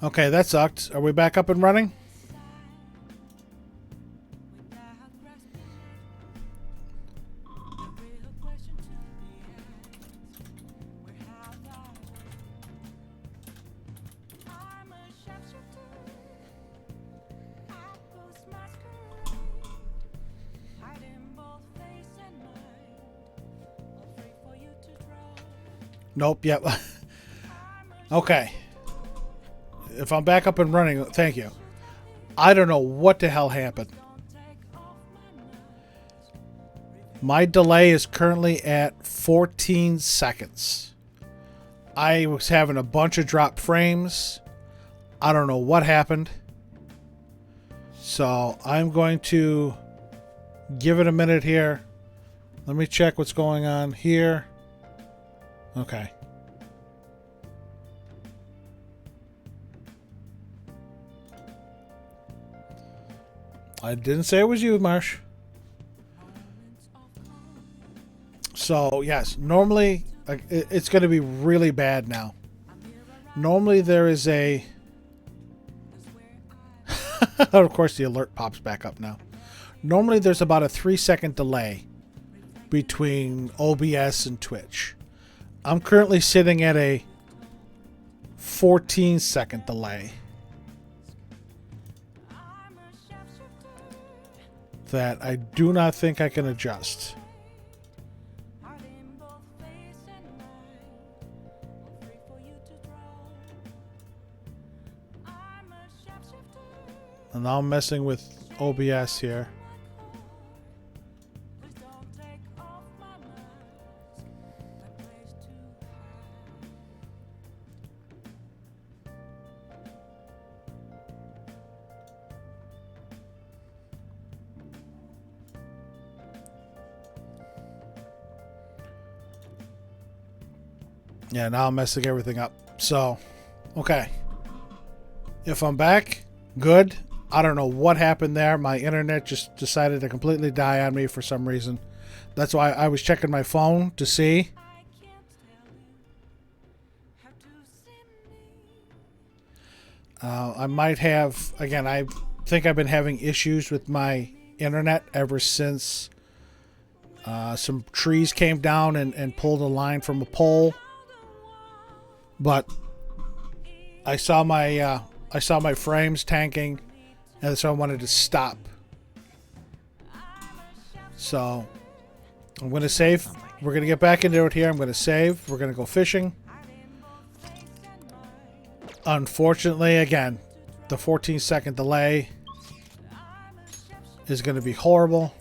Okay, that sucked. Are we back up and running? Nope, yep. Okay. If I'm back up and running, thank you. I don't know what the hell happened. My delay is currently at 14 seconds. I was having a bunch of drop frames. I don't know what happened. So I'm going to give it a minute here. Let me check what's going on here. Okay. I didn't say it was you, Marsh. So, yes, normally it's going to be really bad now. Normally there is a... of course the alert pops back up now. Normally there's about a 3-second delay between OBS and Twitch. I'm currently sitting at a 14-second delay. That I do not think I can adjust. And now I'm messing with OBS here. Yeah, now I'm messing everything up. So, okay. If I'm back, good. I don't know what happened there. My internet just decided to completely die on me for some reason. That's why I was checking my phone to see. I might have, again, I think I've been having issues with my internet ever since some trees came down and pulled a line from a pole. But I saw my frames tanking, and so I wanted to stop. So I'm going to save. We're going to get back into it here. I'm going to save. We're going to go fishing. Unfortunately, again, the 14-second delay is going to be horrible.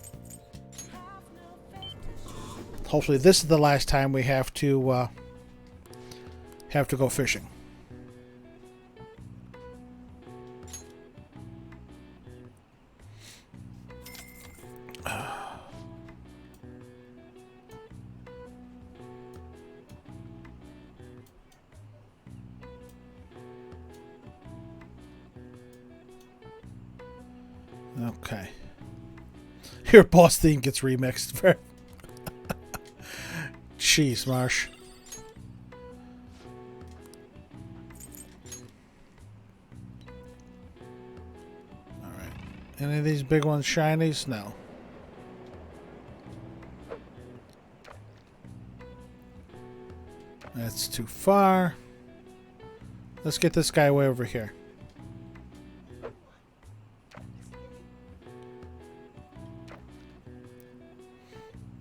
Hopefully this is the last time we have to go fishing. Okay. Your boss theme gets remixed. Jeez, Marsh. Alright. Any of these big ones shinies? No. That's too far. Let's get this guy way over here.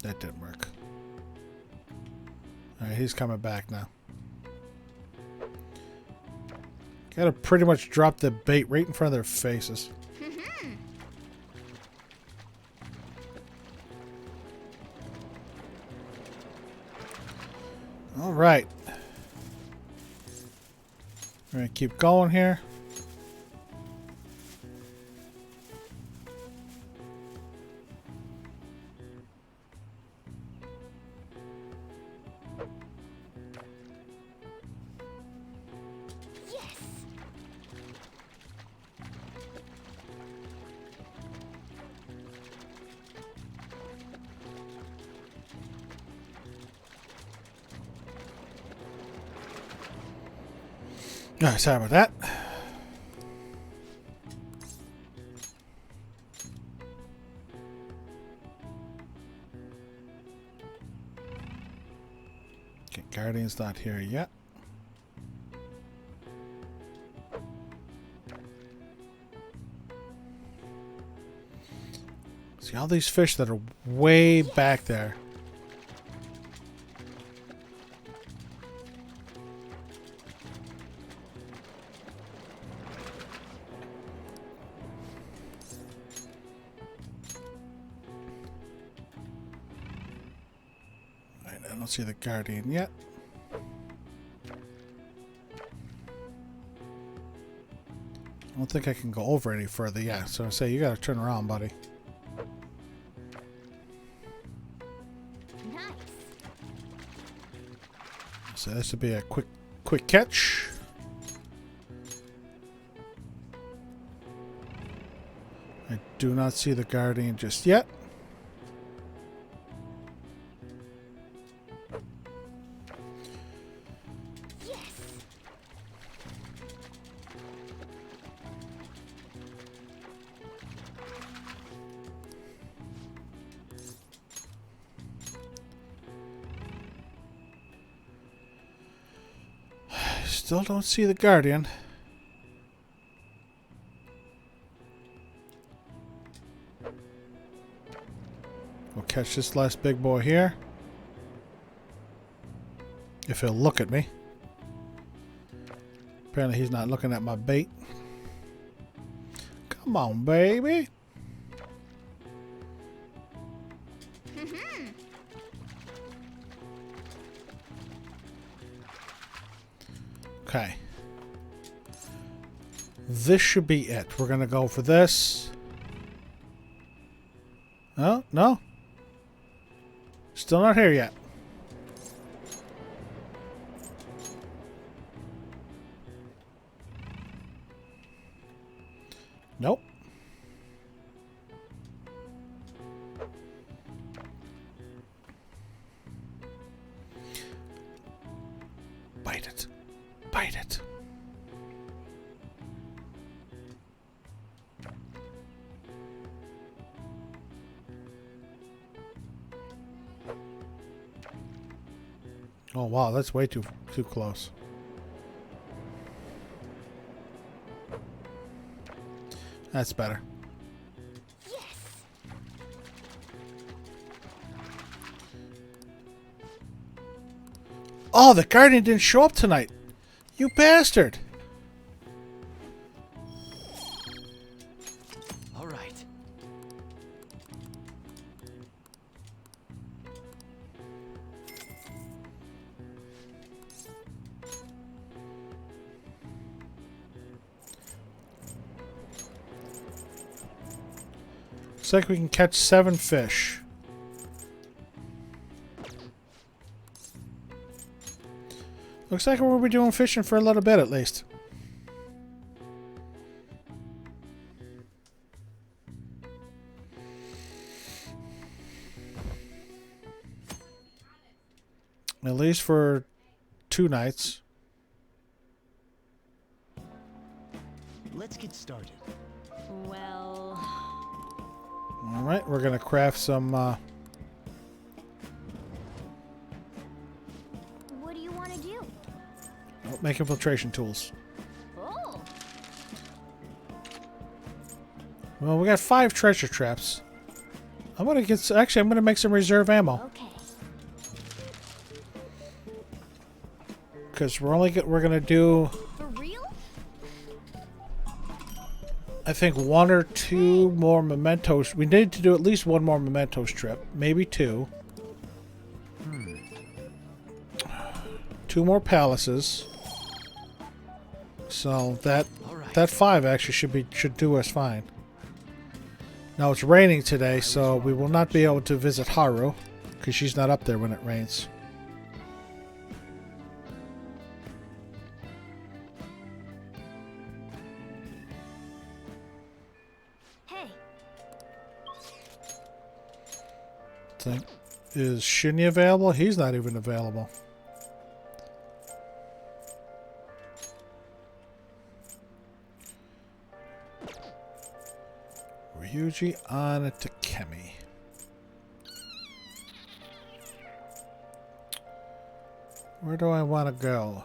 That didn't work. Alright, he's coming back now. Gotta pretty much drop the bait right in front of their faces. Alright. We're gonna keep going here. Oh, sorry about that. Guardian's not here yet. See all these fish that are way back there. I don't see the Guardian yet. I don't think I can go over any further. Yeah, so I say you gotta turn around, buddy. Nice. So this would be a quick catch. I do not see the Guardian just yet. Still don't see the Guardian. We'll catch this last big boy here. If he'll look at me. Apparently he's not looking at my bait. Come on, baby. Okay. This should be it. We're going to go for this. Oh, no. Still not here yet. Nope. Bite it. Bite it. Oh wow, that's way too close. That's better. Yes. Oh, the Guardian didn't show up tonight. You bastard. All right. Looks like we can catch 7 fish. Looks like we'll be doing fishing for a little bit at least. At least for 2 nights. Let's get started. Well, Alright, we're going to craft some... what do you want to do? make infiltration tools. Oh, Well, we got 5 treasure traps. I'm going to get... Actually, I'm going to make some reserve ammo. okay. Because we're going to do... For real? I think 1 or 2 more mementos. We need to do at least 1 more memento strip. Maybe 2. 2 more palaces. So that that 5 actually should do us fine. Now it's raining today, so we will not be able to visit Haru because she's not up there when it rains. Hey, Is Shinya available? He's not even available. Ryuji on Where do I want to go?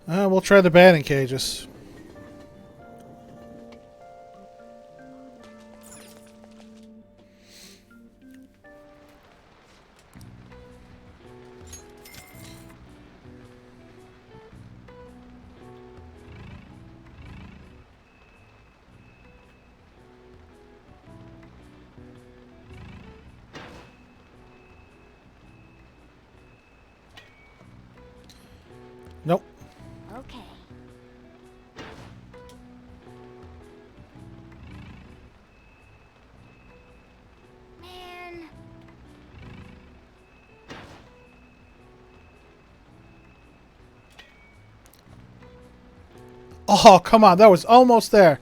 We'll try the batting cages. Nope. Okay. Man. Oh, come on. That was almost there.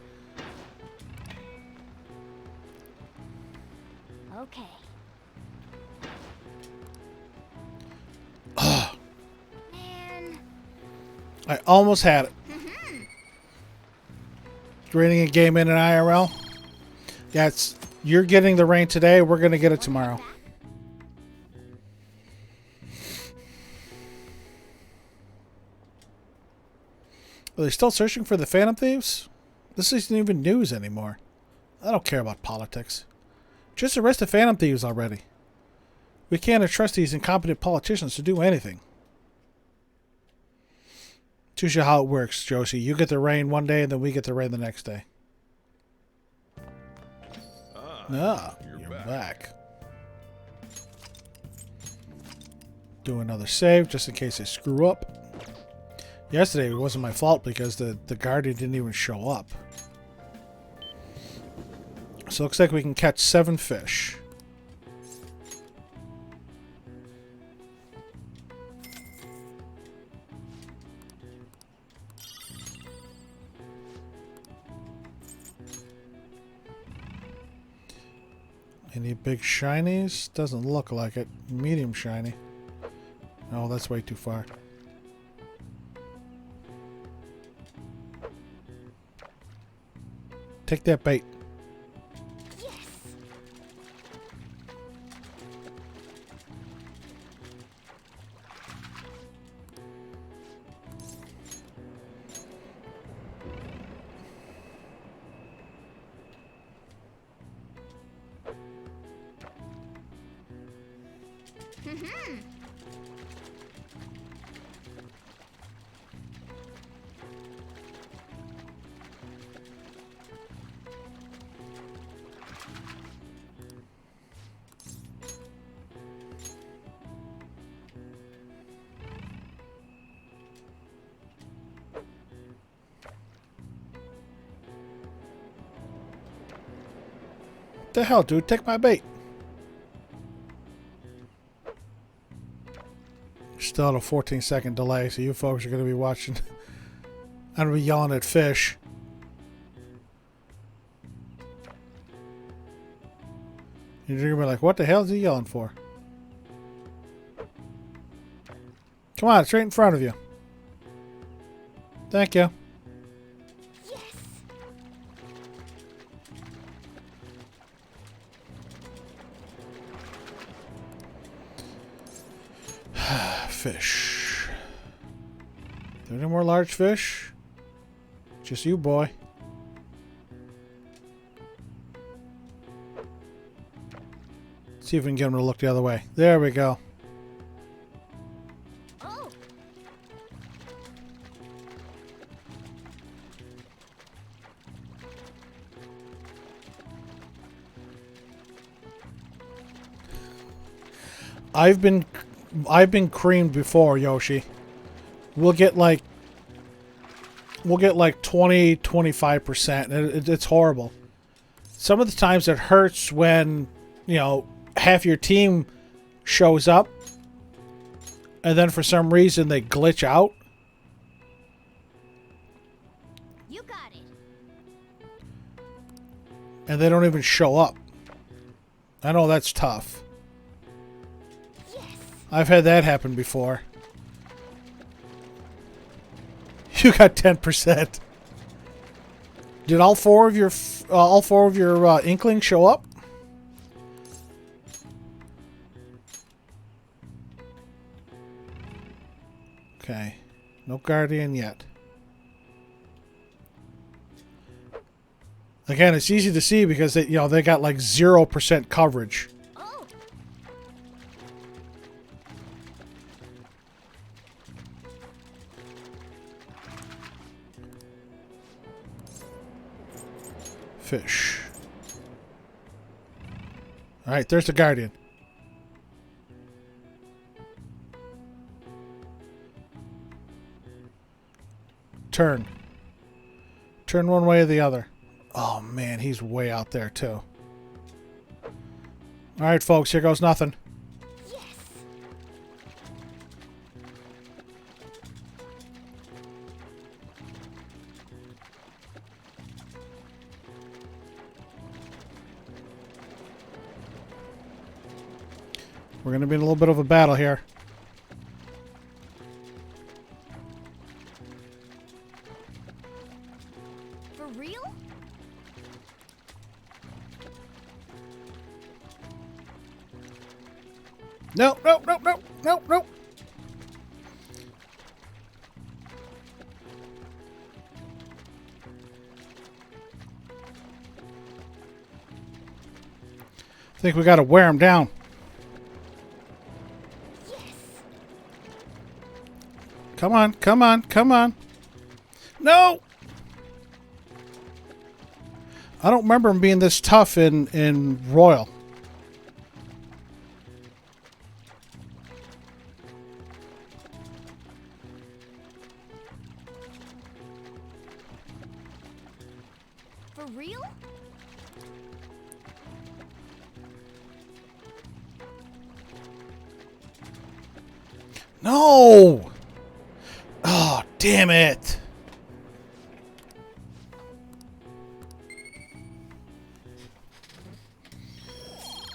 Okay. Man. I almost had it. Grading a game in an IRL? Yeah, you're getting the rain today. We're going to get it tomorrow. Are they still searching for the Phantom Thieves? This isn't even news anymore. I don't care about politics. Just arrest the Phantom Thieves already. We can't trust these incompetent politicians to do anything. It's usually how it works, Josie. You get the rain one day and then we get the rain the next day. You're back. Do another save just in case I screw up. Yesterday it wasn't my fault because the guardian didn't even show up. So it looks like we can catch 7 fish. Any big shinies? Doesn't look like it. Medium shiny. Oh, that's way too far. Take that bait. Yes. What the hell, dude? Take my bait. Still at a 14-second delay, so you folks are going to be watching. I'm going to be yelling at fish. You're going to be like, what the hell is he yelling for? Come on, it's right in front of you. Thank you. Fish. Are there any more large fish? Just you, boy. See if we can get him to look the other way. There we go. Oh. I've been creamed before, Yoshi. We'll get like 20, 25%. It's horrible. Some of the times it hurts when, you know, half your team shows up and then for some reason they glitch out. You got it. And they don't even show up. I know that's tough. I've had that happen before. You got 10%. Did all four of your inklings show up? Okay. No Guardian yet. Again, it's easy to see because they, they got like 0% coverage. Oh, Fish. All right, there's the Guardian. Turn. Turn one way or the other. Oh man, he's way out there too. All right, folks, here goes nothing. yes. We're going to be in a little bit of a battle here. For real? No, no, no, no, no, no. I think we got to wear him down. Yes. Come on, come on, come on. No! I don't remember him being this tough in Royal. For real? No! Oh, damn it.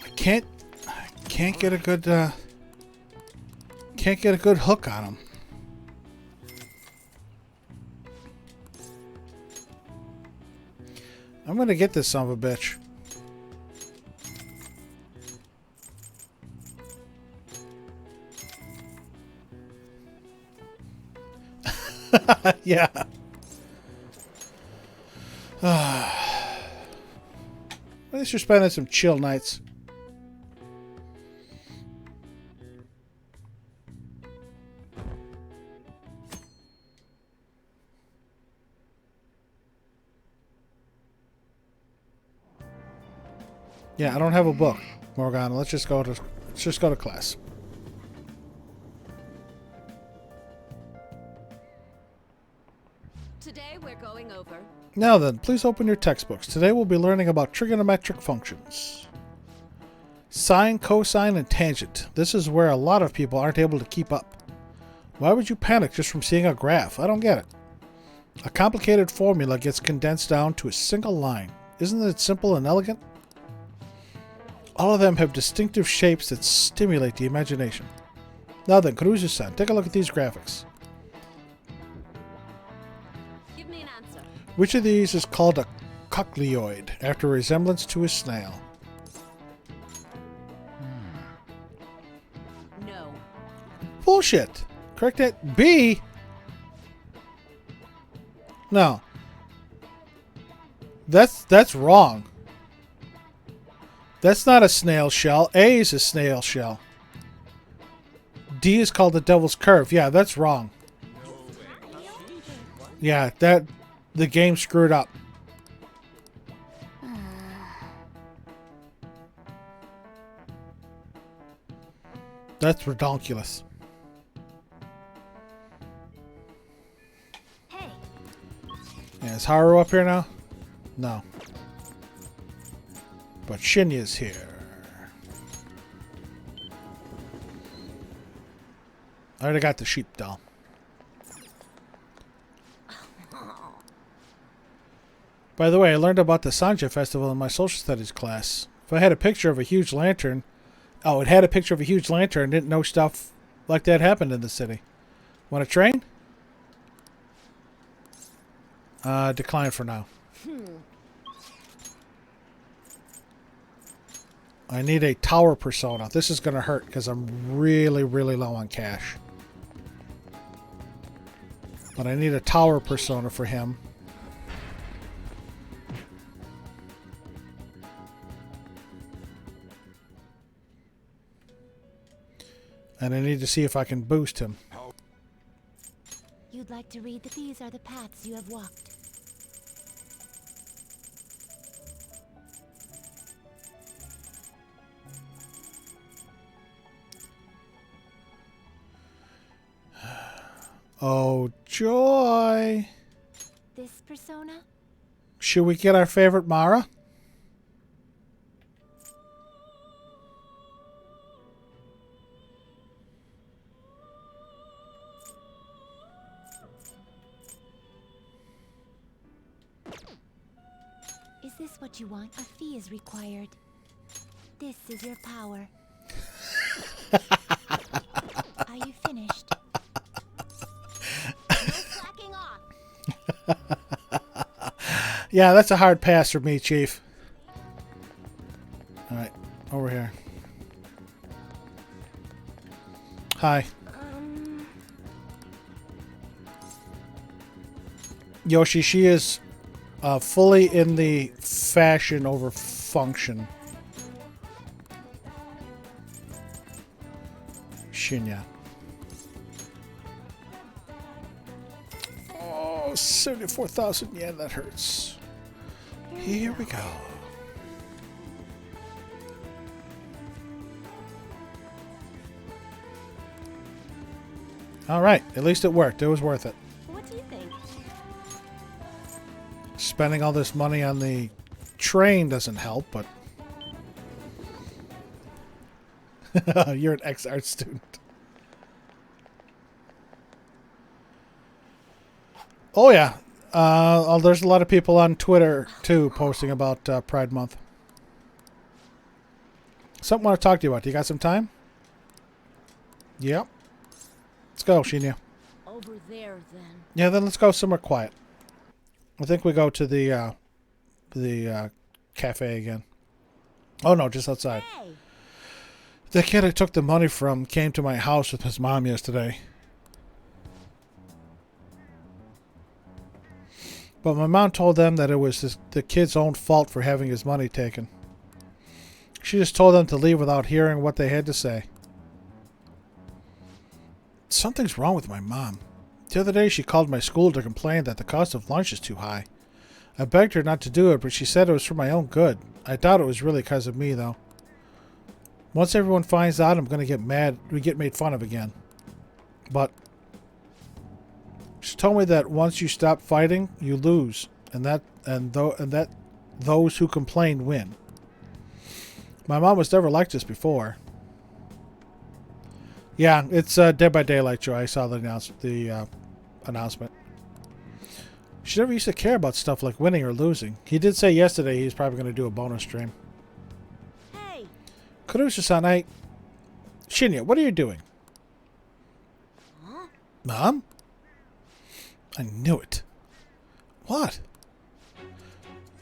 I can't get a good can't get a good hook on him. I'm gonna get this son of a bitch. Yeah. At least you're spending some chill nights. Yeah, I don't have a book, Morgana. Let's just go to class. Today we're going over. Now then, please open your textbooks. Today we'll be learning about trigonometric functions. Sine, cosine, and tangent. This is where a lot of people aren't able to keep up. Why would you panic just from seeing a graph? I don't get it. A complicated formula gets condensed down to a single line. Isn't it simple and elegant? All of them have distinctive shapes that stimulate the imagination. Now then, Kurusu-san, take a look at these graphics. Give me an answer. Which of these is called a cochleoid, after a resemblance to a snail? No. Bullshit. Correct it. B. No. That's wrong. That's not a snail shell. A is a snail shell. D is called the devil's curve. Yeah, that's wrong. Yeah, the game screwed up. That's redonkulous. Hey, Yeah, is Haru up here now? No. But Shinya's here. I already got the sheep doll. By the way, I learned about the Sanja Festival in my social studies class. If I had a picture of a huge lantern... Oh, it had a picture of a huge lantern. Didn't know stuff like that happened in the city. Want a train? Decline for now. I need a tower persona. This is going to hurt because I'm really, really low on cash. But I need a tower persona for him. And I need to see if I can boost him. You'd like to read that these are the paths you have walked. Oh, joy! This persona? Should we get our favorite Mara? Is this what you want? A fee is required. This is your power. Are you finished? No slacking off. Yeah, that's a hard pass for me, Chief. Alright, over here. Hi. Yoshi, she is fully in the fashion over function. Shinya. Oh, 74,000 yen, that hurts. Here we go. All right, at least it worked. It was worth it. What do you think? Spending all this money on the train doesn't help, but you're an ex-art student. Oh yeah, there's a lot of people on Twitter too posting about Pride Month. Something I want to talk to you about. Do you got some time? Yep. Let's go, Shinya. Over there, then. Yeah, then let's go somewhere quiet. I think we go to the cafe again. Oh no, just outside. Hey! The kid I took the money from came to my house with his mom yesterday. But my mom told them that it was the kid's own fault for having his money taken. She just told them to leave without hearing what they had to say. Something's wrong with my mom. The other day she called my school to complain that the cost of lunch is too high. I begged her not to do it, but she said it was for my own good. I doubt it was really because of me, though. Once everyone finds out, I'm going to get mad. We get made fun of again. But she told me that once you stop fighting, you lose, and that those who complain win. My mom was never like this before. Yeah, it's Dead by Daylight, Joe. I saw the announcement. She never used to care about stuff like winning or losing. He did say yesterday he's probably going to do a bonus stream. Hey! Kurusu-san, Shinya, what are you doing? Huh? Mom? I knew it. What?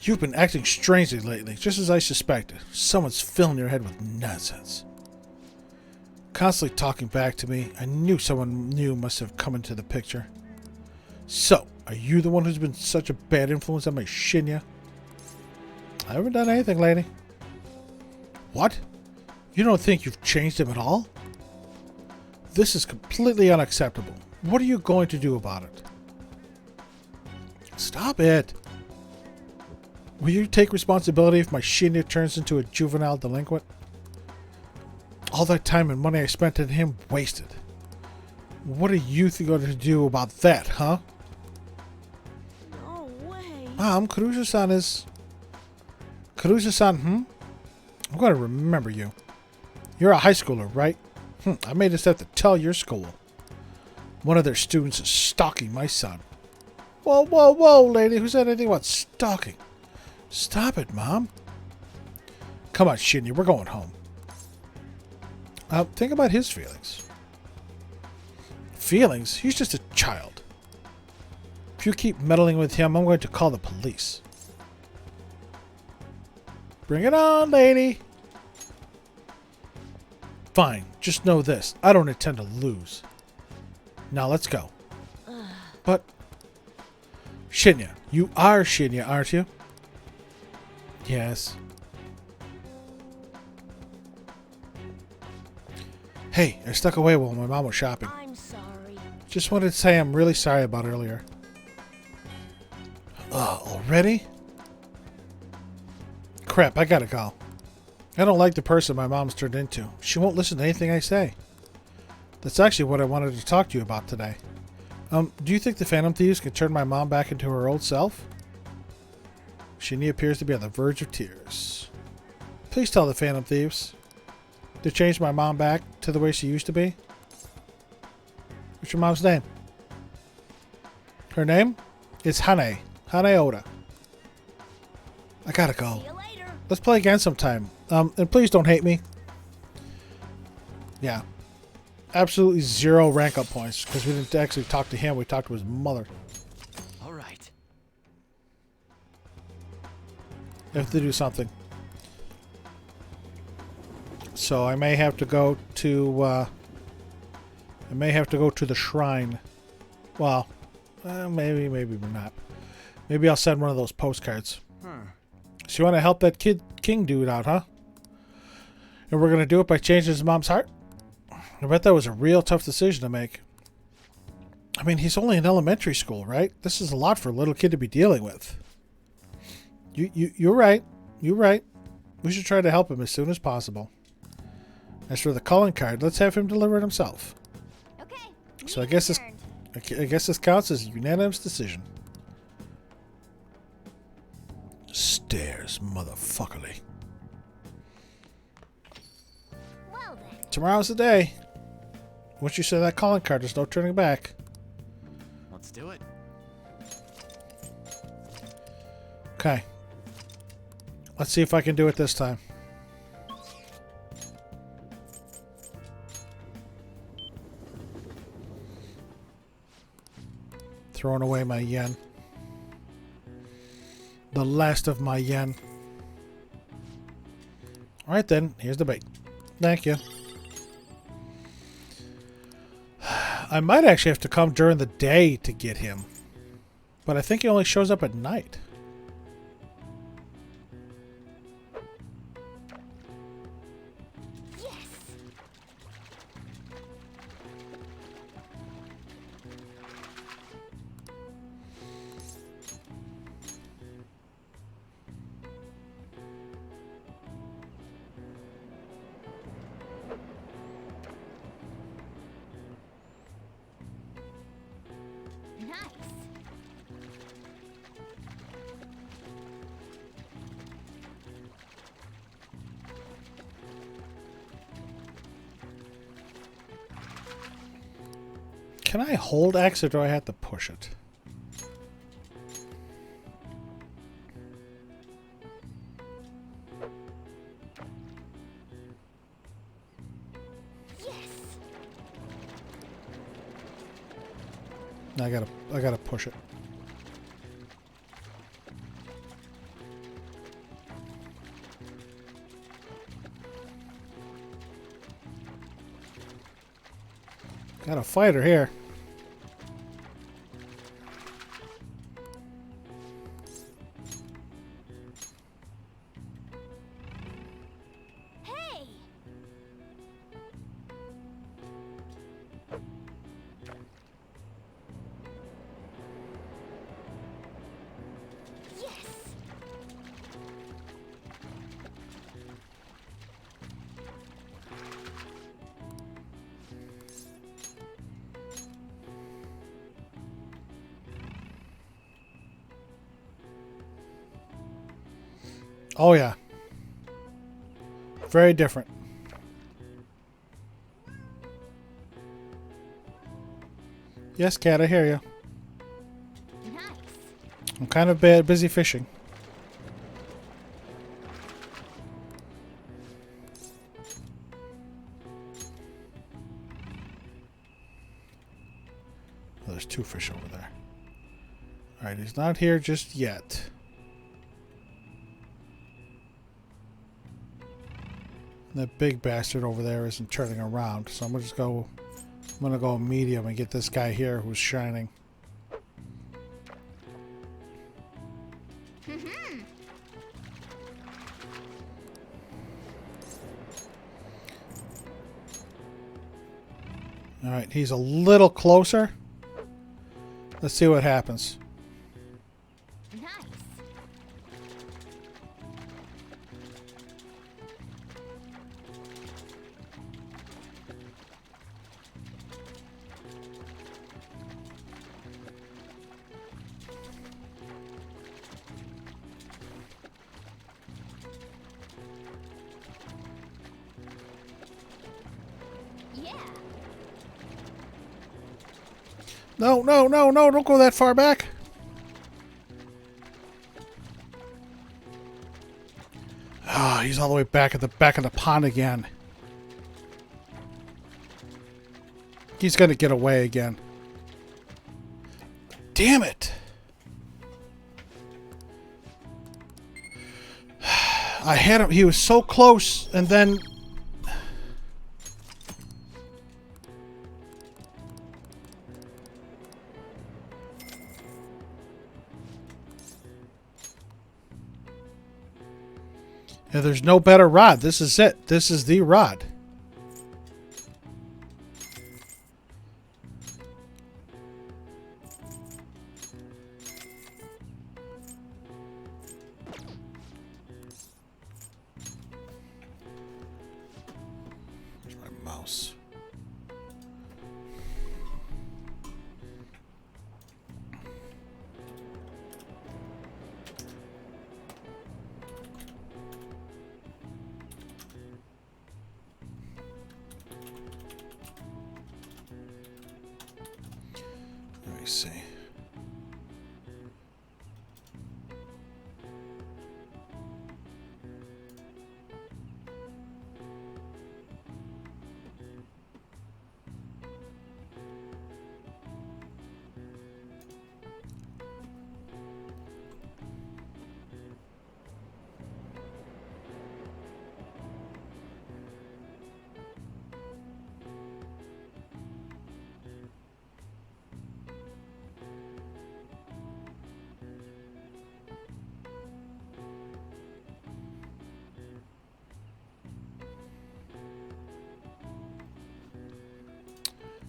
You've been acting strangely lately, just as I suspected. Someone's filling your head with nonsense. Constantly talking back to me. I knew someone new must have come into the picture. So, are you the one who's been such a bad influence on my Shinya? I haven't done anything, lady. What? You don't think you've changed him at all? This is completely unacceptable. What are you going to do about it? Stop it. Will you take responsibility if my Shinya turns into a juvenile delinquent? All that time and money I spent on him wasted. What are you going to do about that, huh? No way! Mom, Kurusu-san is... Kurusu-san, I'm going to remember you. You're a high schooler, right? I may just have to tell your school. One of their students is stalking my son. Whoa, whoa, whoa, lady. Who said anything about stalking? Stop it, Mom. Come on, Shinya. We're going home. Think about his feelings. Feelings? He's just a child. If you keep meddling with him, I'm going to call the police. Bring it on, lady. Fine. Just know this. I don't intend to lose. Now let's go. But Shinya, you are Shinya, aren't you? Yes. Hey, I stuck away while my mom was shopping. I'm sorry. Just wanted to say I'm really sorry about earlier. Already? Crap, I gotta go. I don't like the person my mom's turned into. She won't listen to anything I say. That's actually what I wanted to talk to you about today. Do you think the Phantom Thieves can turn my mom back into her old self? Shinya appears to be on the verge of tears. Please tell the Phantom Thieves to change my mom back to the way she used to be. What's your mom's name? Her name is Hane. Hane Oda. I gotta go. See you later. Let's play again sometime. And please don't hate me. Yeah. Absolutely 0 rank up points because we didn't actually talk to him. We talked to his mother. All right. I have to do something. So I may have to go to the shrine. Well, maybe not. Maybe I'll send one of those postcards. So you want to help that king dude out, huh? And we're gonna do it by changing his mom's heart? I bet that was a real tough decision to make. I mean, he's only in elementary school, right? This is a lot for a little kid to be dealing with. You're right. You're right. We should try to help him as soon as possible. As for the calling card, let's have him deliver it himself. Okay. So I guess this counts as a unanimous decision. Stairs, motherfuckerly. Well then. Tomorrow's the day. Once you say that calling card, there's no turning back. Let's do it. Okay. Let's see if I can do it this time. Throwing away my yen. The last of my yen. Alright then, here's the bait. Thank you. I might actually have to come during the day to get him. But I think he only shows up at night. Yes. Nice. Can I hold X or do I have to push it? Yes. I gotta push it. Got a fighter here. Hey. Yes. Oh yeah. Very different. Yes, cat, I hear you. Nice. I'm kind of busy fishing. Oh, there's 2 fish over there. Alright, he's not here just yet. That big bastard over there isn't turning around, so I'm gonna go medium and get this guy here who's shining. Alright, he's a little closer. Let's see what happens. Nice. Yeah. No, no, no, no, don't go that far back. Ah, he's all the way back at the back of the pond again. He's gonna get away again. Damn it. I had him. He was so close, and then... Yeah, there's no better rod. This is it. This is the rod. Where's my mouse? Let me see.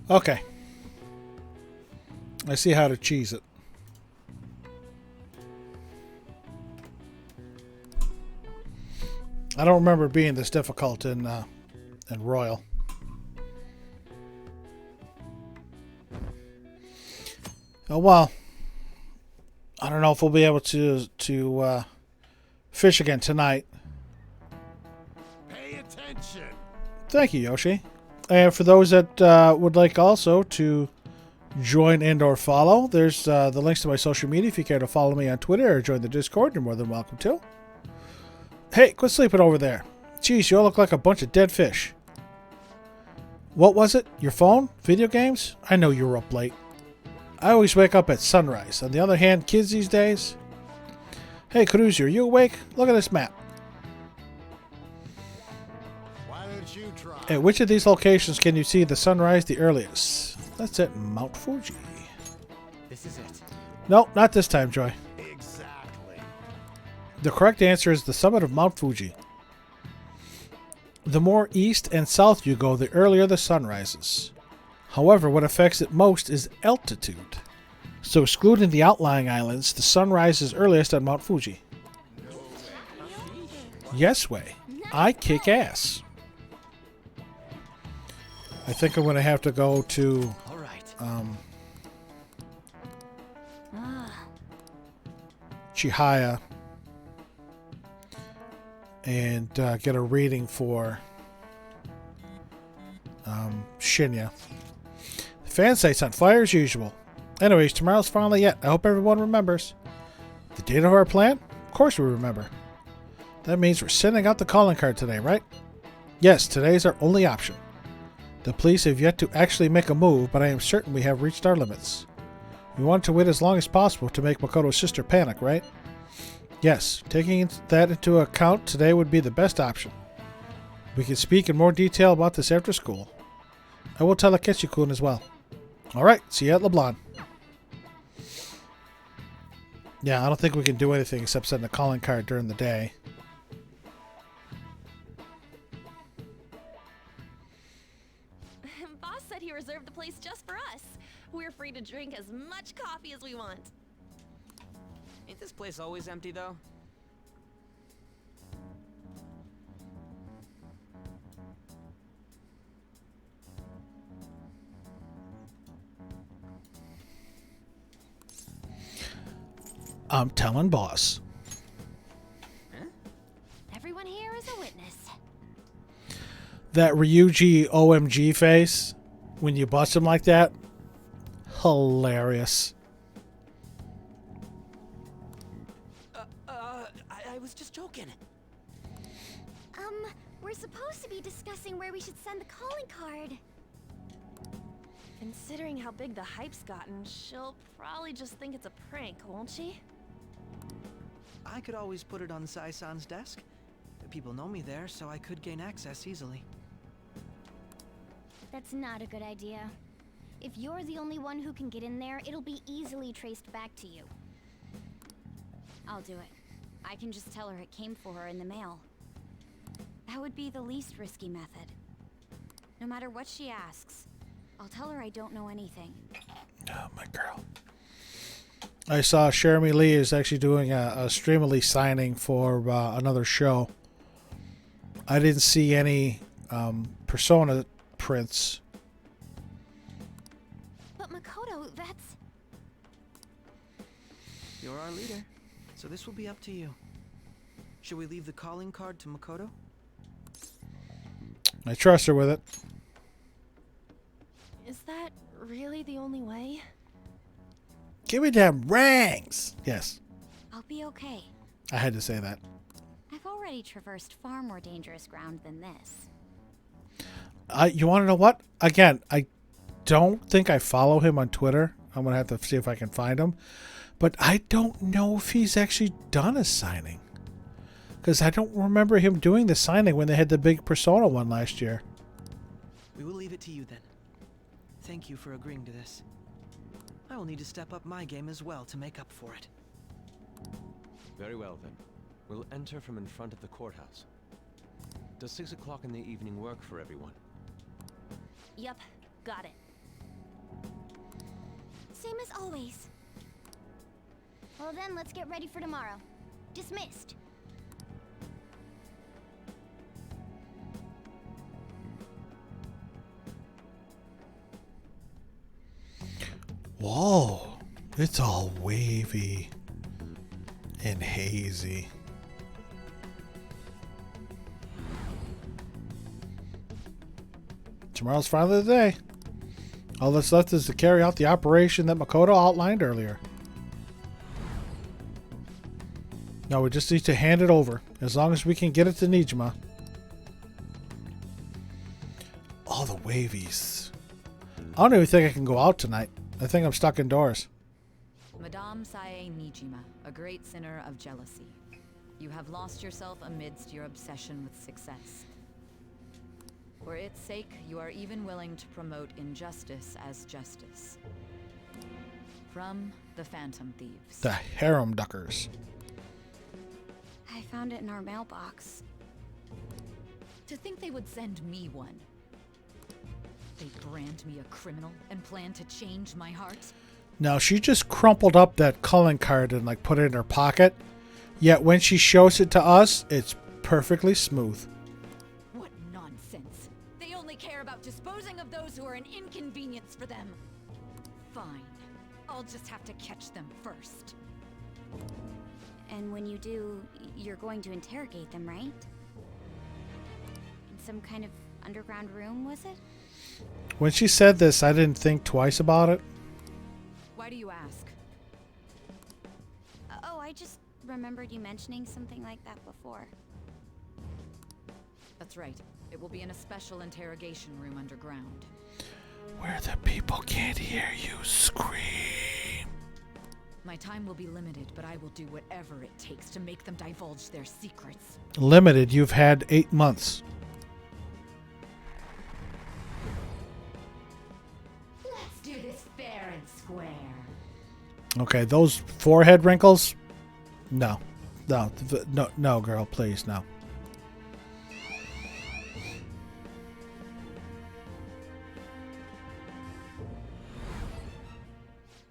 Okay. I see how to cheese it. I don't remember it being this difficult in Royal. Oh well. I don't know if we'll be able to fish again tonight. Pay attention. Thank you, Yoshi. And for those that would like also to join and or follow, there's the links to my social media. If you care to follow me on Twitter or join the Discord, you're more than welcome to. Hey, quit sleeping over there. Jeez, you all look like a bunch of dead fish. What was it? Your phone? Video games? I know you were up late. I always wake up at sunrise. On the other hand, kids these days... Hey, Cruiser, are you awake? Look at this map. Why don't you try? At which of these locations can you see the sunrise the earliest? That's at Mount Fuji. This is it. No, not this time, Joy. Exactly. The correct answer is the summit of Mount Fuji. The more east and south you go, the earlier the sun rises. However, what affects it most is altitude. So excluding the outlying islands, the sun rises earliest on Mount Fuji. Yes way. I kick ass. I think I'm going to have to go to All right. Chihaya and get a reading for Shinya. The fan site's on fire as usual. Anyways, tomorrow's finally yet. I hope everyone remembers. The date of our plan? Of course we remember. That means we're sending out the calling card today, right? Yes, today's our only option. The police have yet to actually make a move, but I am certain we have reached our limits. We want to wait as long as possible to make Makoto's sister panic, right? Yes, taking that into account, today would be the best option. We can speak in more detail about this after school. I will tell Akechi-kun as well. Alright, see you at LeBlanc. Yeah, I don't think we can do anything except send a calling card during the day. Boss said he was reserved the place just for us. We're free to drink as much coffee as we want. Ain't this place always empty, though? I'm telling boss. Everyone here is a witness. That Ryuji OMG face, when you bust him like that, hilarious. I was just joking. We're supposed to be discussing where we should send the calling card. Considering how big the hype's gotten, she'll probably just think it's a prank, won't she? I could always put it on Sai-san's desk. People know me there, so I could gain access easily. That's not a good idea. If you're the only one who can get in there, it'll be easily traced back to you. I'll do it. I can just tell her it came for her in the mail. That would be the least risky method. No matter what she asks, I'll tell her I don't know anything. Oh, my girl. I saw Jeremy Lee is actually doing a Streamily signing for another show. I didn't see any Persona prints. But Makoto, that's... You're our leader, so this will be up to you. Should we leave the calling card to Makoto? I trust her with it. Is that really the only way? Give me them rings. Yes, I'll be okay. I had to say that. I've already traversed far more dangerous ground than this. You want to know what? Again, I don't think I follow him on Twitter. I'm going to have to see if I can find him. But I don't know if he's actually done a signing. Because I don't remember him doing the signing when they had the big Persona one last year. We will leave it to you then. Thank you for agreeing to this. I will need to step up my game as well to make up for it. Very well, then. We'll enter from in front of the courthouse. Does 6 o'clock in the evening work for everyone? Yep, got it. Same as always. Well then, let's get ready for tomorrow. Dismissed. Whoa, it's all wavy and hazy. Tomorrow's finally the day. All that's left is to carry out the operation that Makoto outlined earlier. Now we just need to hand it over, as long as we can get it to Nijima. All the wavies. I don't even think I can go out tonight. I think I'm stuck indoors. Madame Sae Nijima, a great sinner of jealousy. You have lost yourself amidst your obsession with success. For its sake, you are even willing to promote injustice as justice. From the Phantom Thieves. The harem duckers. I found it in our mailbox. To think they would send me one. They brand me a criminal and plan to change my heart? Now she just crumpled up that calling card and like put it in her pocket. Yet when she shows it to us, it's perfectly smooth. What nonsense. They only care about disposing of those who are an inconvenience for them. Fine. I'll just have to catch them first. And when you do, you're going to interrogate them, right? In some kind of underground room, was it? When she said this, I didn't think twice about it. Why do you ask? Oh, I just remembered you mentioning something like that before. That's right. It will be in a special interrogation room underground. Where the people can't hear you scream. My time will be limited, but I will do whatever it takes to make them divulge their secrets. Limited, you've had 8 months. Let's do this fair and square. Okay, those forehead wrinkles? No. No, girl, please, no.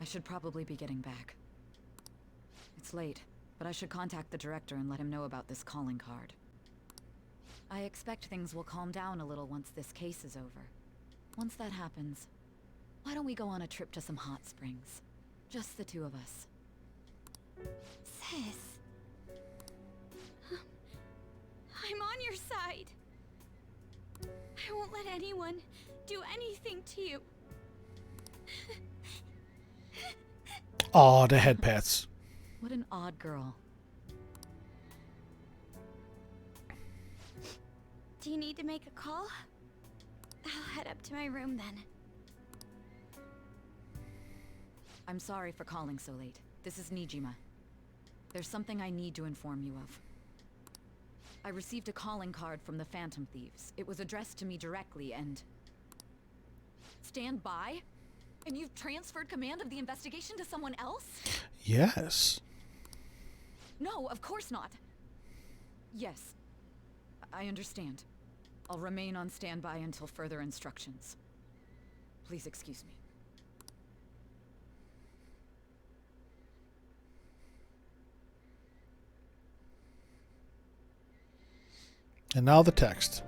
I should probably be getting back. It's late, but I should contact the director and let him know about this calling card. I expect things will calm down a little once this case is over. Once that happens, why don't we go on a trip to some hot springs? Just the two of us. Sis. I'm on your side. I won't let anyone do anything to you. Aw, the head pats. What an odd girl. Do you need to make a call? I'll head up to my room then. I'm sorry for calling so late. This is Nijima. There's something I need to inform you of. I received a calling card from the Phantom Thieves. It was addressed to me directly and... Stand by? And you've transferred command of the investigation to someone else? Yes. No, of course not. Yes. I understand. I'll remain on standby until further instructions. Please excuse me. And now the text.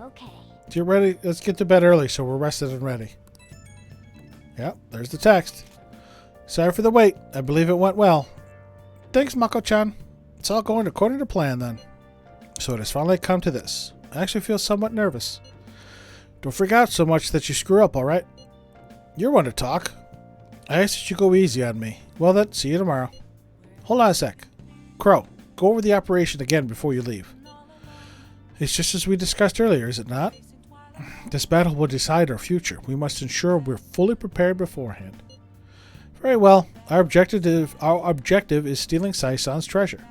Okay. Get ready. Let's get to bed early so we're rested and ready. Yep, there's the text. Sorry for the wait. I believe it went well. Thanks, Mako-chan. It's all going according to plan then. So it has finally come to this. I actually feel somewhat nervous. Don't freak out so much that you screw up, alright? You're one to talk. I asked that you go easy on me. Well then, see you tomorrow. Hold on a sec. Crow, go over the operation again before you leave. It's just as we discussed earlier, is it not? This battle will decide our future. We must ensure we're fully prepared beforehand. Very well. Our objective is stealing Sai-san's treasure.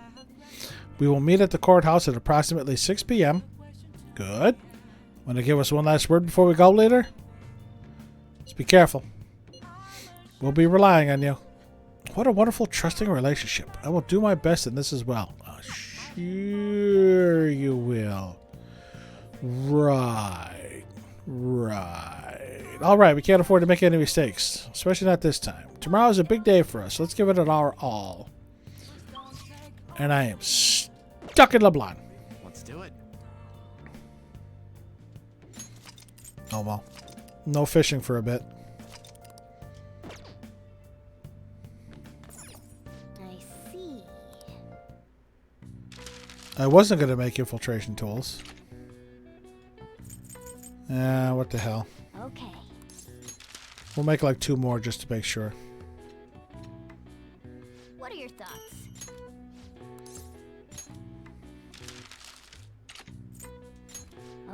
We will meet at the courthouse at approximately 6 p.m. Good. Want to give us one last word before we go, leader? Just be careful. We'll be relying on you. What a wonderful, trusting relationship. I will do my best in this as well. Oh, sure you will. Right. Alright, we can't afford to make any mistakes. Especially not this time. Tomorrow is a big day for us. Let's give it our all. And I am stuck in LeBlanc. Let's do it. Oh well. No fishing for a bit. I see. I wasn't going to make infiltration tools. What the hell. Okay. We'll make like 2 more just to make sure. What are your thoughts?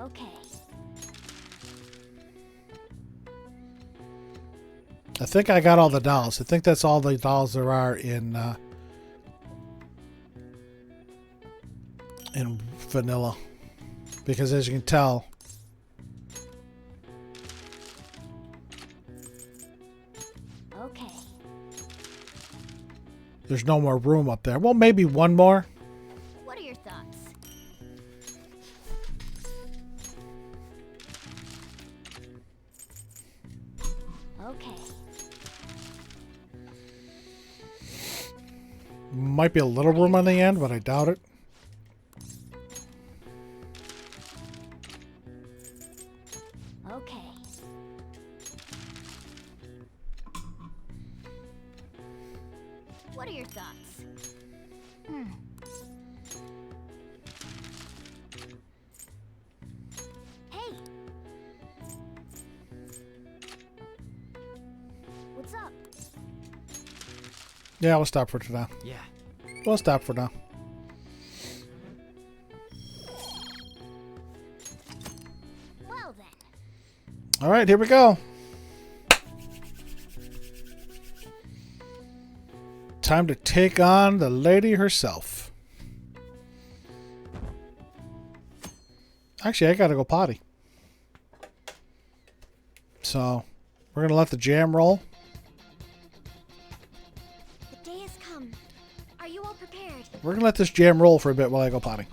Okay. I think I got all the dolls. I think that's all the dolls there are in vanilla. Because as you can tell, Okay. there's no more room up there. Well, maybe one more. What are your thoughts? Okay. Might be a little room on the end, but I doubt it. Okay. What are your thoughts? Hey. What's up? Yeah, we'll stop for now. Yeah. We'll stop for now. Well then. All right, here we go. Time to take on the lady herself. Actually, I gotta go potty. So, we're gonna let the jam roll. The day has come. Are you all prepared? We're gonna let this jam roll for a bit while I go potty.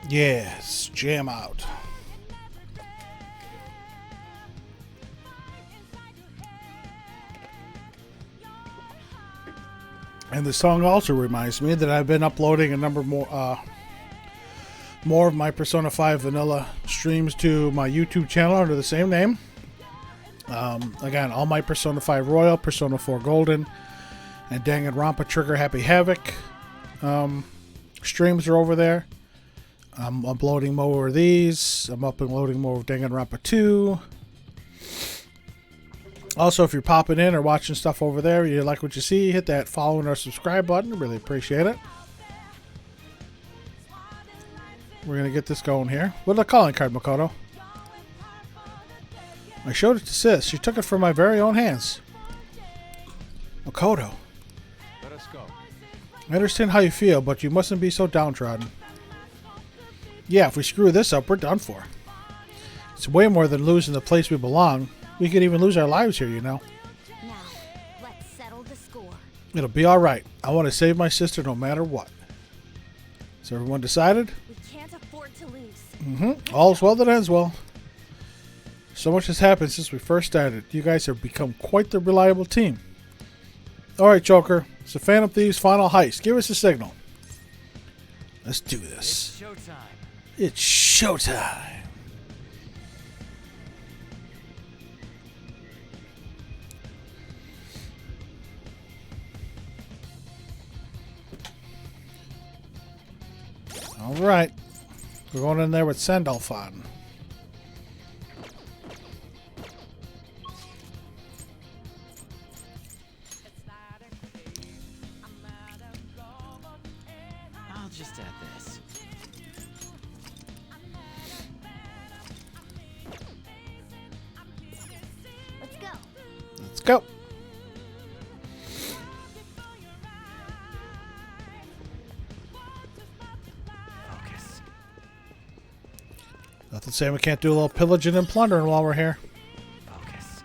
Yes, jam out. And the song also reminds me that I've been uploading a number more of my Persona 5 vanilla streams to my YouTube channel under the same name. Again, all my Persona 5 Royal, Persona 4 Golden, and Danganronpa Trigger Happy Havoc streams are over there. I'm uploading more of these. I'm uploading more of Danganronpa 2. Also, if you're popping in or watching stuff over there, you like what you see, hit that follow and or subscribe button. Really appreciate it. We're going to get this going here. What a calling card, Makoto. I showed it to Sis. She took it from my very own hands. Makoto. Let us go. I understand how you feel, but you mustn't be so downtrodden. Yeah, if we screw this up, we're done for. It's way more than losing the place we belong. We could even lose our lives here, you know. Now, let's settle the score. It'll be alright. I want to save my sister no matter what. So everyone decided? We can't afford to lose. Mm-hmm. All's well that ends well. So much has happened since we first started. You guys have become quite the reliable team. Alright, Joker. It's the Phantom Thieves' final heist. Give us a signal. Let's do this. It's showtime. It's showtime. All right. We're going in there with Sandalphon. I'll just add this. Let's go. Let's go. Focus. Nothing saying we can't do a little pillaging and plundering while we're here. Focus.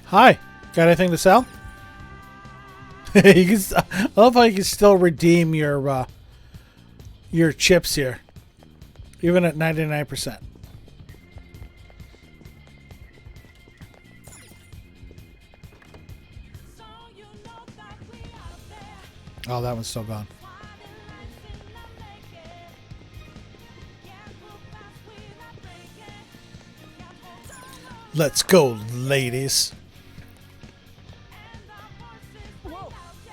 Hi. Got anything to sell? You can, I love how you can still redeem your chips here, even at 99%. Oh, that one's still gone. Let's go, ladies.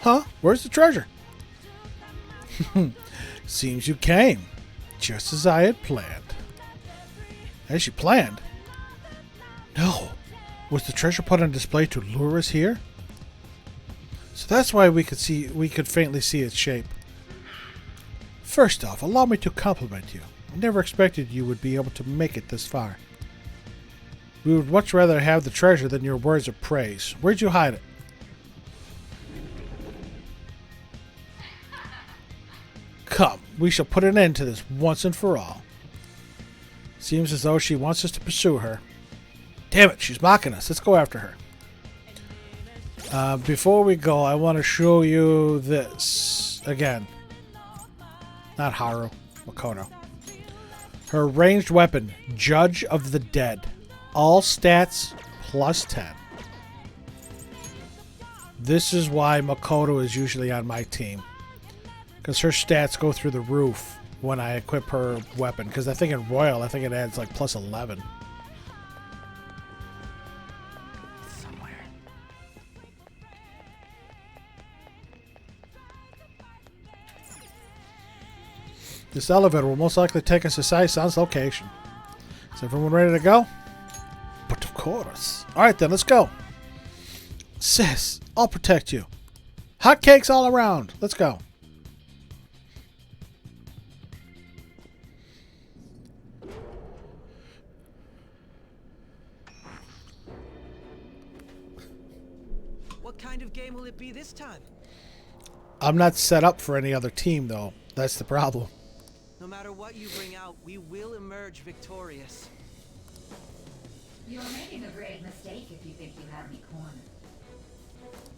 Huh? Where's the treasure? Seems you came, just as I had planned. As you planned? No. Was the treasure put on display to lure us here? So that's why we could faintly see its shape. First off, allow me to compliment you. I never expected you would be able to make it this far. We would much rather have the treasure than your words of praise. Where'd you hide it? Come, we shall put an end to this once and for all. Seems as though she wants us to pursue her. Damn it, she's mocking us. Let's go after her. Before we go, I want to show you this. Again. Not Haru. Makoto. Her ranged weapon, Judge of the Dead. All stats plus 10. This is why Makoto is usually on my team. Because her stats go through the roof when I equip her weapon. Because I think in Royal, I think it adds like plus 11. Somewhere. This elevator will most likely take us to Sai-san's location. Is everyone ready to go? But of course. Alright then, let's go. Sis, I'll protect you. Hotcakes all around. Let's go. What kind of game will it be this time? I'm not set up for any other team, though. That's the problem. No matter what you bring out, we will emerge victorious. You're making a grave mistake if you think you have me cornered.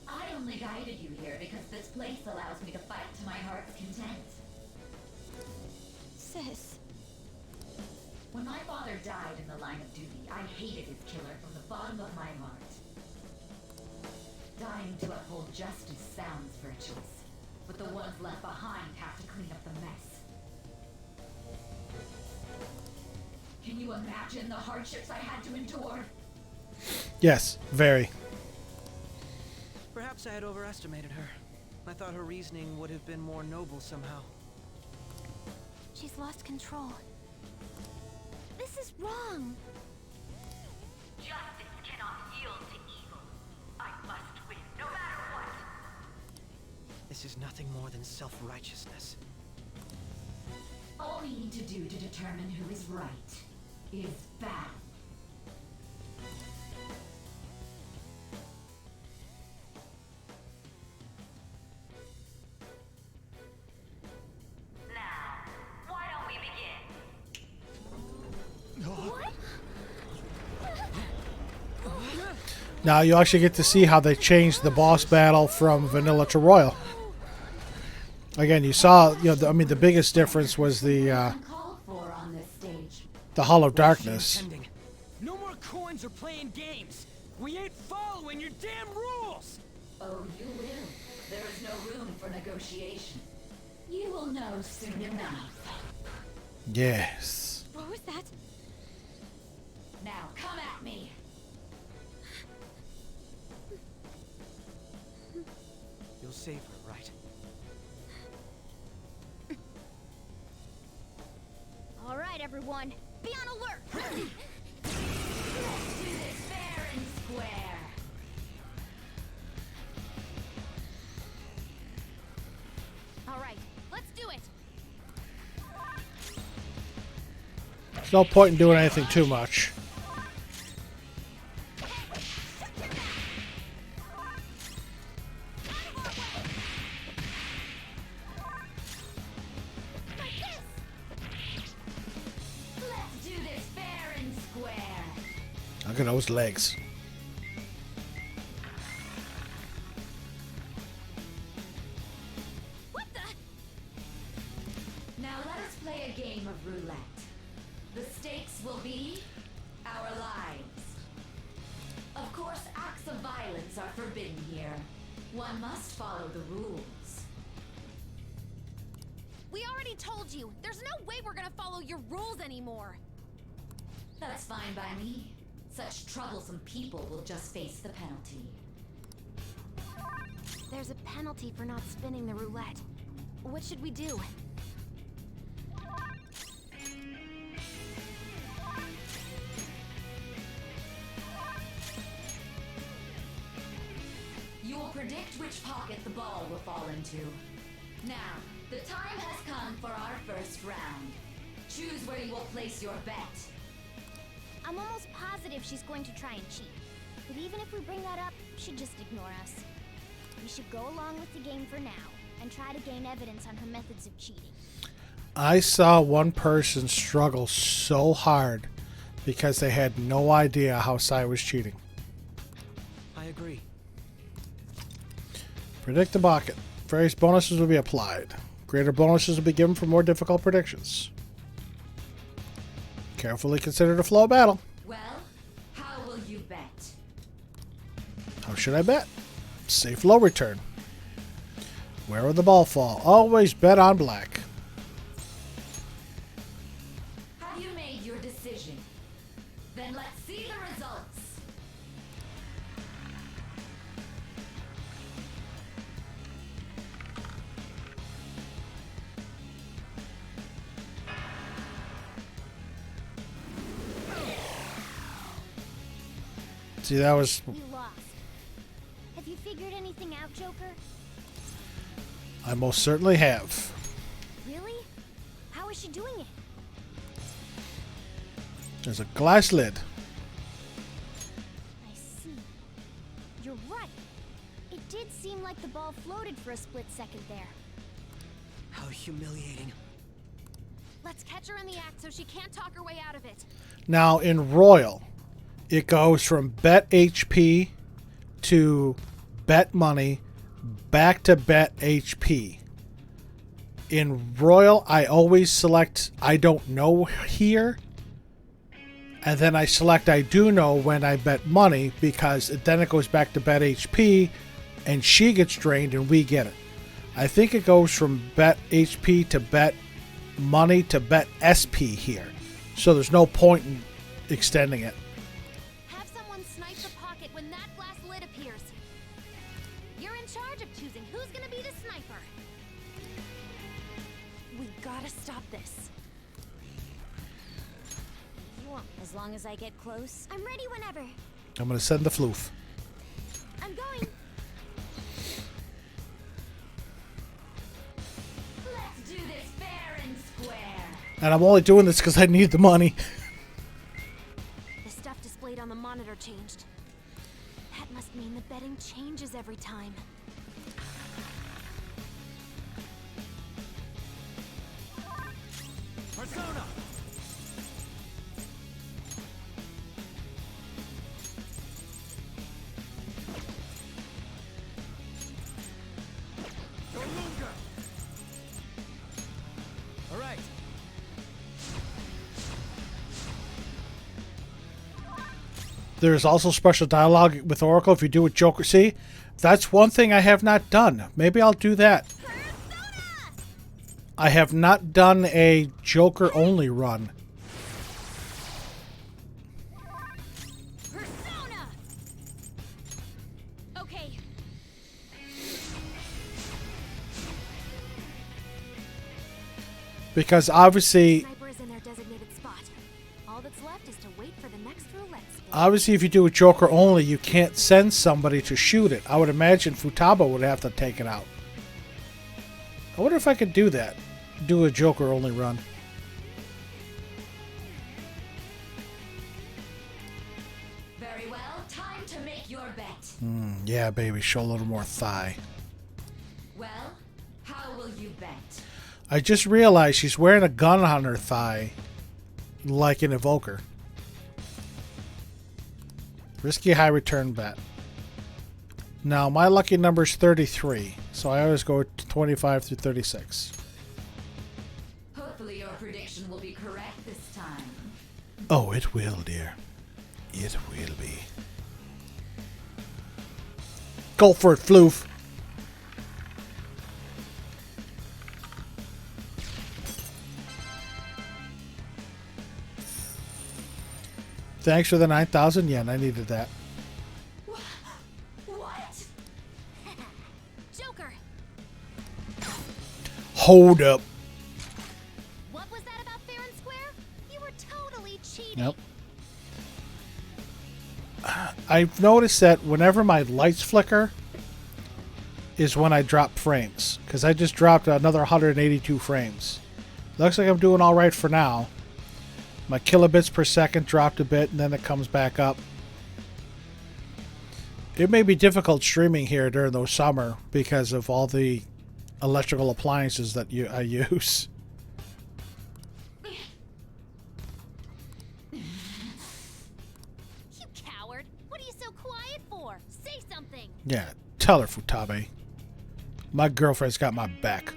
I only guided you here because this place allows me to fight to my heart's content. Sis. When my father died in the line of duty, I hated his killer from the bottom of my heart. Dying to uphold justice sounds virtuous, but the ones left behind have to clean up the mess. Can you imagine the hardships I had to endure? Yes, very. Perhaps I had overestimated her. I thought her reasoning would have been more noble somehow. She's lost control. This is wrong. Justice cannot yield to evil. I must win, no matter what. This is nothing more than self-righteousness. All we need to do to determine who is right is battle. Now, why don't we begin? Now you actually get to see how they changed the boss battle from vanilla to royal. Again, you saw, I mean, the biggest difference was the Called for on this stage. Hollow Darkness. No more coins or playing games. We ain't following your damn rules. Oh, you will. There is no room for negotiation. You will know soon enough. Yes. What was that? Now come at me. You'll save her, right? All right, everyone. Be on alert. Let's do this fair and square. All right, let's do it. There's no point in doing anything too much. Let's do this fair and square. Look at those legs. What the? Now let us play a game of roulette. The stakes will be our lives. Of course, acts of violence are forbidden here. One must follow the rules. We already told you. There's no way we're gonna follow your rules anymore. That's fine by me. Such troublesome people will just face the penalty. There's a penalty for not spinning the roulette. What should we do? You will predict which pocket the ball will fall into. Now, the time has come for our first round. Choose where you will place your bet. I'm almost positive she's going to try and cheat. But even if we bring that up, she'd just ignore us. We should go along with the game for now and try to gain evidence on her methods of cheating. I saw one person struggle so hard because they had no idea how Sai was cheating. I agree. Predict the bucket. Various bonuses will be applied. Greater bonuses will be given for more difficult predictions. Carefully consider the flow of battle. Well, how will you bet? How should I bet? Safe low return. Where will the ball fall? Always bet on black. Have you made your decision? Then let's see the results. See, that was... You lost. Have you figured anything out, Joker? I most certainly have. Really? How is she doing it? There's a glass lid. I see. You're right. It did seem like the ball floated for a split second there. How humiliating. Let's catch her in the act so she can't talk her way out of it. Now, in Royal, it goes from bet HP to bet money back to bet HP. In Royal, I always select I don't know here. And then I select I do know when I bet money, because then it goes back to bet HP and she gets drained and we get it. I think it goes from bet HP to bet money to bet SP here. So there's no point in extending it. Have someone snipe the pocket when that glass lid appears. You're in charge of choosing who's gonna be the sniper. We gotta stop this. As long as I get close. I'm ready whenever. I'm going to send the floof. I'm going. Let's do this fair and square. And I'm only doing this because I need the money. The stuff displayed on the monitor changed. That must mean the betting changes every time. Persona! Golunga! All right. There's also special dialogue with Oracle if you do with Joker. See, that's one thing I have not done. Maybe I'll do that. I have not done a Joker only run. Persona! Okay. Because obviously, Sniper is in their designated spot. All that's left is to wait for the next roulette spin. obviously if you do a Joker only, you can't send somebody to shoot it. I would imagine Futaba would have to take it out. I wonder if I could do that. Do a Joker only run. Very well, time to make your bet. Yeah, baby, show a little more thigh. Well, how will you bet? I just realized she's wearing a gun on her thigh, like an evoker. Risky high return bet. Now, my lucky number is 33, so I always go 25 through 36. Hopefully your prediction will be correct this time. Oh, it will, dear. It will be. Go for it, Floof. Thanks for the 9,000 yen. I needed that. What? Joker! Hold up. What was that about fair and square? You were totally cheating. Yep. I've noticed that whenever my lights flicker is when I drop frames, because I just dropped another 182 frames. Looks like I'm doing all right for now. My kilobits per second dropped a bit, and then it comes back up. It may be difficult streaming here during the summer because of all the electrical appliances that I use. for? Say something. Yeah, tell her, Futabe. My girlfriend's got my back.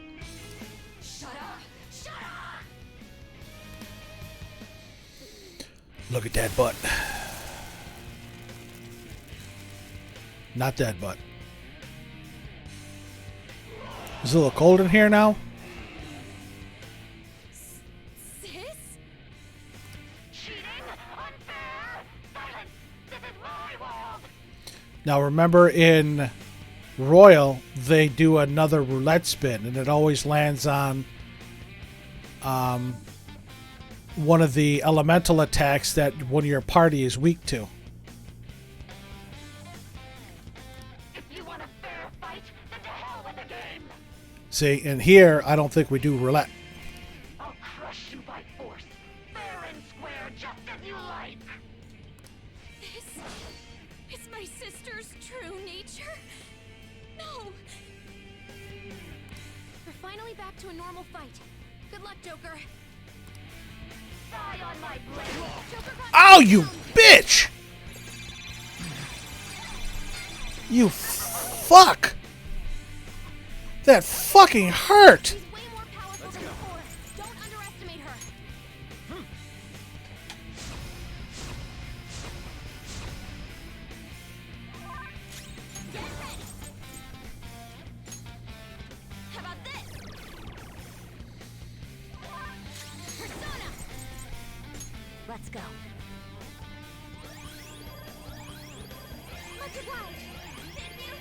Shut up! Shut up! Look at that butt. Not that butt. Is it a little cold in here now? Sis? Cheating? Unfair! Silence! This is my world! Now remember in Royal, they do another roulette spin, and it always lands on one of the elemental attacks that one of your party is weak to. If you want a fair fight, then to hell with the game! See, and here, I don't think we do roulette. I'll crush you by force, fair and square, just as you like! This is my sister's true nature? No! We're finally back to a normal fight. Good luck, Joker. Die on my blade! Joker got Oh, you bitch! You fuck! That fucking hurt! She's way more powerful than before. Don't underestimate her. Get ready. How about this? Persona. Let's go. Much obliged. Thank you.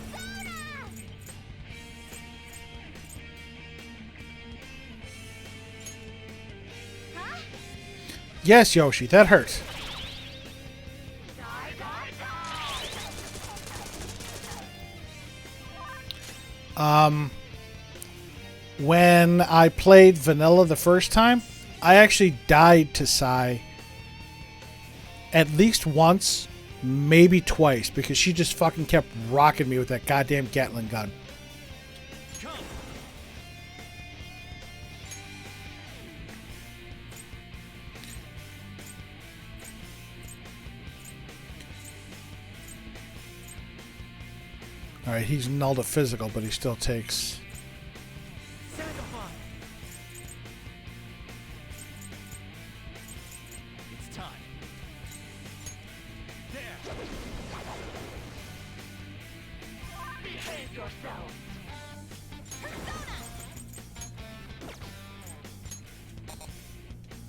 Persona. Huh? Yes, Yoshi, that hurt. Die, die, die. When I played Vanilla the first time, I actually died to Sai at least once, maybe twice, because she just fucking kept rocking me with that goddamn Gatling gun. Alright, he's nulled a physical, but he still takes... Sagamon! It's time. There! Behave yourself!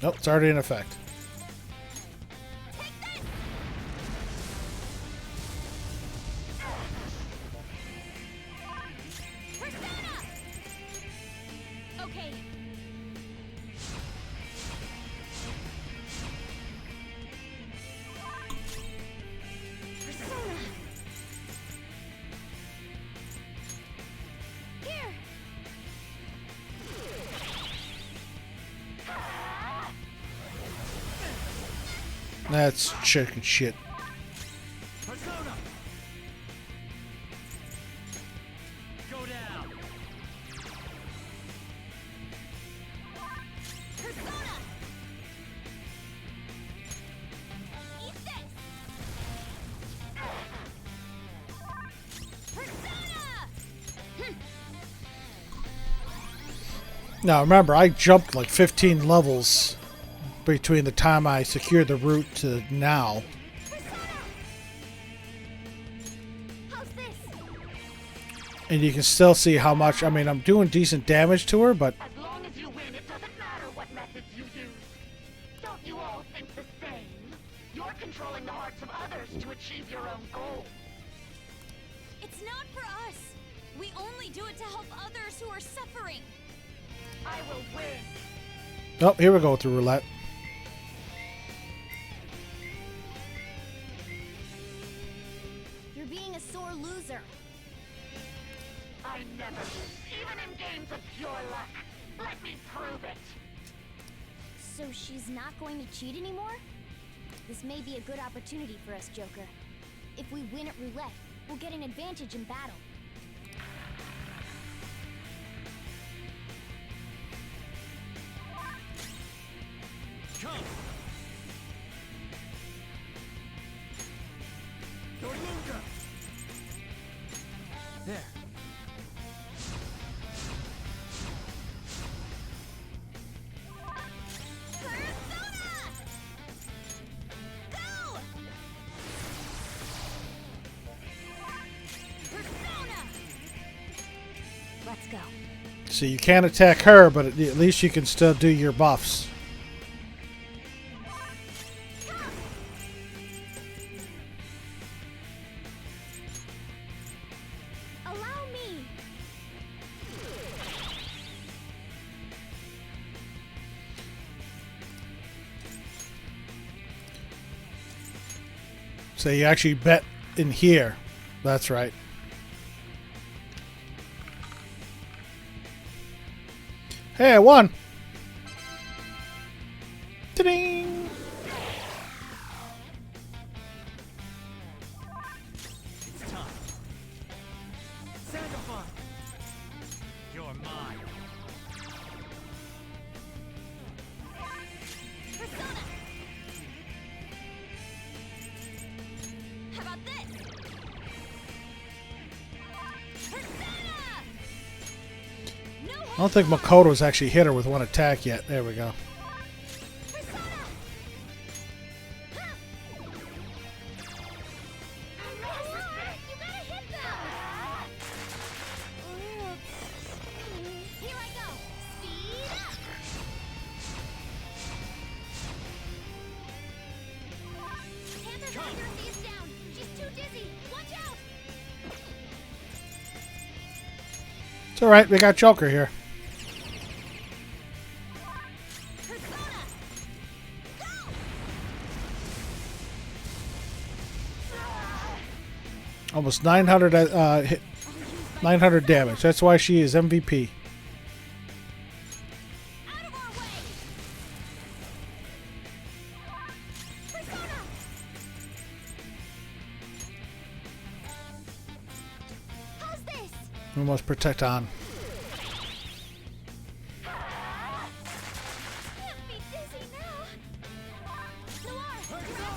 Nope, it's already in effect. Persona! Okay. Persona! Here! That's chicken shit. Persona! Go down! Persona! Eat this! Persona! Now remember, I jumped like 15 levels between the time I secured the route to now. How's this? And you can still see how much, I mean, I'm doing decent damage to her, but As long as you win, it doesn't matter what methods you use. Don't you all think the same? You're controlling the hearts of others to achieve your own goals. It's not for us. We only do it to help others who are suffering. I will win. oh, here we go with the roulette. You're being a sore loser. I never lose, even in games of pure luck. Let me prove it. So she's not going to cheat anymore? This may be a good opportunity for us, Joker. If we win at roulette, we'll get an advantage in battle. Come! There. Let's go. So you can't attack her, but at least you can still do your buffs. Allow me. So you actually bet in here. That's right. Hey, I won! Ta-ding! It's time. Sandalphon! You're mine. Persona. How about this? Persona. No. I don't think Makoto's actually hit her with one attack yet. There we go. Persona. Ha! You gotta hit them. Here I go. Speed up. Panther Tiger is down. She's too dizzy. Watch out. It's alright, we got Joker here. Persona. Go. Almost 900 hit, 900 damage. That's why she is MVP. Out of our way. Persona. How's this? We must protect on. Can't be dizzy now. Noir,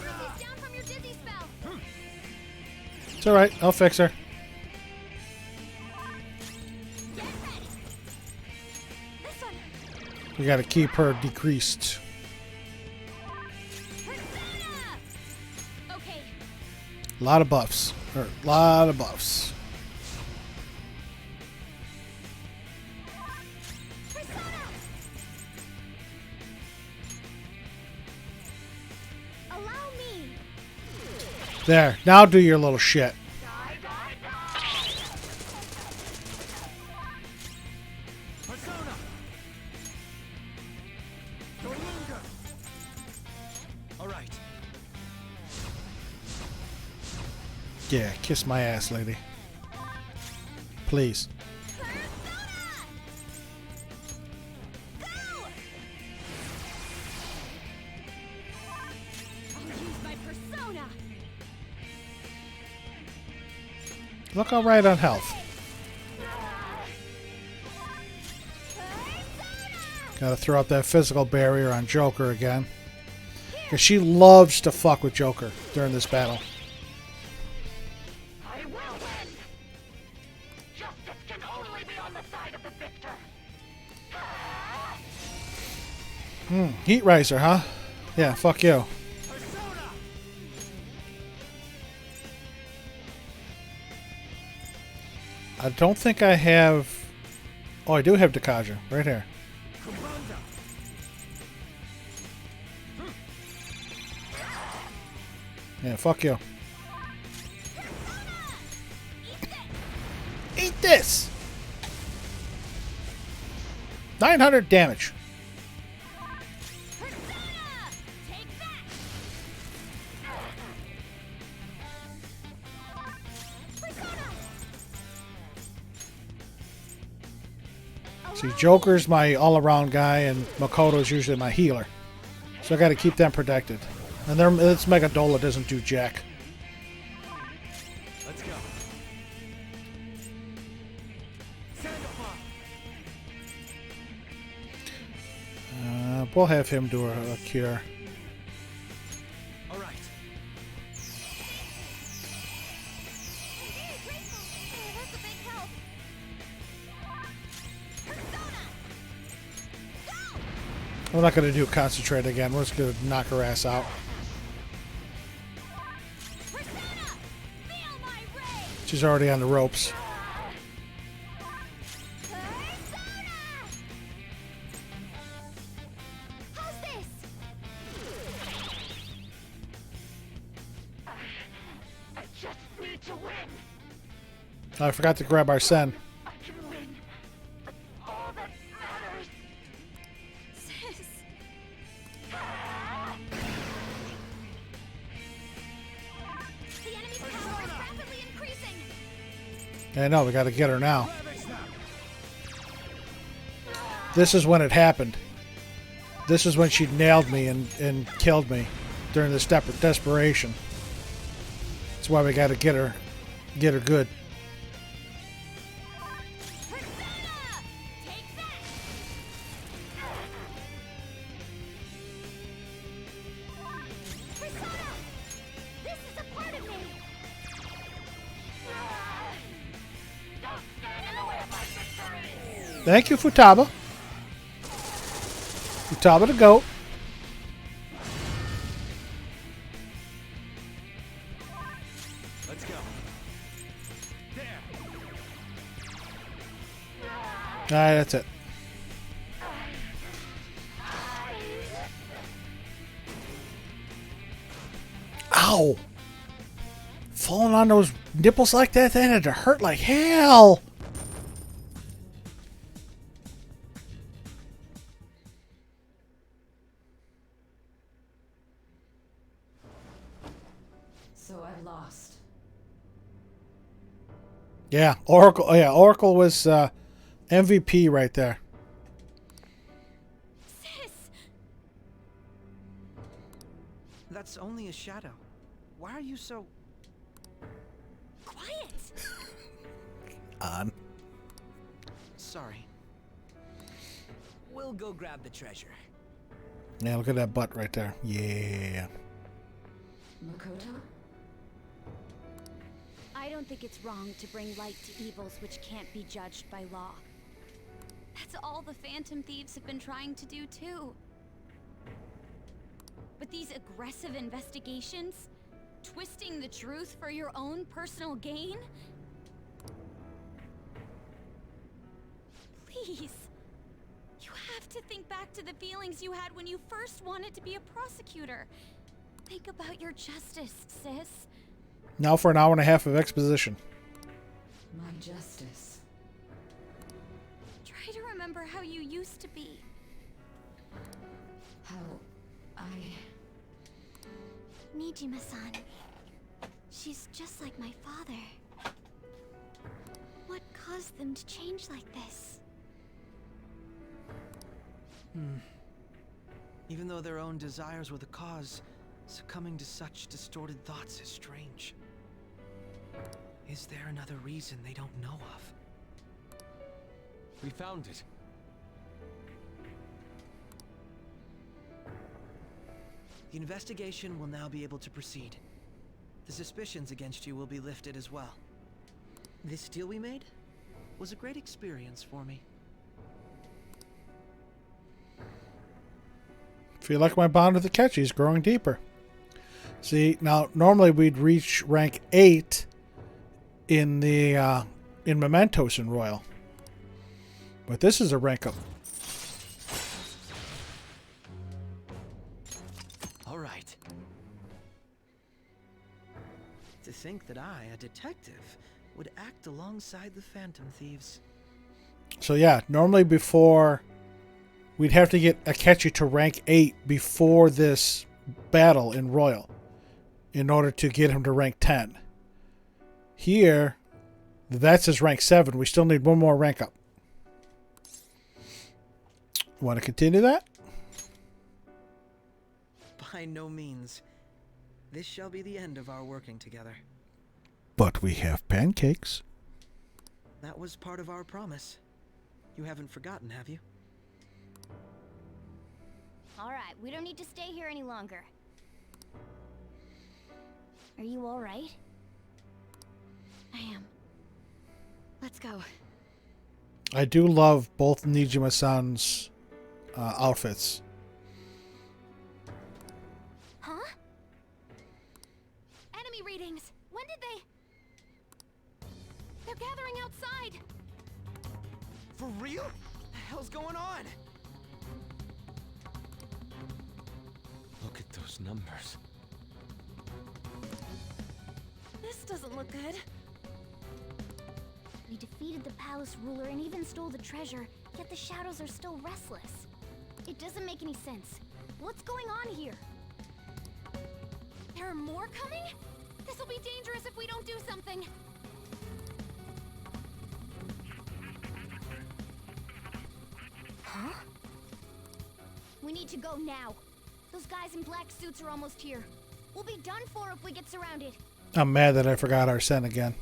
Dizzy's down from your dizzy spell. It's alright, I'll fix her. Get ready. This one. We gotta keep her decreased. Persona. Okay. A lot of buffs. Or a lot of buffs. Persona. Allow me. There, now do your little shit. Persona! Dorlinga! Alright. Yeah, kiss my ass, lady. Please. I'll use my persona. Look alright on health. Gotta throw up that physical barrier on Joker again. Because she loves to fuck with Joker during this battle. I will win! Justice can only be on the side of the victor! Heat Riser, huh? Yeah, fuck you. Persona! I don't think I have... Oh, I do have Dakaja. Right here. Kumanda! Yeah, fuck you. Eat this! 900 damage. Persona. Take that. Persona. See, Joker's my all-around guy, and Makoto's usually my healer. So I gotta keep them protected. And this Megadola doesn't do jack. Let's go. Sandalphon! We'll have him do a cure. Alright. I'm very grateful. That's a big We're not going to do concentrate again. We're just going to knock her ass out. She's already on the ropes. How's this? I just need to win. I forgot to grab our Sen. I can win. That's all that matters. Sis. The enemy's power is rapidly increasing. I know, we got to get her now. This is when it happened. This is when she nailed me and killed me during this desperation. That's why we got to get her good. Persona! Take that! Persona! This is a part of me! Don't stand in the way of my victory. Thank you, Futaba. Futaba the goat. Let's go. There. Alright, that's it. Ow! Falling on those nipples like that had to hurt like hell! So I've lost. Yeah, Oracle. Oh yeah, Oracle was MVP right there. Sis! That's only a shadow. Why are you so... Quiet! On. Sorry. We'll go grab the treasure. Yeah, look at that butt right there. Yeah. Makoto? I don't think it's wrong to bring light to evils which can't be judged by law. That's all the Phantom Thieves have been trying to do too. But these aggressive investigations, twisting the truth for your own personal gain? Please. You have to think back to the feelings you had when you first wanted to be a prosecutor. Think about your justice, sis. Now for an hour and a half of exposition. My justice. Try to remember how you used to be. How I... Nijima-san. She's just like my father. What caused them to change like this? Even though their own desires were the cause, succumbing to such distorted thoughts is strange. Is there another reason they don't know of? We found it. The investigation will now be able to proceed. The suspicions against you will be lifted as well. This deal we made was a great experience for me. Feel like my bond with Akechi is growing deeper. See, now normally we'd reach rank 8 in the in Mementos and Royal, but this is a rank up. All right. To think that I, a detective, would act alongside the Phantom Thieves. So yeah, normally before we'd have to get Akechi to rank 8 before this battle in Royal in order to get him to rank 10. Here, that's his rank 7. We still need one more rank up. Want to continue that? By no means. This shall be the end of our working together. But we have pancakes. That was part of our promise. You haven't forgotten, have you? Alright, we don't need to stay here any longer. Are you alright? I am. Let's go. I do love both Nijima-san's outfits. Huh? Enemy readings. When did they... They're gathering outside. For real? What the hell's going on? Look at those numbers. This doesn't look good. We defeated the palace ruler and even stole the treasure, yet the shadows are still restless. It doesn't make any sense. What's going on here? There are more coming? This'll be dangerous if we don't do something. Huh? We need to go now. Those guys in black suits are almost here. We'll be done for if we get surrounded. I'm mad that I forgot Arsene again.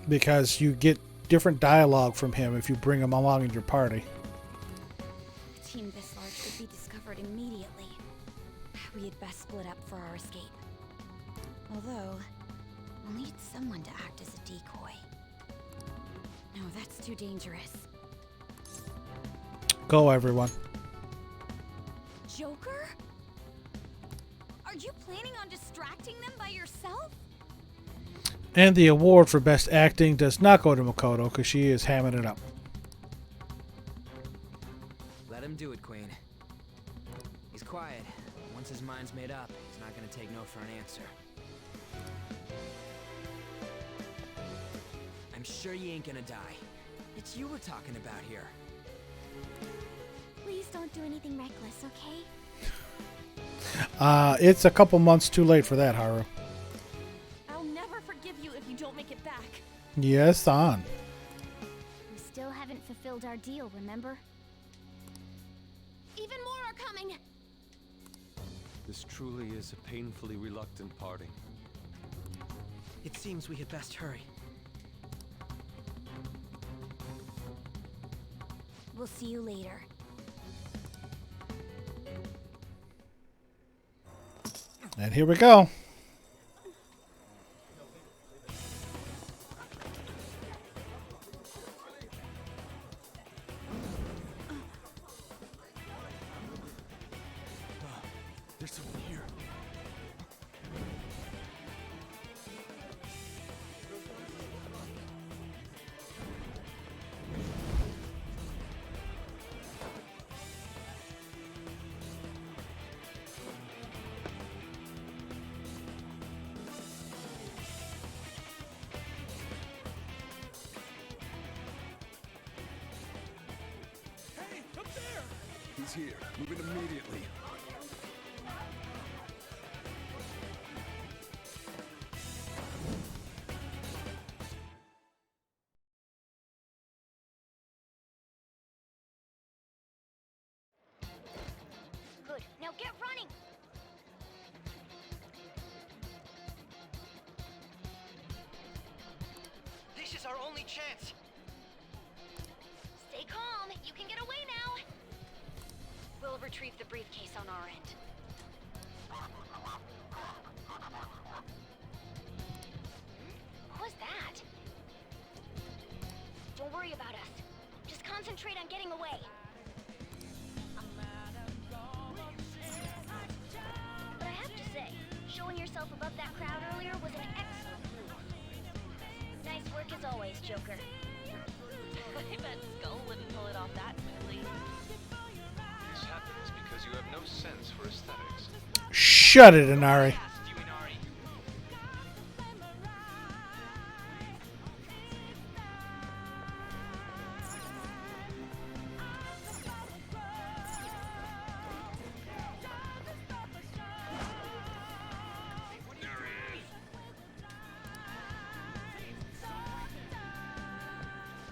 Because you get different dialogue from him if you bring him along in your party. A team this large would be discovered immediately. We had best split up for our escape. Although, we'll need someone to act as a decoy. No, that's too dangerous. Go, everyone. Joker? Are you planning on distracting them by yourself? And the award for best acting does not go to Makoto because she is hamming it up. Let him do it, Queen. He's quiet. Once his mind's made up, he's not gonna take no for an answer. I'm sure you ain't gonna die. It's you we're talking about here. Please don't do anything reckless, okay? It's a couple months too late for that, Haru. I'll never forgive you if you don't make it back. Yes, on. We still haven't fulfilled our deal, remember? Even more are coming! This truly is a painfully reluctant parting. It seems we had best hurry. We'll see you later. And here we go. There's someone here. Hey, up there! He's here. Moving immediately. Good. Now get running! This is our only chance. Stay calm. You can get away now. We'll retrieve the briefcase on our end. What was that? Don't worry about us. Just concentrate on getting away. But I have to say, showing yourself above that crowd earlier was an excellent move. Nice work as always, Joker. I bet Skull wouldn't pull it off that smoothly. This happens because you have no sense for aesthetics. Shut it, Inari.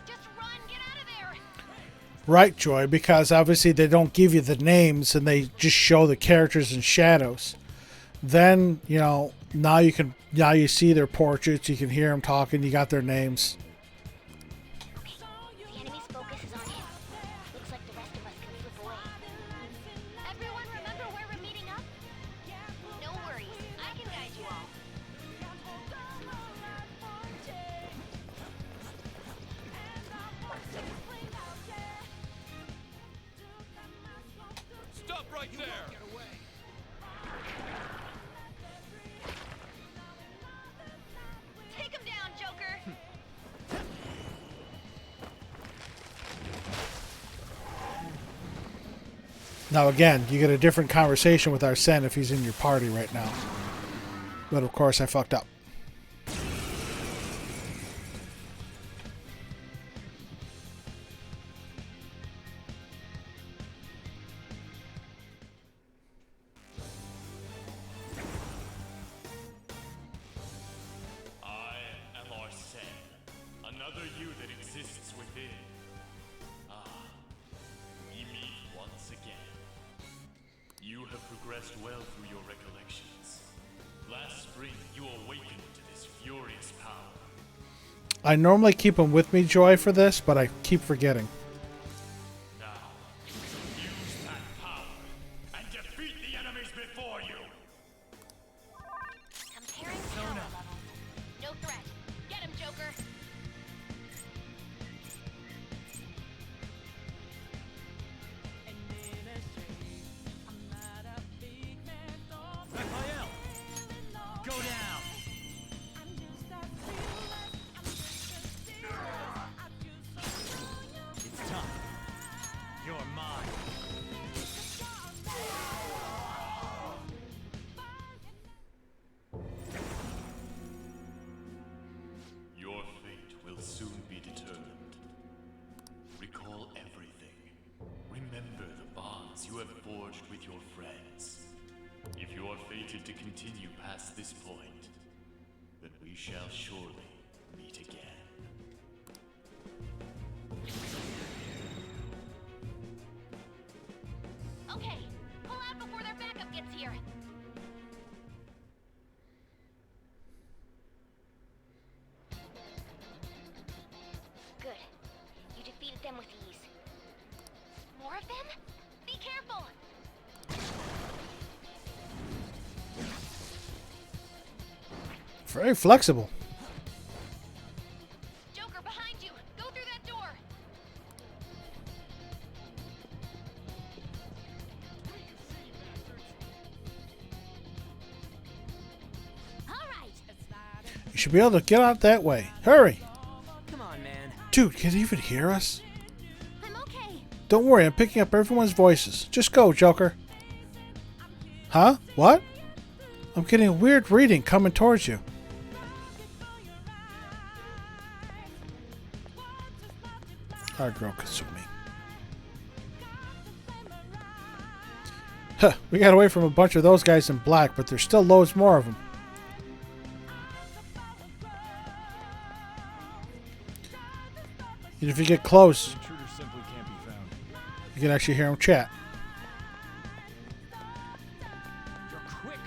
Just run, get out of there! Right, Joy, because obviously they don't give you the names and they just show the characters in shadows. Then, you know, now you see their portraits, you can hear them talking, you got their names. Okay, the enemy's focus is on him. Looks like the rest of us can slip away. Everyone remember where we're meeting up? No worries, I can guide you all. Stop right there! Now again, you get a different conversation with Arsene if he's in your party right now. But of course I fucked up. I am Arsene, another you that exists within. Ah, we meet once again. You have progressed well through your recollections. Last spring, you awakened to this furious power. I normally keep them with me, Joy, for this, but I keep forgetting. Now, use that power and defeat the enemies before you. Comparing power levels. No threat. Get him, Joker. Raphael! Go down! It's time. You're mine. Your fate will soon be determined. Recall everything. Remember the bonds you have forged with your friends. If you are fated to continue past this point, then we shall surely meet again. Okay, pull out before their backup gets here. Good. You defeated them with ease. More of them? Be careful! Very flexible. Joker, behind you! Go through that door! Alright! You should be able to get out that way. Hurry! Come on, man. Dude, can you even hear us? I'm okay. Don't worry, I'm picking up everyone's voices. Just go, Joker. Huh? What? I'm getting a weird reading coming towards you. Our girl Kasumi. Huh, we got away from a bunch of those guys in black, but there's still loads more of them. And if you get close, Intruder simply can't be found. you can actually hear them chat. You're quick.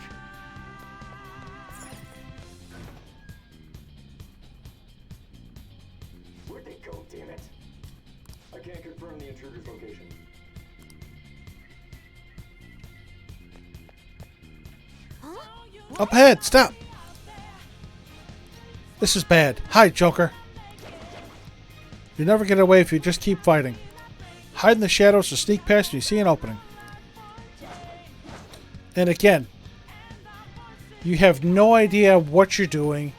Where'd they go, damn it? I can't confirm the intruder's location. Up ahead, stop! This is bad. Hide, Joker. You never get away if you just keep fighting. Hide in the shadows or sneak past when you see an opening. And again, you have no idea what you're doing.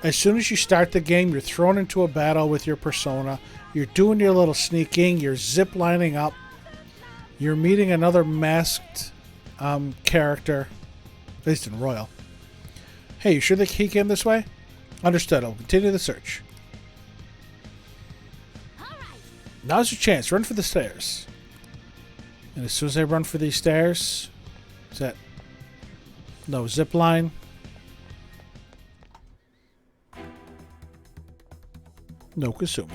As soon as you start the game, you're thrown into a battle with your persona. You're doing your little sneaking. You're zip lining up. You're meeting another masked character. At least in Royal. Hey, you sure the key came this way? Understood. I'll continue the search. Now's your chance. Run for the stairs. And as soon as I run for these stairs... Is that... No, zip line. No Kasumi.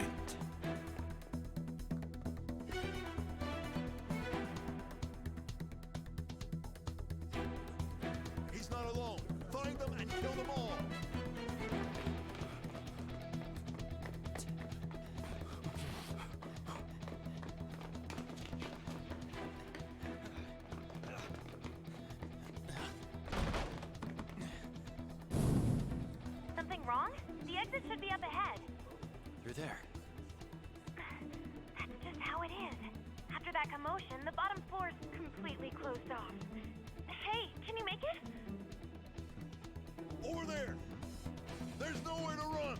He's not alone. Find them and kill them all. Something wrong? The exit should be up ahead. You're there. That's just how it is. After that commotion, the bottom floor's completely closed off. Hey, can you make it? Over there. There's nowhere to run.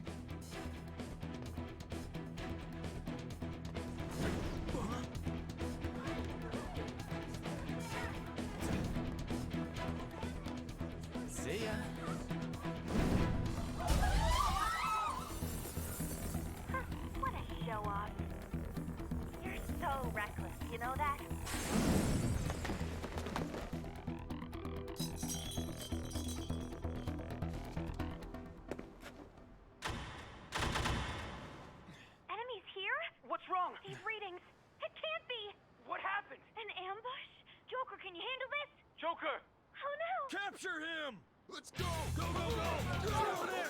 Capture him! Let's go! Go, go, go! Get over there!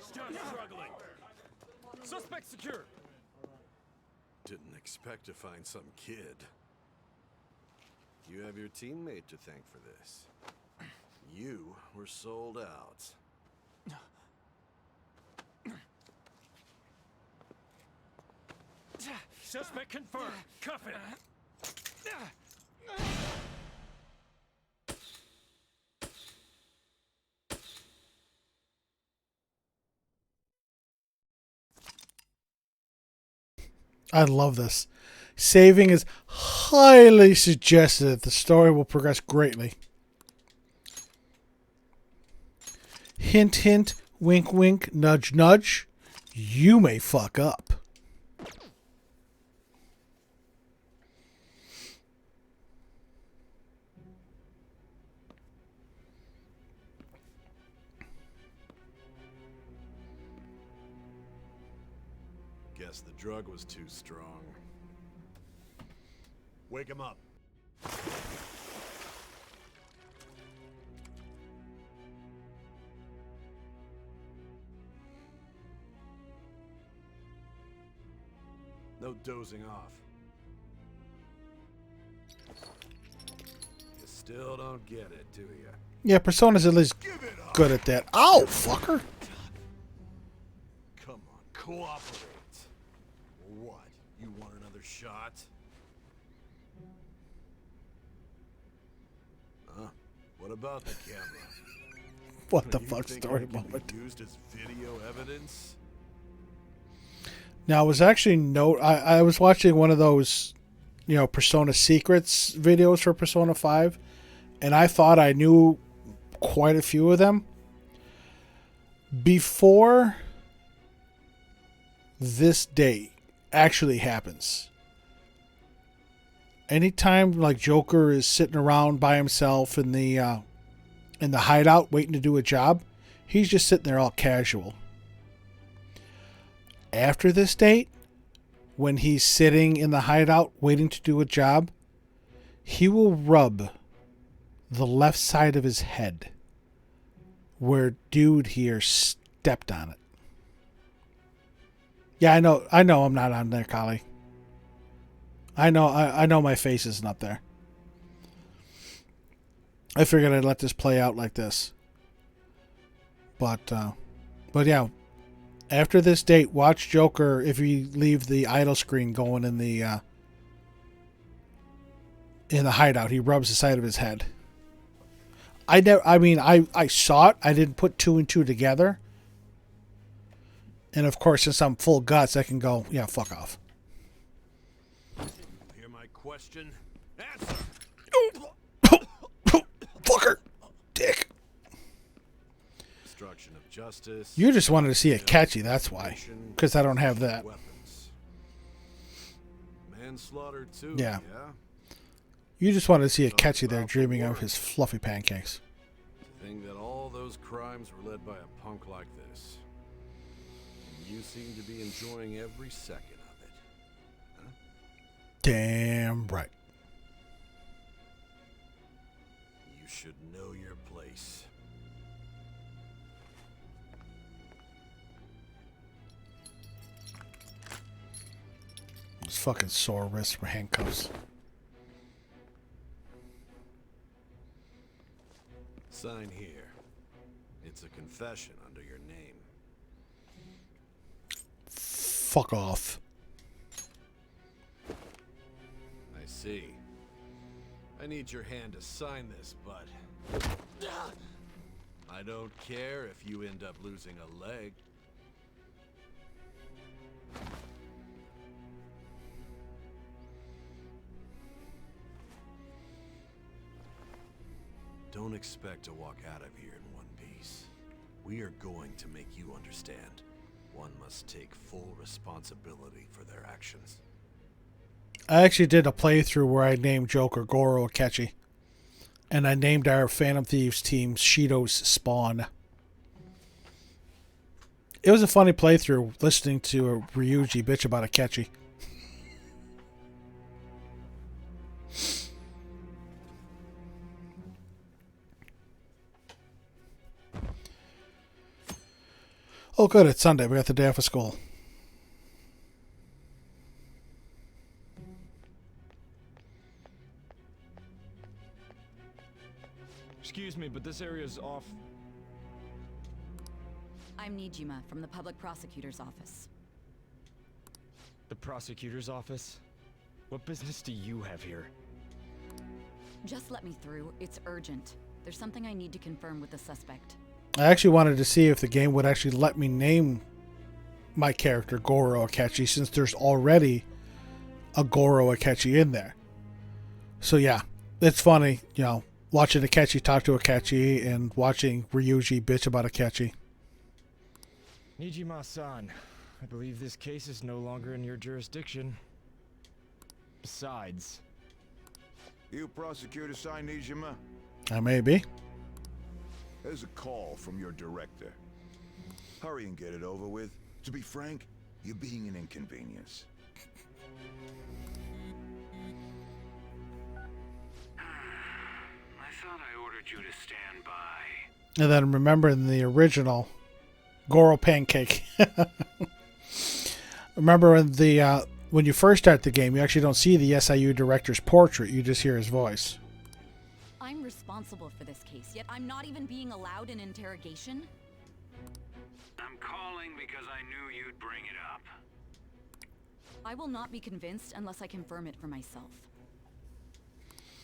Stop struggling! Suspect secure! Didn't expect to find some kid. You have your teammate to thank for this. You were sold out. Suspect confirmed. Cuff it. I love this. Saving is highly suggested that the story will progress greatly. Hint, hint, wink, wink, nudge, nudge. You may fuck up. Guess the drug was too strong. Wake him up. No dozing off. You still don't get it, do you? Yeah, Persona's at least good at that. Ow, fucker. Come on, cooperate. What? You want another shot? Huh? What about the camera? What the You fuck think story it can be moment. used as video evidence? Now, I was actually I was watching one of those, Persona Secrets videos for Persona 5, and I thought I knew quite a few of them. Before this date actually happens, anytime like Joker is sitting around by himself in the hideout waiting to do a job, he's just sitting there all casual. After this date, when he's sitting in the hideout waiting to do a job, he will rub the left side of his head where dude here stepped on it. Yeah, I know I'm not on there, Kali. I know my face isn't up there. I figured I'd let this play out like this. But yeah, after this date, watch Joker if you leave the idle screen going in the hideout. He rubs the side of his head. I saw it. I didn't put two and two together. And of course, since I'm full guts, I can go, yeah, fuck off. Hear my question? Answer! Fucker! Dick! Obstruction of justice. You just wanted to see it catchy, that's why. Because I don't have that. Weapons. Manslaughter too, Yeah. You just wanted to see it catchy there, dreaming of his fluffy pancakes. To think that all those crimes were led by a punk like this. And you seem to be enjoying every second of it. Huh? Damn right. You should know your place. Those fucking sore wrists for handcuffs. Sign here. It's a confession under your name. Fuck off. I see. I need your hand to sign this, bud. I don't care if you end up losing a leg. Don't expect to walk out of here in one piece. We are going to make you understand. One must take full responsibility for their actions. I actually did a playthrough where I named Joker Goro Akechi. And I named our Phantom Thieves team Shido's Spawn. It was a funny playthrough listening to a Ryuji bitch about Akechi. Oh good, it's Sunday. We got the day off of school. Excuse me, but this area's off. I'm Nijima from the Public Prosecutor's Office. The prosecutor's office? What business do you have here? Just let me through. It's urgent. There's something I need to confirm with the suspect. I actually wanted to see if the game would actually let me name my character Goro Akechi, since there's already a Goro Akechi in there. So yeah, it's funny, you know, watching Akechi talk to Akechi and watching Ryuji bitch about Akechi. Nijima-san, I believe this case is no longer in your jurisdiction. Besides... You prosecutor signed Nijima? I may be. There's a call from your director. Hurry and get it over with. To be frank, you're being an inconvenience. I thought I ordered you to stand by. And then remember in the original, Goro Pancake. Remember in the when you first start the game, you actually don't see the SIU director's portrait. You just hear his voice. I'm responsible for this case, yet I'm not even being allowed an interrogation? I'm calling because I knew you'd bring it up. I will not be convinced unless I confirm it for myself.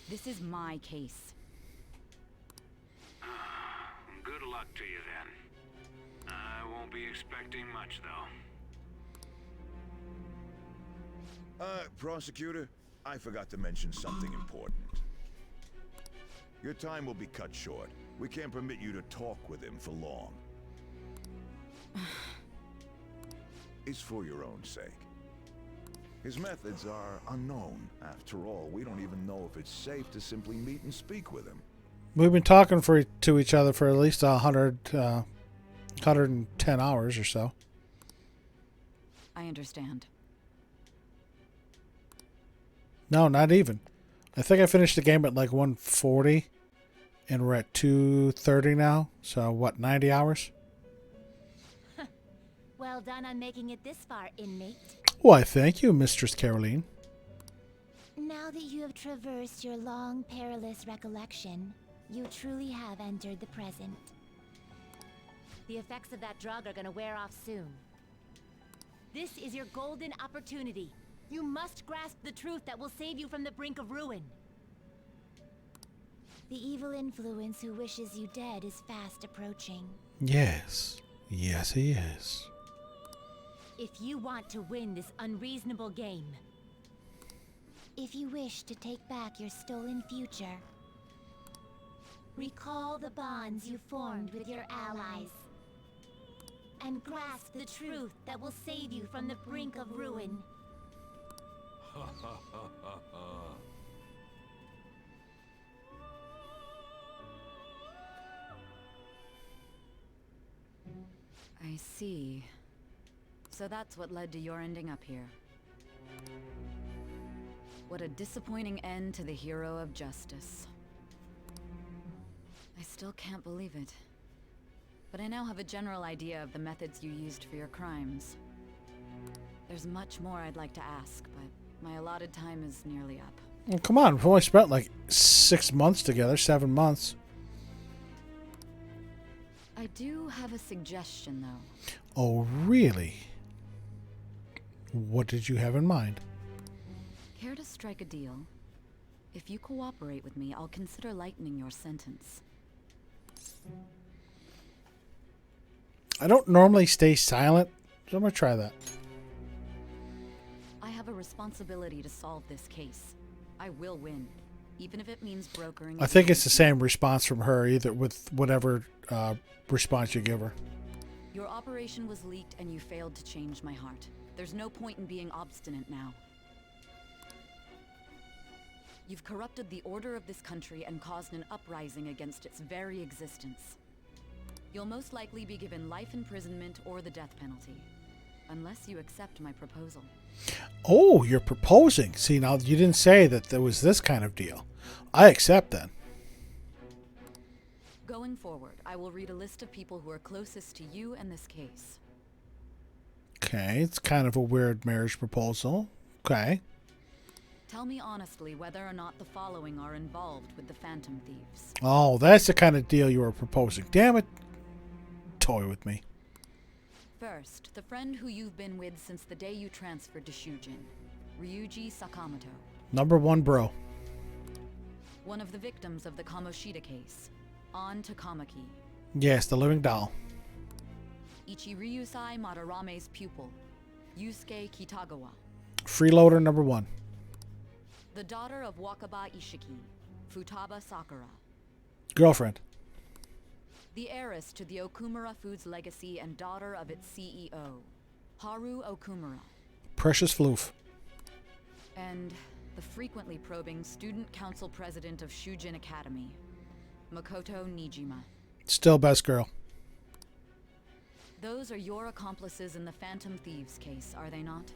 This is my case. Good luck to you then. I won't be expecting much though. Prosecutor, I forgot to mention something important. Your time will be cut short. We can't permit you to talk with him for long. It's for your own sake. His methods are unknown. After all, we don't even know if it's safe to simply meet and speak with him. We've been talking to each other for at least 110 hours or so. I understand. No, not even. I think I finished the game at like 140, and we're at 230 now. So what, 90 hours? Well done on making it this far, inmate. Why, thank you, Mistress Caroline. Now that you have traversed your long, perilous recollection, you truly have entered the present. The effects of that drug are gonna wear off soon. This is your golden opportunity. You must grasp the truth that will save you from the brink of ruin. The evil influence who wishes you dead is fast approaching. Yes. Yes, he is. If you want to win this unreasonable game, if you wish to take back your stolen future, recall the bonds you formed with your allies, and grasp the truth that will save you from the brink of ruin. I see. So that's what led to your ending up here. What a disappointing end to the hero of justice. I still can't believe it. But I now have a general idea of the methods you used for your crimes. There's much more I'd like to ask, but my allotted time is nearly up. Well, come on, we've only spent like 6 months together, 7 months. I do have a suggestion, though. Oh, really? What did you have in mind? Care to strike a deal? If you cooperate with me, I'll consider lightening your sentence. I don't normally stay silent, so I'm going to try that. I have a responsibility to solve this case. I will win, even if it means brokering... I think it's the same response from her, either with whatever response you give her. Your operation was leaked and you failed to change my heart. There's no point in being obstinate now. You've corrupted the order of this country and caused an uprising against its very existence. You'll most likely be given life imprisonment or the death penalty, unless you accept my proposal. Oh, you're proposing. See, now you didn't say that there was this kind of deal. I accept then. Going forward, I will read a list of people who are closest to you in this case. Okay, it's kind of a weird marriage proposal. Okay. Tell me honestly whether or not the following are involved with the Phantom Thieves. Oh, that's the kind of deal you were proposing. Damn it. Toy with me. First, the friend who you've been with since the day you transferred to Shujin, Ryuji Sakamoto. Number 1 bro. One of the victims of the Kamoshida case, An Takamaki. Yes, the living doll. Ichiryusai Madarame's pupil, Yusuke Kitagawa. Freeloader number 1. The daughter of Wakaba Ishiki, Futaba Sakura. Girlfriend. The heiress to the Okumura Foods legacy and daughter of its CEO, Haru Okumura. Precious Floof. And the frequently probing student council president of Shujin Academy, Makoto Nijima. Still best girl. Those are your accomplices in the Phantom Thieves case, are they not?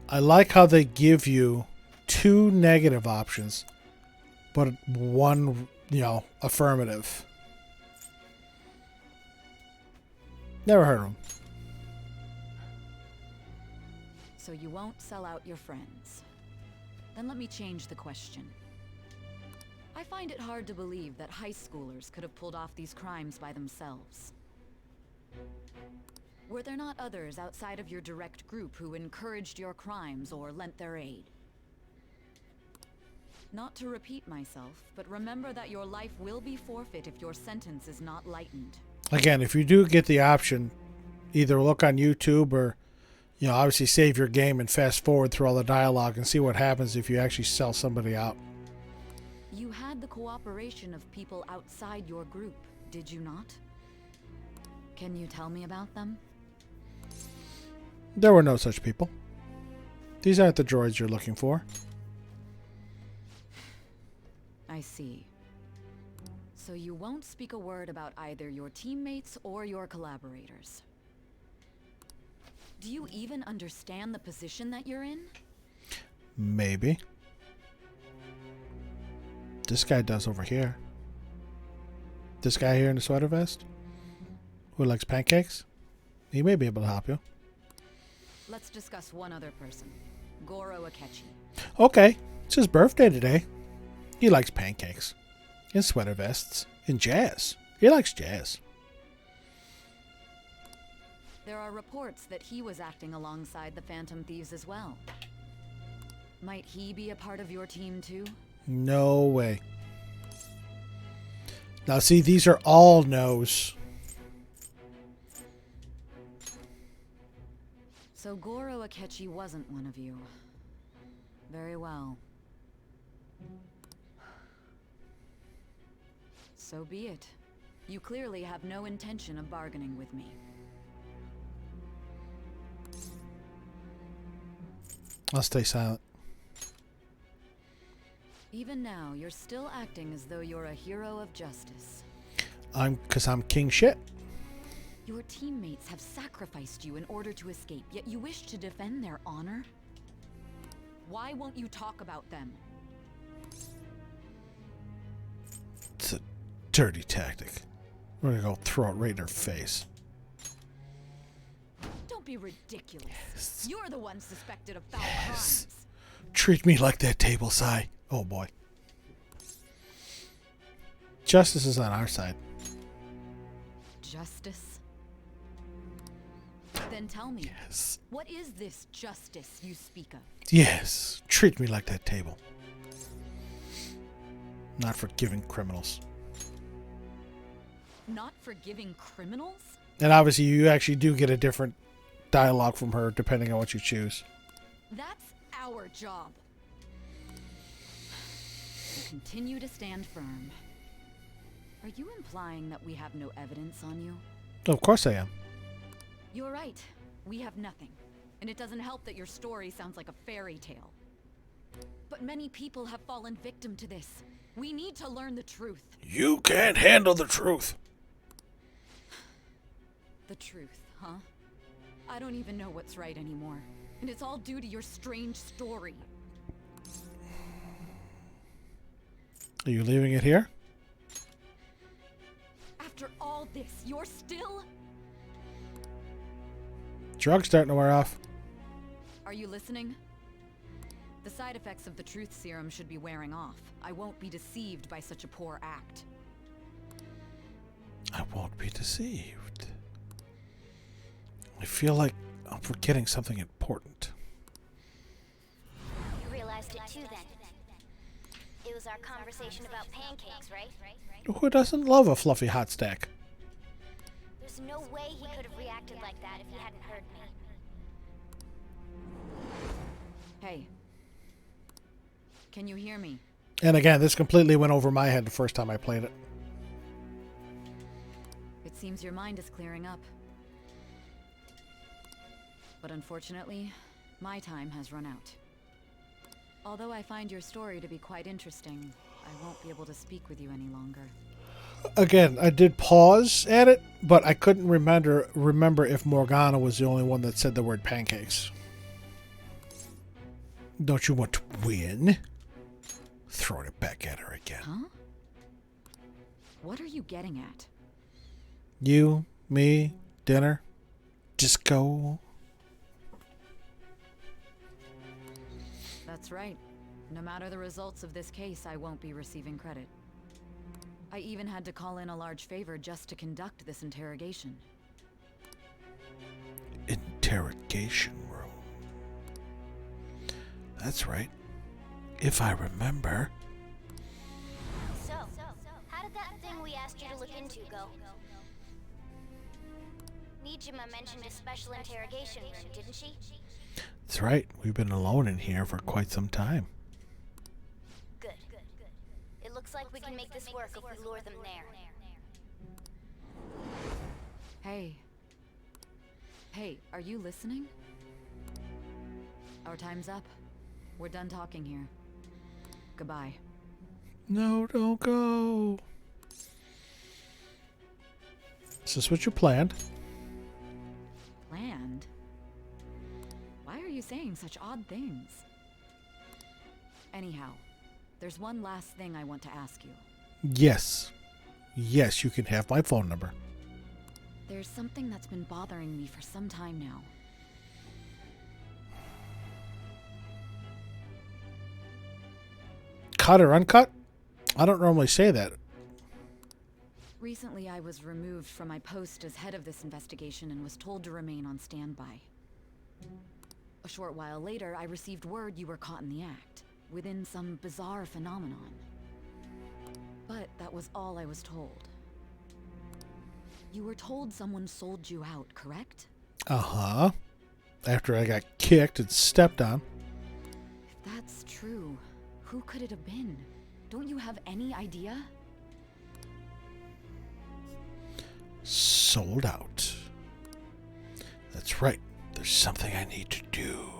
I like how they give you 2 negative options, but 1, affirmative. Never heard of them. So you won't sell out your friends. Then let me change the question. I find it hard to believe that high schoolers could have pulled off these crimes by themselves. Were there not others outside of your direct group who encouraged your crimes or lent their aid? Not to repeat myself, but remember that your life will be forfeit if your sentence is not lightened. Again, if you do get the option, either look on YouTube or, obviously save your game and fast forward through all the dialogue and see what happens if you actually sell somebody out. You had the cooperation of people outside your group, did you not? Can you tell me about them? There were no such people. These aren't the droids you're looking for. I see. So you won't speak a word about either your teammates or your collaborators. Do you even understand the position that you're in? Maybe. This guy does over here. This guy here in the sweater vest, who likes pancakes, he may be able to help you. Let's discuss one other person, Goro Akechi. Okay, it's his birthday today. He likes pancakes, and sweater vests, and jazz. He likes jazz. There are reports that he was acting alongside the Phantom Thieves as well. Might he be a part of your team too? No way. Now see, these are all no's. So Goro Akechi wasn't one of you. Very well. So be it. You clearly have no intention of bargaining with me. I'll stay silent. Even now, you're still acting as though you're a hero of justice. Because I'm king shit. Your teammates have sacrificed you in order to escape, yet you wish to defend their honor? Why won't you talk about them? It's a dirty tactic. We're gonna go throw it right in her face. Don't be ridiculous. Yes. You're the one suspected of foul crimes. Treat me like that table, Sai. Oh boy. Justice is on our side. Justice? Then tell me, yes. What is this justice you speak of? Yes, treat me like that table. Not forgiving criminals. Not forgiving criminals? And obviously you actually do get a different dialogue from her depending on what you choose. That's our job. You continue to stand firm. Are you implying that we have no evidence on you? Of course I am. You're right. We have nothing. And it doesn't help that your story sounds like a fairy tale. But many people have fallen victim to this. We need to learn the truth. You can't handle the truth. The truth, huh? I don't even know what's right anymore. And it's all due to your strange story. Are you leaving it here? After all this, you're still... Drug's starting to wear off. Are you listening? The side effects of the truth serum should be wearing off. I won't be deceived by such a poor act. I won't be deceived. I feel like I'm forgetting something important. You realized it too then. It was our conversation about pancakes, right? Who doesn't love a fluffy hot stack? There's no way he could have reacted like that if he hadn't heard me. Hey. Can you hear me? And again, this completely went over my head the first time I played it. It seems your mind is clearing up. But unfortunately, my time has run out. Although I find your story to be quite interesting, I won't be able to speak with you any longer. Again, I did pause at it, but I couldn't remember if Morgana was the only one that said the word pancakes. Don't you want to win? Throwing it back at her again. Huh? What are you getting at? You, me, dinner. Just go. That's right. No matter the results of this case, I won't be receiving credit. I even had to call in a large favor just to conduct this interrogation. Interrogation room. That's right. If I remember. So, how did that thing we asked you to look into go? Nijima mentioned a special interrogation room, didn't she? That's right. We've been alone in here for quite some time. Good. It looks like we can make this work if we lure them there. Hey. Hey, are you listening? Our time's up. We're done talking here. Goodbye. No, don't go. Is this what you planned? Planned? Why are you saying such odd things? Anyhow, there's one last thing I want to ask you. Yes. Yes, you can have my phone number. There's something that's been bothering me for some time now. Cut or uncut? I don't normally say that. Recently, I was removed from my post as head of this investigation and was told to remain on standby. A short while later, I received word you were caught in the act, within some bizarre phenomenon. But that was all I was told. You were told someone sold you out, correct? Uh-huh. After I got kicked and stepped on. If that's true, who could it have been? Don't you have any idea? Sold out. That's right. There's something I need to do.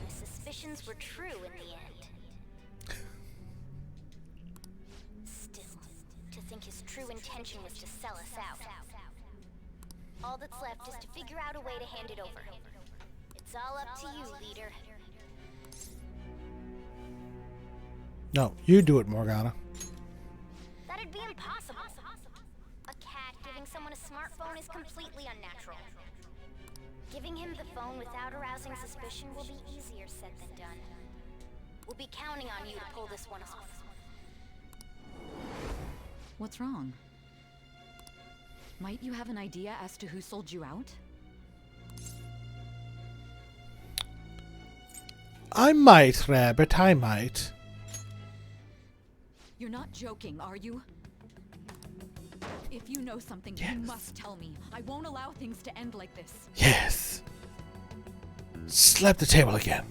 The suspicions were true in the end. Still, to think his true intention was to sell us out. All that's left is to figure out a way to hand it over. It's all up to you, leader. No, you do it, Morgana. That'd be impossible. A cat giving someone a smartphone is completely unnatural. Giving him the phone without arousing suspicion will be easier said than done. We'll be counting on you to pull this one off. What's wrong? Might you have an idea as to who sold you out? I might, Rabbit, I might. You're not joking, are you? If you know something, you must tell me. I won't allow things to end like this. Yes. Slap the table again.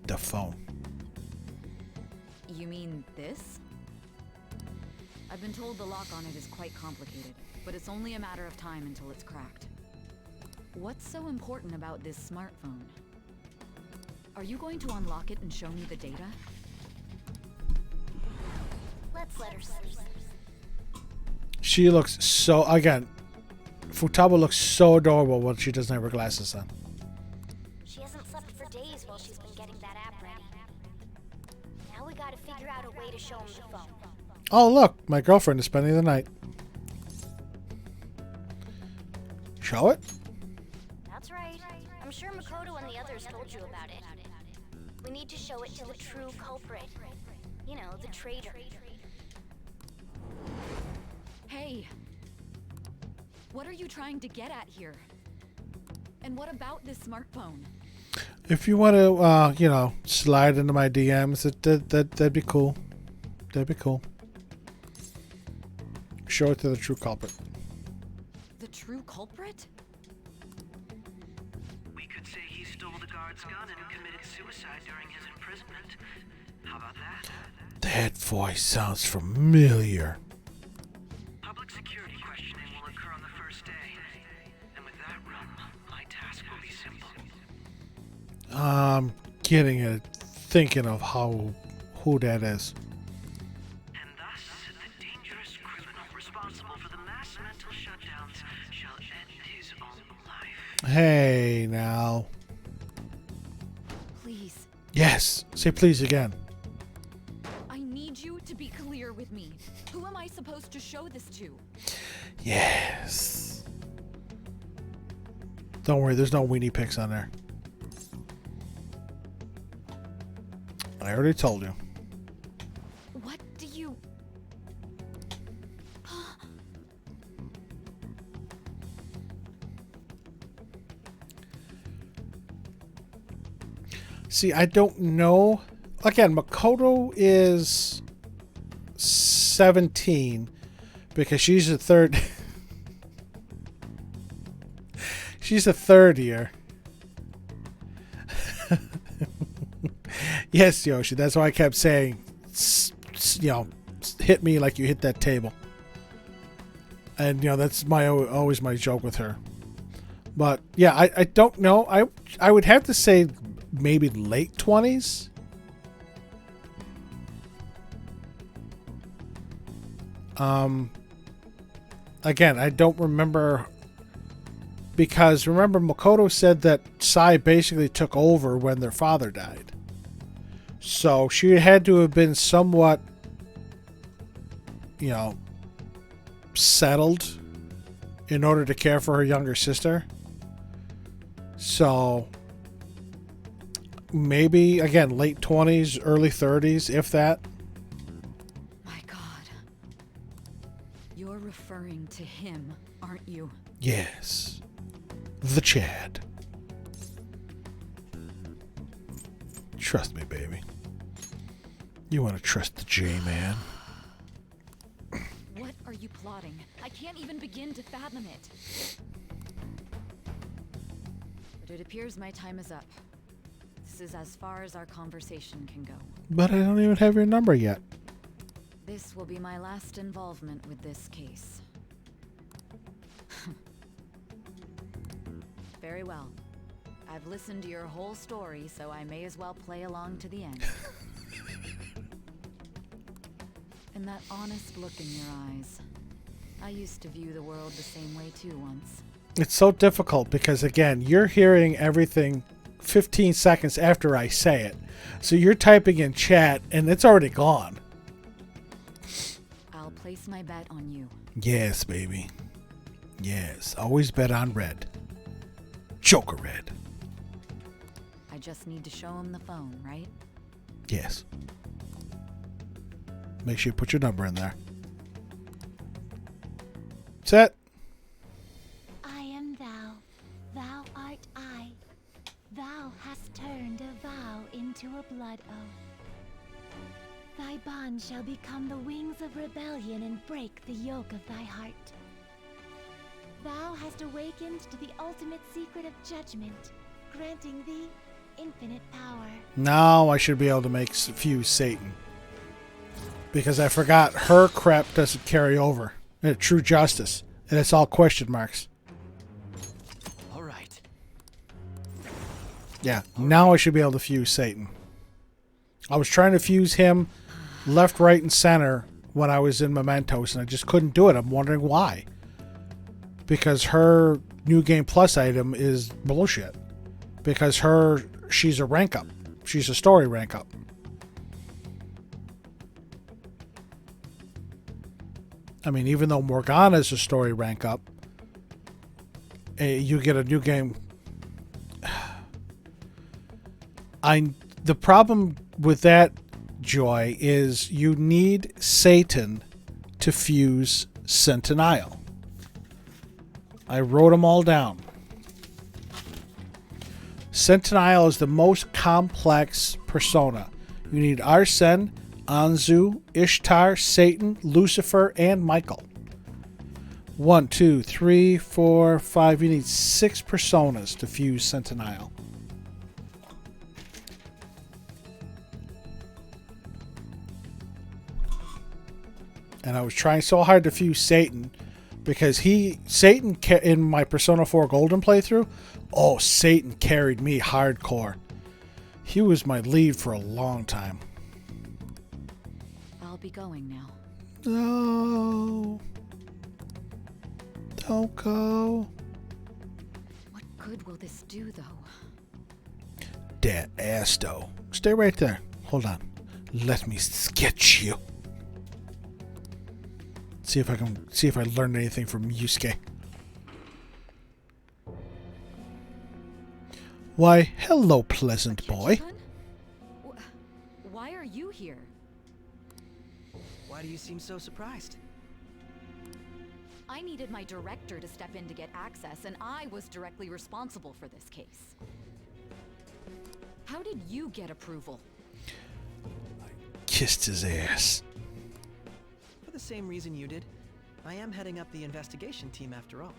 The phone. You mean this? I've been told the lock on it is quite complicated, but it's only a matter of time until it's cracked. What's so important about this smartphone? Are you going to unlock it and show me the data? Let's let her sleep. She looks so... Again, Futaba looks so adorable when she doesn't have her glasses on. She hasn't slept for days while she's been getting that app ready. Now we gotta figure out a way to show him the phone. Oh, look. My girlfriend is spending the night. Show it? That's right. I'm sure Makoto and the others told you about it. We need to show it to the true culprit. You know, the traitor. Hey! What are you trying to get at here? And what about this smartphone? If you want to, you know, slide into my DMs, that'd be cool. That'd be cool. Show it to the true culprit. The true culprit? We could say he stole the guard's gun and committed suicide during his imprisonment. How about that? That voice sounds familiar. Public security questioning will occur on the first day. And with that room, my task will be simple. I'm getting it, thinking of who that is. And thus, the dangerous criminal responsible for the mass mental shutdowns shall end his own life. Hey, now. Please. Yes. Say please again. I need you to be clear with me. Who am I supposed to show this to? Yes. Don't worry, there's no weenie pics on there. I already told you. What do you... See, I don't know. Again, Makoto is 17 because she's a third. She's a third year. Yes, Yoshi. That's why I kept saying, you know, hit me like you hit that table. And, you know, that's always my joke with her. But, yeah, I don't know. I would have to say maybe late 20s. Again, I don't remember, because remember Makoto said that Sai basically took over when their father died. So she had to have been somewhat, you know, settled in order to care for her younger sister. So maybe, again, late 20s, early 30s, if that. My God. You're referring to him, aren't you? Yes. The Chad. Trust me, baby. You want to trust the J-Man. What are you plotting? I can't even begin to fathom it. But it appears my time is up. This is as far as our conversation can go. But I don't even have your number yet. This will be my last involvement with this case. Very well. I've listened to your whole story, so I may as well play along to the end. And that honest look in your eyes. I used to view the world the same way too once. It's so difficult because, again, you're hearing everything 15 seconds after I say it. So you're typing in chat and it's already gone. I'll place my bet on you. Yes, baby. Yes. Always bet on red. Joker red. I just need to show him the phone, right? Yes. Make sure you put your number in there. Set. I am thou, thou art I. Thou hast turned a vow into a blood oath. Thy bond shall become the wings of rebellion and break the yoke of thy heart. Thou hast awakened to the ultimate secret of judgment, granting thee infinite power. Now I should be able to make fuse Satan. Because I forgot her crap doesn't carry over. True justice. And it's all question marks. All right. Yeah, now I should be able to fuse Satan. I was trying to fuse him left, right, and center when I was in Mementos, and I just couldn't do it. I'm wondering why. Because her New Game Plus item is bullshit. Because she's a rank up. She's a story rank up. I mean, even though Morgana's a story rank up, you get a new game. The problem with that, Joy, is you need Satan to fuse Centennial. I wrote them all down. Centennial is the most complex persona. You need Arsene, Anzu, Ishtar, Satan, Lucifer, and Michael. 1, 2, 3, 4, 5. You need 6 personas to fuse Centennial. And I was trying so hard to fuse Satan because Satan in my Persona 4 Golden playthrough, Satan carried me hardcore. He was my lead for a long time. I'll be going now. No. Don't go. What good will this do, though? That ass, though. Stay right there. Hold on. Let me sketch you. See if I learned anything from Yusuke. Why, hello, pleasant boy. Why are you here? Why do you seem so surprised? I needed my director to step in to get access, and I was directly responsible for this case. How did you get approval? I kissed his ass. For the same reason you did. I am heading up the investigation team after all.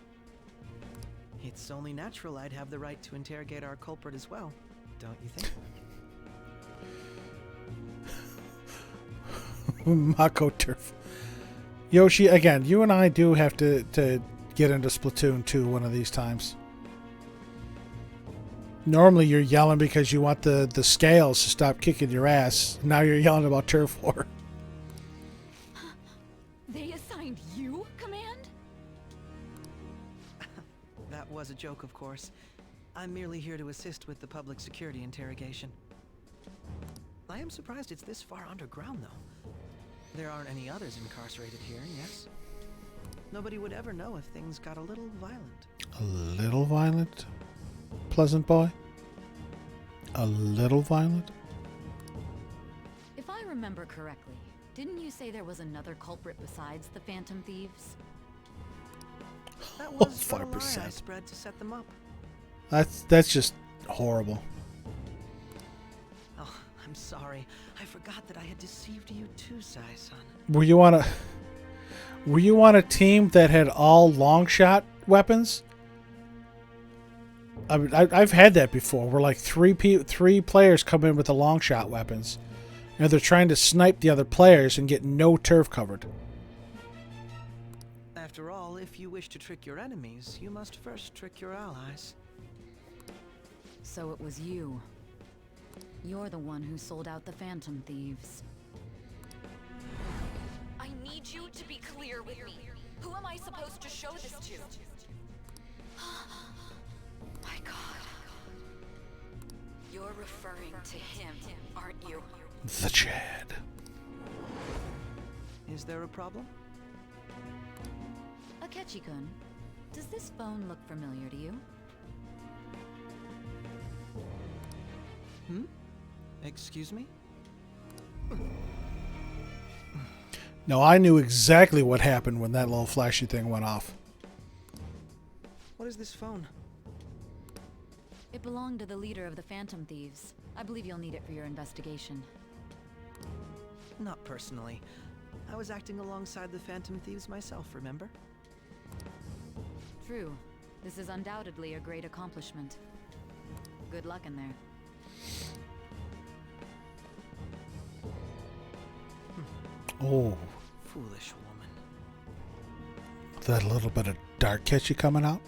It's only natural I'd have the right to interrogate our culprit as well, don't you think? Mako Turf. Yoshi, again, you and I do have to get into Splatoon 2 one of these times. Normally you're yelling because you want the scales to stop kicking your ass. Now you're yelling about Turf War. They assigned you command? That was a joke, of course. I'm merely here to assist with the public security interrogation. I am surprised it's this far underground, though. There aren't any others incarcerated here, yes? Nobody would ever know if things got a little violent. A little violent? Pleasant boy? A little violent? If I remember correctly, didn't you say there was another culprit besides the Phantom Thieves? That was 5%. I spread to set them up. That's just horrible. Oh, I'm sorry. I forgot that I had deceived you too, Sai-san. Were you on a team that had all long shot weapons? I mean, I've had that before. Where like three players come in with the long shot weapons, and they're trying to snipe the other players and get no turf covered. After all, if you wish to trick your enemies, you must first trick your allies. So it was you. You're the one who sold out the Phantom Thieves. I need you to be clear with me. Who am I supposed to show this to? My God. You're referring to him, aren't you? The Chad. Is there a problem? Akechi-kun, does this phone look familiar to you? Excuse me? No, I knew exactly what happened when that little flashy thing went off. What is this phone? It belonged to the leader of the Phantom Thieves. I believe you'll need it for your investigation. Not personally. I was acting alongside the Phantom Thieves myself, remember? True. This is undoubtedly a great accomplishment. Good luck in there. Oh. Foolish woman. That little bit of dark catchy coming out.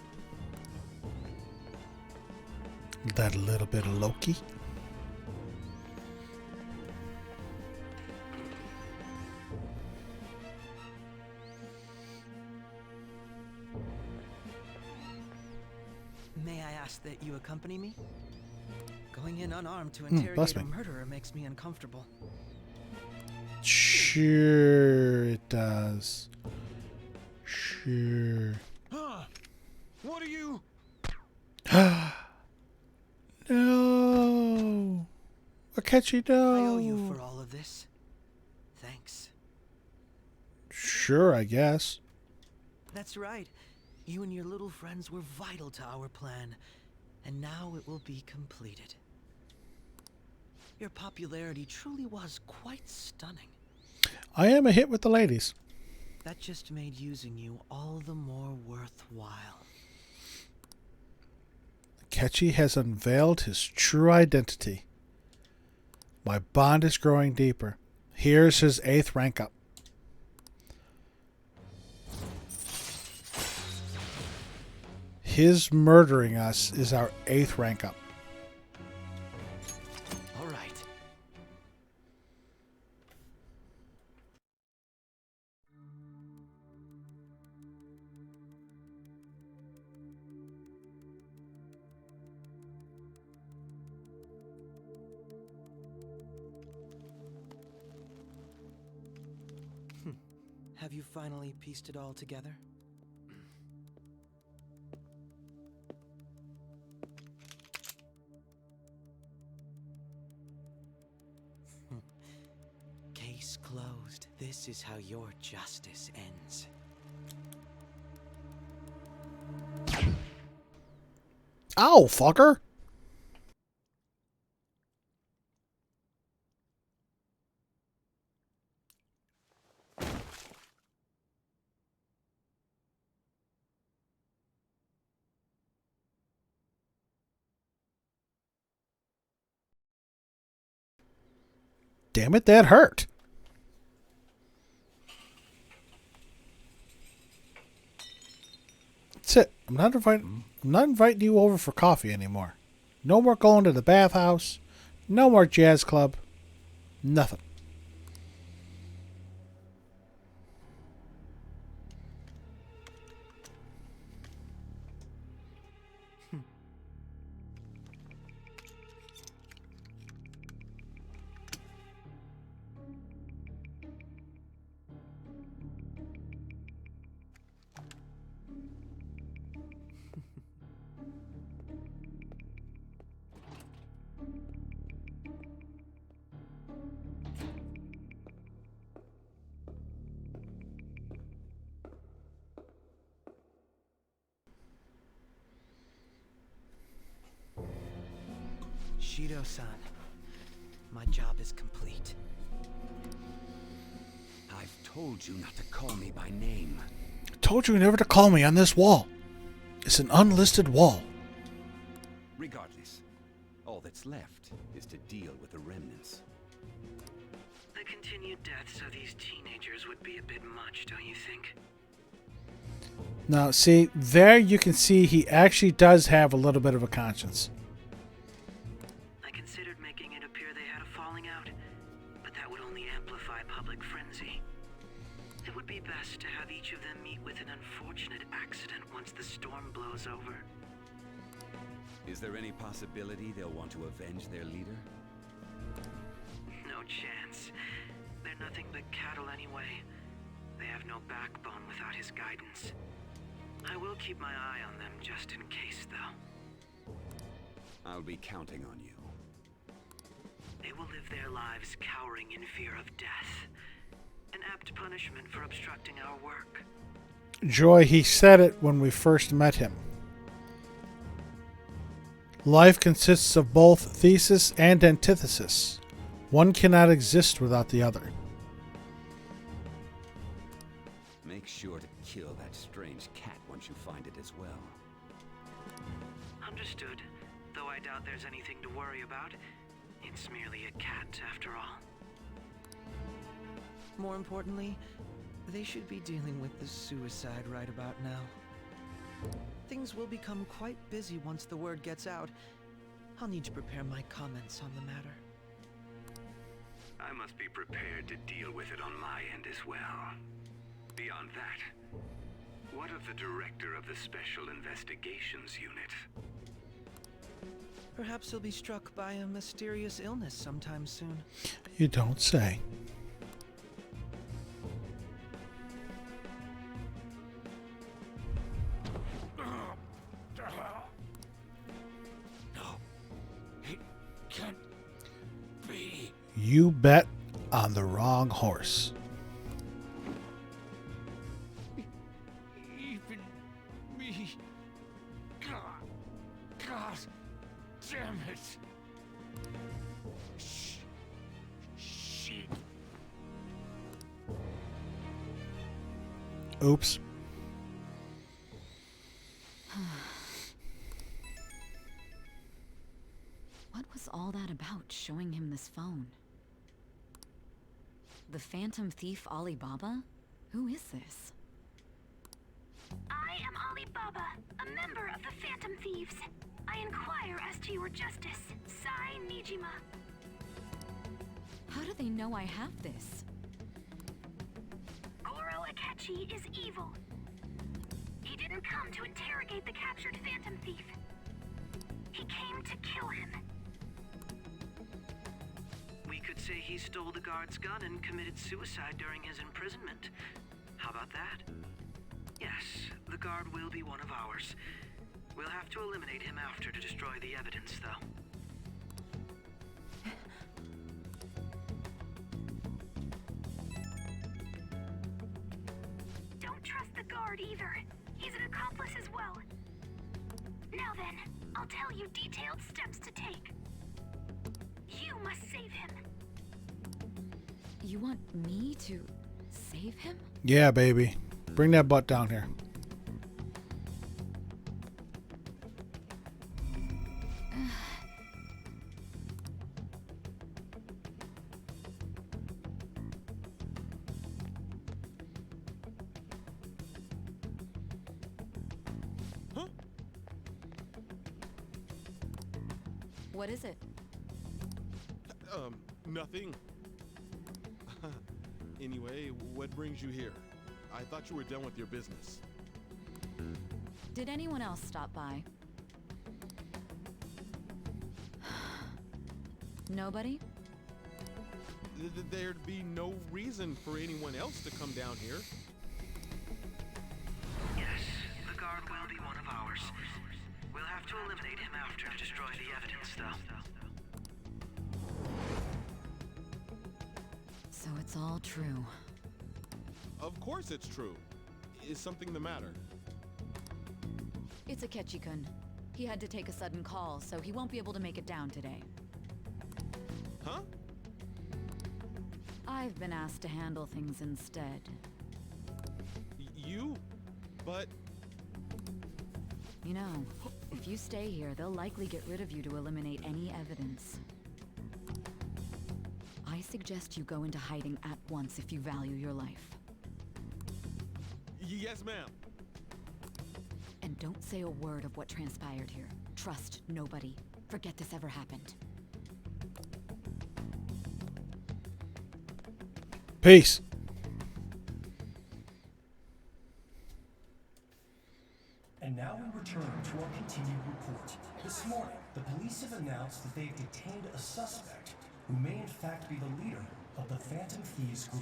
That little bit of Loki. May I ask that you accompany me? Going in unarmed to interrogate a murderer makes me uncomfortable. Sure it does. Sure. What are you? No. Akechi, no. I owe you for all of this. Thanks. Sure, I guess. That's right. You and your little friends were vital to our plan, and now it will be completed. Your popularity truly was quite stunning. I am a hit with the ladies. That just made using you all the more worthwhile. Akechi has unveiled his true identity. My bond is growing deeper. Here's his 8th rank up. His murdering us is our 8th rank up. All right. Have you finally pieced it all together? Case closed. This is how your justice ends. Ow, fucker! Damn it, that hurt. That's it. I'm not inviting you over for coffee anymore. No more going to the bathhouse. No more jazz club. Nothing. Shido-san, my job is complete. I've told you not to call me by name. I told you never to call me on this wall. It's an unlisted wall. Regardless, all that's left is to deal with the remnants. The continued deaths of these teenagers would be a bit much, don't you think? Now, see, there you can see he actually does have a little bit of a conscience. I considered making it appear they had a falling out, but that would only amplify public frenzy. It would be best to have each of them meet with an unfortunate accident once the storm blows over. Is there any possibility they'll want to avenge their leader? No chance. They're nothing but cattle anyway. They have no backbone without his guidance. I will keep my eye on them just in case, though. I'll be counting on you. They will live their lives cowering in fear of death. An apt punishment for obstructing our work. Joy, he said it when we first met him. Life consists of both thesis and antithesis. One cannot exist without the other. Make sure to kill that strange cat once you find it as well. Understood. Though I doubt there's anything to worry about. It's merely a cat, after all. More importantly, they should be dealing with the suicide right about now. Things will become quite busy once the word gets out, I'll need to prepare my comments on the matter. I must be prepared to deal with it on my end as well. Beyond that, what of the director of the Special Investigations Unit? Perhaps he'll be struck by a mysterious illness sometime soon. You don't say. No, it can't be. You bet on the wrong horse. Even me. God damn it. Shit. Oops. What was all that about, showing him this phone? The Phantom Thief Alibaba? Who is this? I am Alibaba, a member of the Phantom Thieves. I inquire as to your justice, Sai Nijima. How do they know I have this? Goro Akechi is evil. He didn't come to interrogate the captured Phantom Thief. He came to kill him. We could say he stole the guard's gun and committed suicide during his imprisonment. How about that? Yes, the guard will be one of ours. We'll have to eliminate him after to destroy the evidence, though. Don't trust the guard either. He's an accomplice as well. Now then, I'll tell you detailed steps to take. You must save him. You want me to save him? Yeah, baby. Bring that butt down here. What is it? Nothing. Anyway, what brings you here? I thought you were done with your business. Did anyone else stop by? Nobody? There'd be no reason for anyone else to come down here. Yes, the guard will be one of ours. We'll have to eliminate him after to destroy the evidence, though. So it's all true. Of course it's true. Is something the matter? It's Akechi-kun. He had to take a sudden call, so he won't be able to make it down today. Huh? I've been asked to handle things instead. You? But... You know, if you stay here, they'll likely get rid of you to eliminate any evidence. I suggest you go into hiding at once if you value your life. Yes, ma'am. And don't say a word of what transpired here. Trust nobody. Forget this ever happened. Peace. And now we return to our continued report. This morning, the police have announced that they've detained a suspect who may in fact be the leader of the Phantom Thieves group.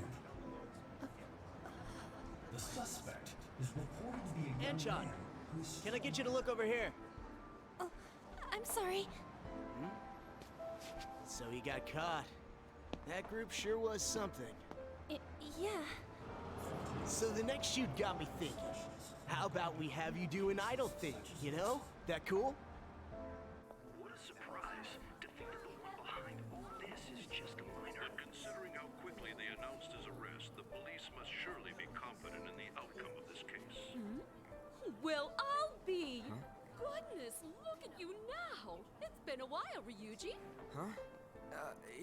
The suspect is reported to be a young Anchon, man who is... can I get you to look over here? Oh, I'm sorry. So he got caught. That group sure was something. Yeah. So the next shoot got me thinking. How about we have you do an idle thing, you know? That cool? What a surprise to think that the one behind all this is just a minor. But considering how quickly they announced his arrest, the police must surely be confident in the outcome of this case. Well, I'll be. Goodness, look at you now. It's been a while, Ryuji. Huh?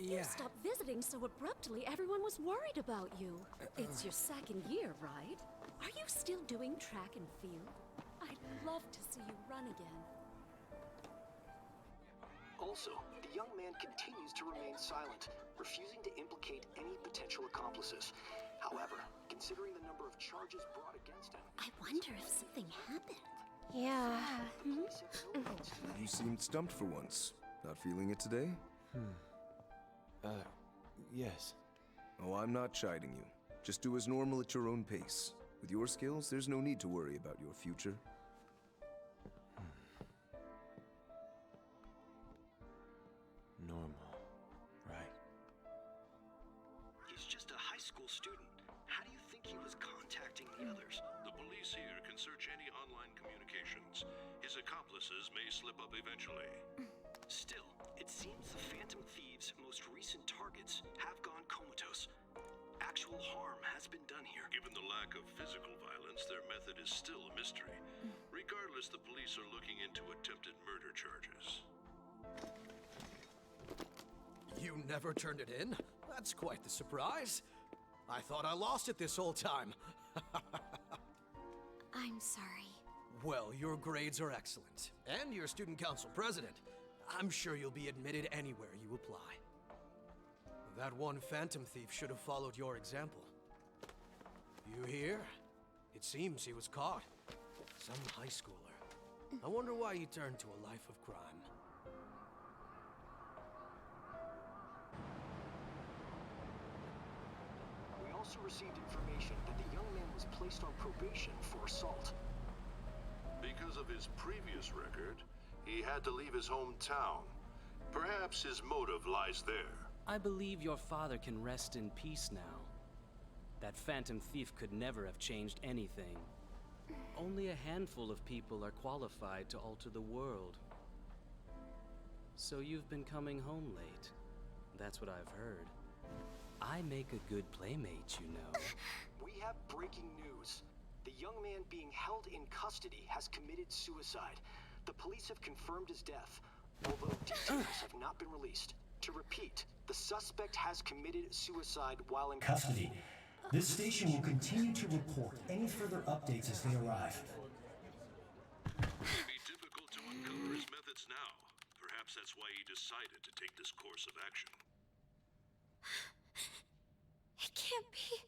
You stopped visiting so abruptly, everyone was worried about you. It's your second year, right? Are you still doing track and field? I'd love to see you run again. Also, the young man continues to remain silent, refusing to implicate any potential accomplices. However, considering the number of charges brought against him... I wonder if something happened. Yeah. You seemed stumped for once. Not feeling it today? Yes. Oh, I'm not chiding you. Just do as normal at your own pace. With your skills, there's no need to worry about your future. Normal, right? He's just a high school student. How do you think he was contacting the others? The police here can search any online communications. His accomplices may slip up eventually. Still, it seems the Phantom Thieves' most recent targets have gone comatose. Actual harm has been done here. Given the lack of physical violence, their method is still a mystery. Regardless, the police are looking into attempted murder charges. You never turned it in? That's quite the surprise. I thought I lost it this whole time. I'm sorry. Well, your grades are excellent. And you're student council president. I'm sure you'll be admitted anywhere you apply. That one Phantom Thief should have followed your example. You hear? It seems he was caught. Some high schooler. I wonder why he turned to a life of crime. We also received information that the young man was placed on probation for assault. Because of his previous record, he had to leave his hometown. Perhaps his motive lies there. I believe your father can rest in peace now. That Phantom Thief could never have changed anything. Only a handful of people are qualified to alter the world. So you've been coming home late. That's what I've heard. I make a good playmate, you know. We have breaking news. The young man being held in custody has committed suicide. The police have confirmed his death, although details have not been released. To repeat, the suspect has committed suicide while in custody. This station will continue to report any further updates as they arrive. It may be difficult to uncover his methods now. Perhaps that's why he decided to take this course of action. It can't be.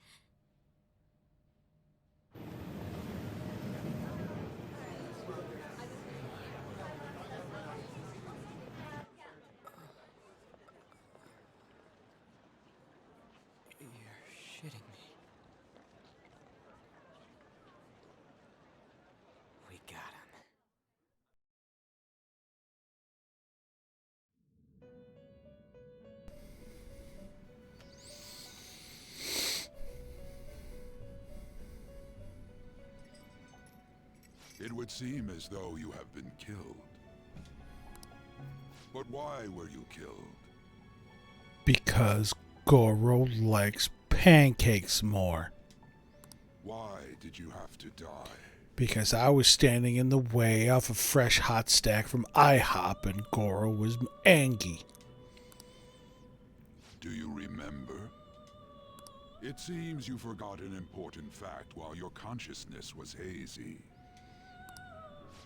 You're shitting me. We got him. It would seem as though you have been killed. But why were you killed? Because Goro likes pancakes more. Why did you have to die? Because I was standing in the way of a fresh hot stack from IHOP and Goro was angry. Do you remember? It seems you forgot an important fact while your consciousness was hazy.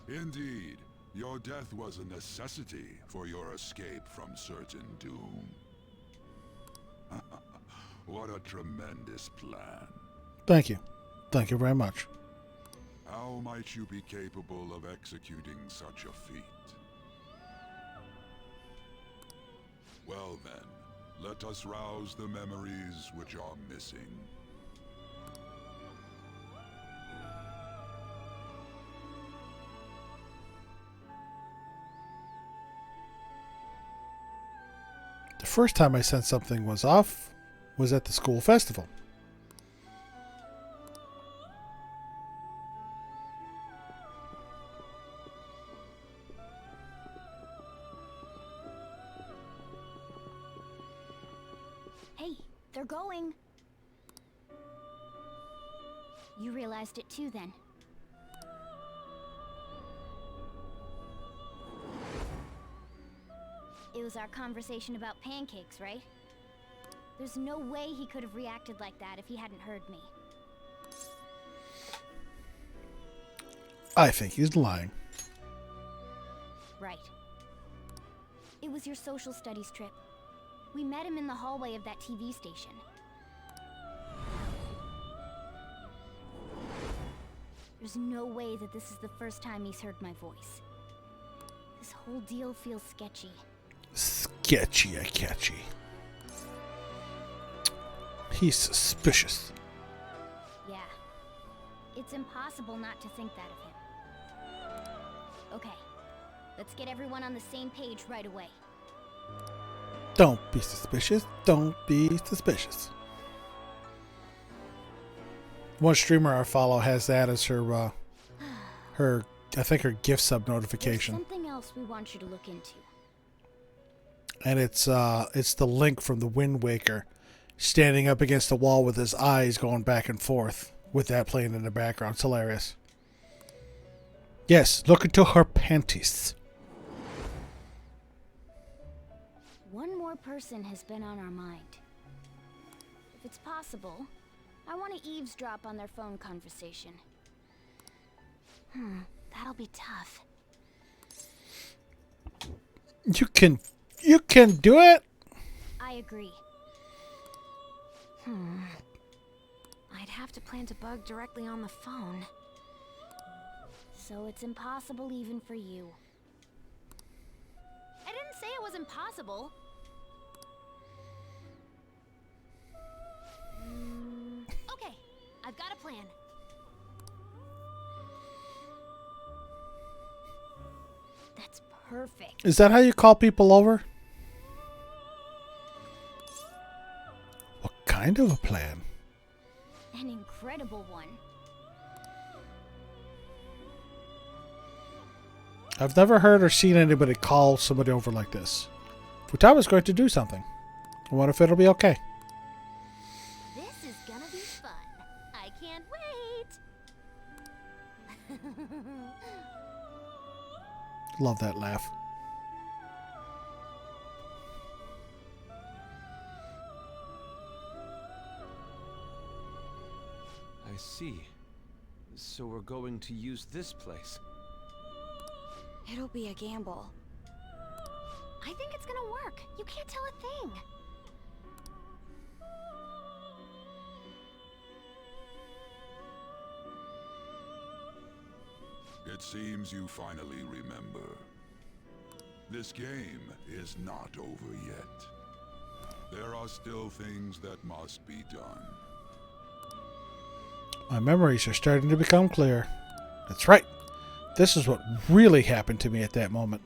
Indeed, your death was a necessity for your escape from certain doom. What a tremendous plan. Thank you. Thank you very much. How might you be capable of executing such a feat? Well then, let us rouse the memories which are missing. The first time I sensed something was off was at the school festival. Hey, they're going. You realized it too then. It was our conversation about pancakes, right? There's no way he could have reacted like that if he hadn't heard me. I think he's lying. Right. It was your social studies trip. We met him in the hallway of that TV station. There's no way that this is the first time he's heard my voice. This whole deal feels sketchy. Sketchy, I catchy. He's suspicious. Yeah. It's impossible not to think that of him. Okay. Let's get everyone on the same page right away. Don't be suspicious. Don't be suspicious. One streamer I follow has that as her, I think her gift sub notification. There's something else we want you to look into. And it's the Link from the Wind Waker, standing up against the wall with his eyes going back and forth, with that playing in the background. It's hilarious. Yes, look into her panties. One more person has been on our mind. If it's possible, I want to eavesdrop on their phone conversation. That'll be tough. You can do it. I agree. I'd have to plant a bug directly on the phone. So it's impossible even for you. I didn't say it was impossible. Okay, I've got a plan. That's perfect. Is that how you call people over? What kind of a plan? An incredible one. I've never heard or seen anybody call somebody over like this. Futaba's going to do something. I wonder if it'll be okay. This is gonna be fun. I can't wait. Love that laugh. I see. So we're going to use this place. It'll be a gamble. I think it's gonna work. You can't tell a thing. It seems you finally remember. This game is not over yet. There are still things that must be done. My memories are starting to become clear. That's right. This is what really happened to me at that moment.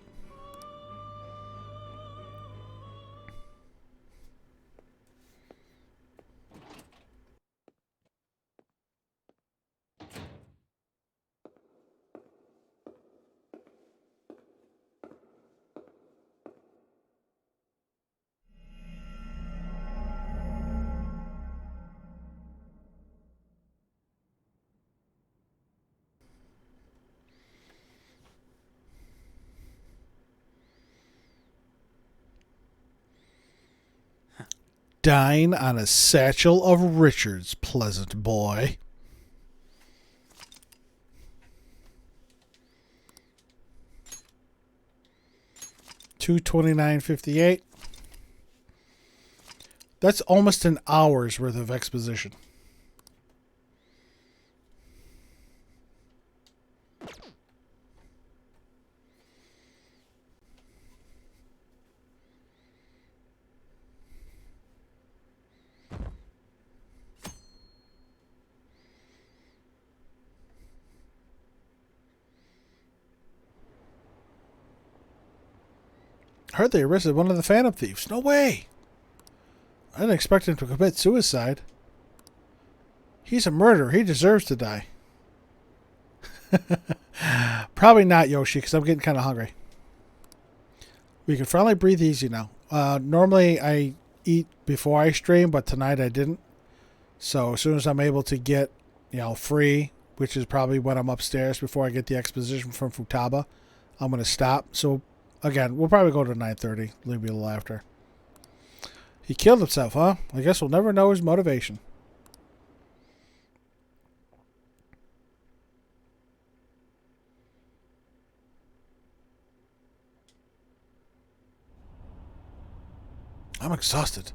Dine on a satchel of Richards, pleasant boy. $229.58. That's almost an hour's worth of exposition. I heard they arrested one of the Phantom Thieves. No way! I didn't expect him to commit suicide. He's a murderer. He deserves to die. Probably not, Yoshi, because I'm getting kind of hungry. We can finally breathe easy now. Normally I eat before I stream, but tonight I didn't. So as soon as I'm able to get, free, which is probably when I'm upstairs before I get the exposition from Futaba, I'm going to stop. So again, we'll probably go to 9:30. Leave me a little after. He killed himself, huh? I guess we'll never know his motivation. exhausted.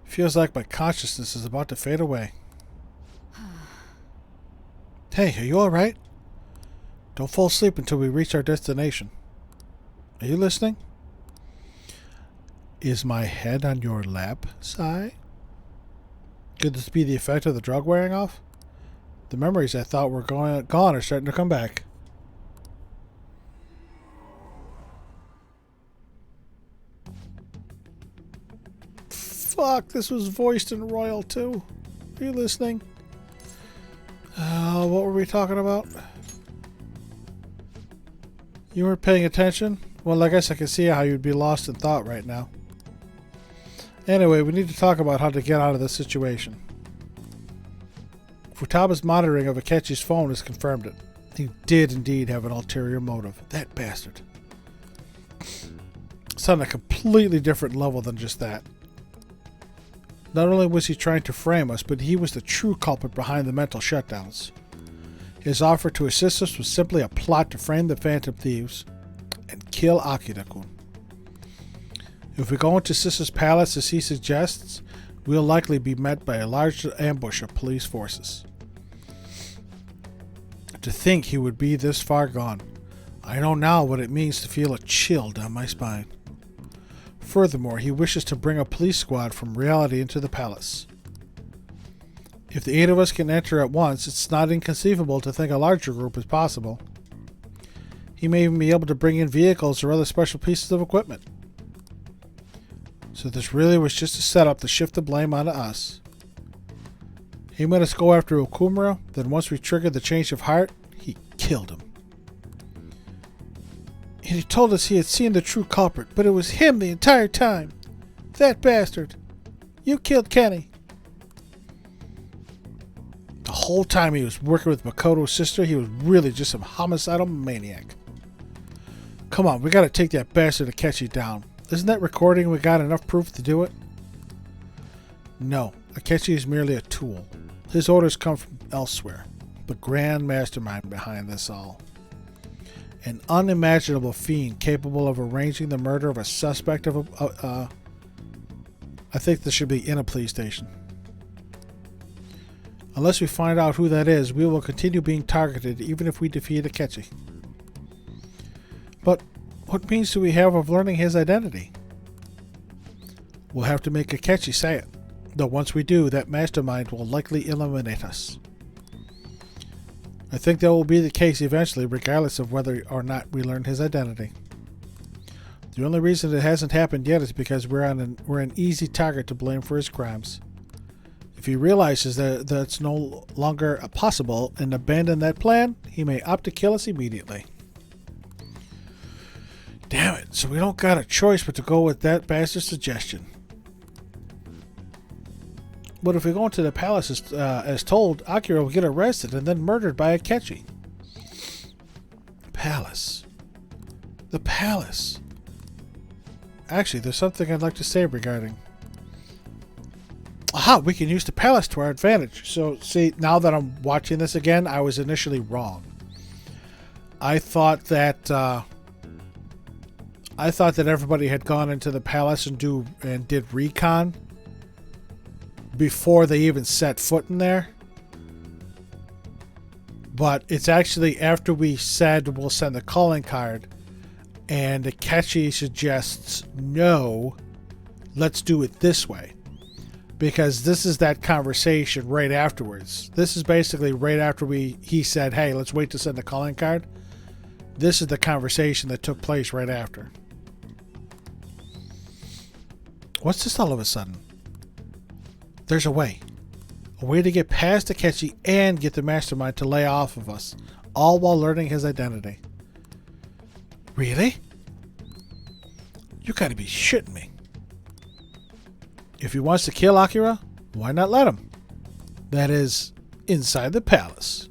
Feels like my consciousness is about to fade away. Hey, are you alright? Don't fall asleep until we reach our destination. Are you listening? Is my head on your lap, Sai? Could this be the effect of the drug wearing off? The memories I thought were gone are starting to come back. Fuck, this was voiced in Royal too. Are you listening? What were we talking about? You weren't paying attention? Well, I guess I can see how you'd be lost in thought right now. Anyway, we need to talk about how to get out of this situation. Futaba's monitoring of Akechi's phone has confirmed it. He did indeed have an ulterior motive. That bastard. It's on a completely different level than just that. Not only was he trying to frame us, but he was the true culprit behind the mental shutdowns. His offer to assist us was simply a plot to frame the Phantom Thieves and kill Akira-kun. If we go into Sisa's palace as he suggests, we'll likely be met by a large ambush of police forces. To think he would be this far gone. I know now what it means to feel a chill down my spine. Furthermore, he wishes to bring a police squad from reality into the palace. If the 8 of us can enter at once, it's not inconceivable to think a larger group is possible. He may even be able to bring in vehicles or other special pieces of equipment. So this really was just a setup to shift the blame onto us. He made us go after Okumura, then once we triggered the change of heart, he killed him. And he told us he had seen the true culprit, but it was him the entire time. That bastard. You killed Kenny. The whole time he was working with Makoto's sister, he was really just some homicidal maniac. Come on, we gotta take that bastard Akechi down. Isn't that recording we got enough proof to do it? No, Akechi is merely a tool. His orders come from elsewhere. The grand mastermind behind this all. An unimaginable fiend capable of arranging the murder of a suspect of I think this should be in a police station. Unless we find out who that is, we will continue being targeted even if we defeat Akechi. But what means do we have of learning his identity? We'll have to make Akechi say it, though once we do, that mastermind will likely eliminate us. I think that will be the case eventually, regardless of whether or not we learn his identity. The only reason it hasn't happened yet is because we're an easy target to blame for his crimes. If he realizes that that's no longer possible and abandon that plan, he may opt to kill us immediately. Damn it, so we don't got a choice but to go with that bastard's suggestion. But if we go into the palace as told, Akira will get arrested and then murdered by Akechi. Palace. The palace. Actually, there's something I'd like to say regarding. Aha, we can use the palace to our advantage. So, see, now that I'm watching this again, I was initially wrong. I thought that everybody had gone into the palace and did recon before they even set foot in there. But it's actually after we said we'll send the calling card and Akechi suggests no, let's do it this way. Because this is that conversation right afterwards. This is basically right after he said, hey, let's wait to send the calling card. This is the conversation that took place right after. What's this all of a sudden? There's a way to get past Akechi and get the mastermind to lay off of us, all while learning his identity. Really? You gotta be shitting me. If he wants to kill Akira, why not let him? That is, inside the palace.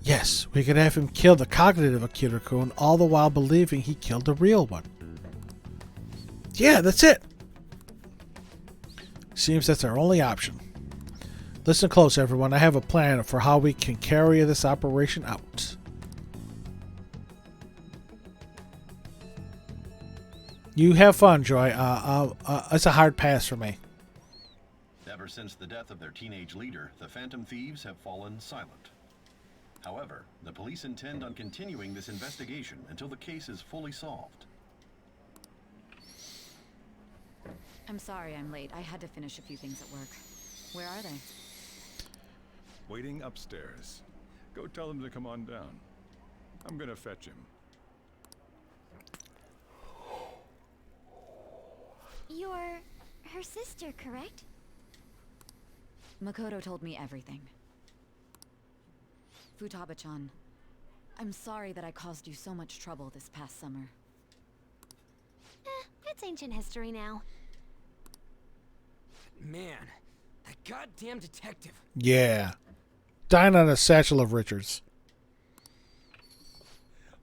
Yes, we could have him kill the cognitive Akira-kun, all the while believing he killed the real one. Yeah, that's it. Seems that's our only option. Listen close, everyone. I have a plan for how we can carry this operation out. You have fun, Joy. It's a hard pass for me. Ever since the death of their teenage leader, the Phantom Thieves have fallen silent. However, the police intend on continuing this investigation until the case is fully solved. I'm sorry I'm late. I had to finish a few things at work. Where are they? Waiting upstairs. Go tell them to come on down. I'm gonna fetch him. You're her sister, correct? Makoto told me everything. Futaba-chan, I'm sorry that I caused you so much trouble this past summer. It's ancient history now. Man, that goddamn detective. Yeah. Dying on a satchel of Richards.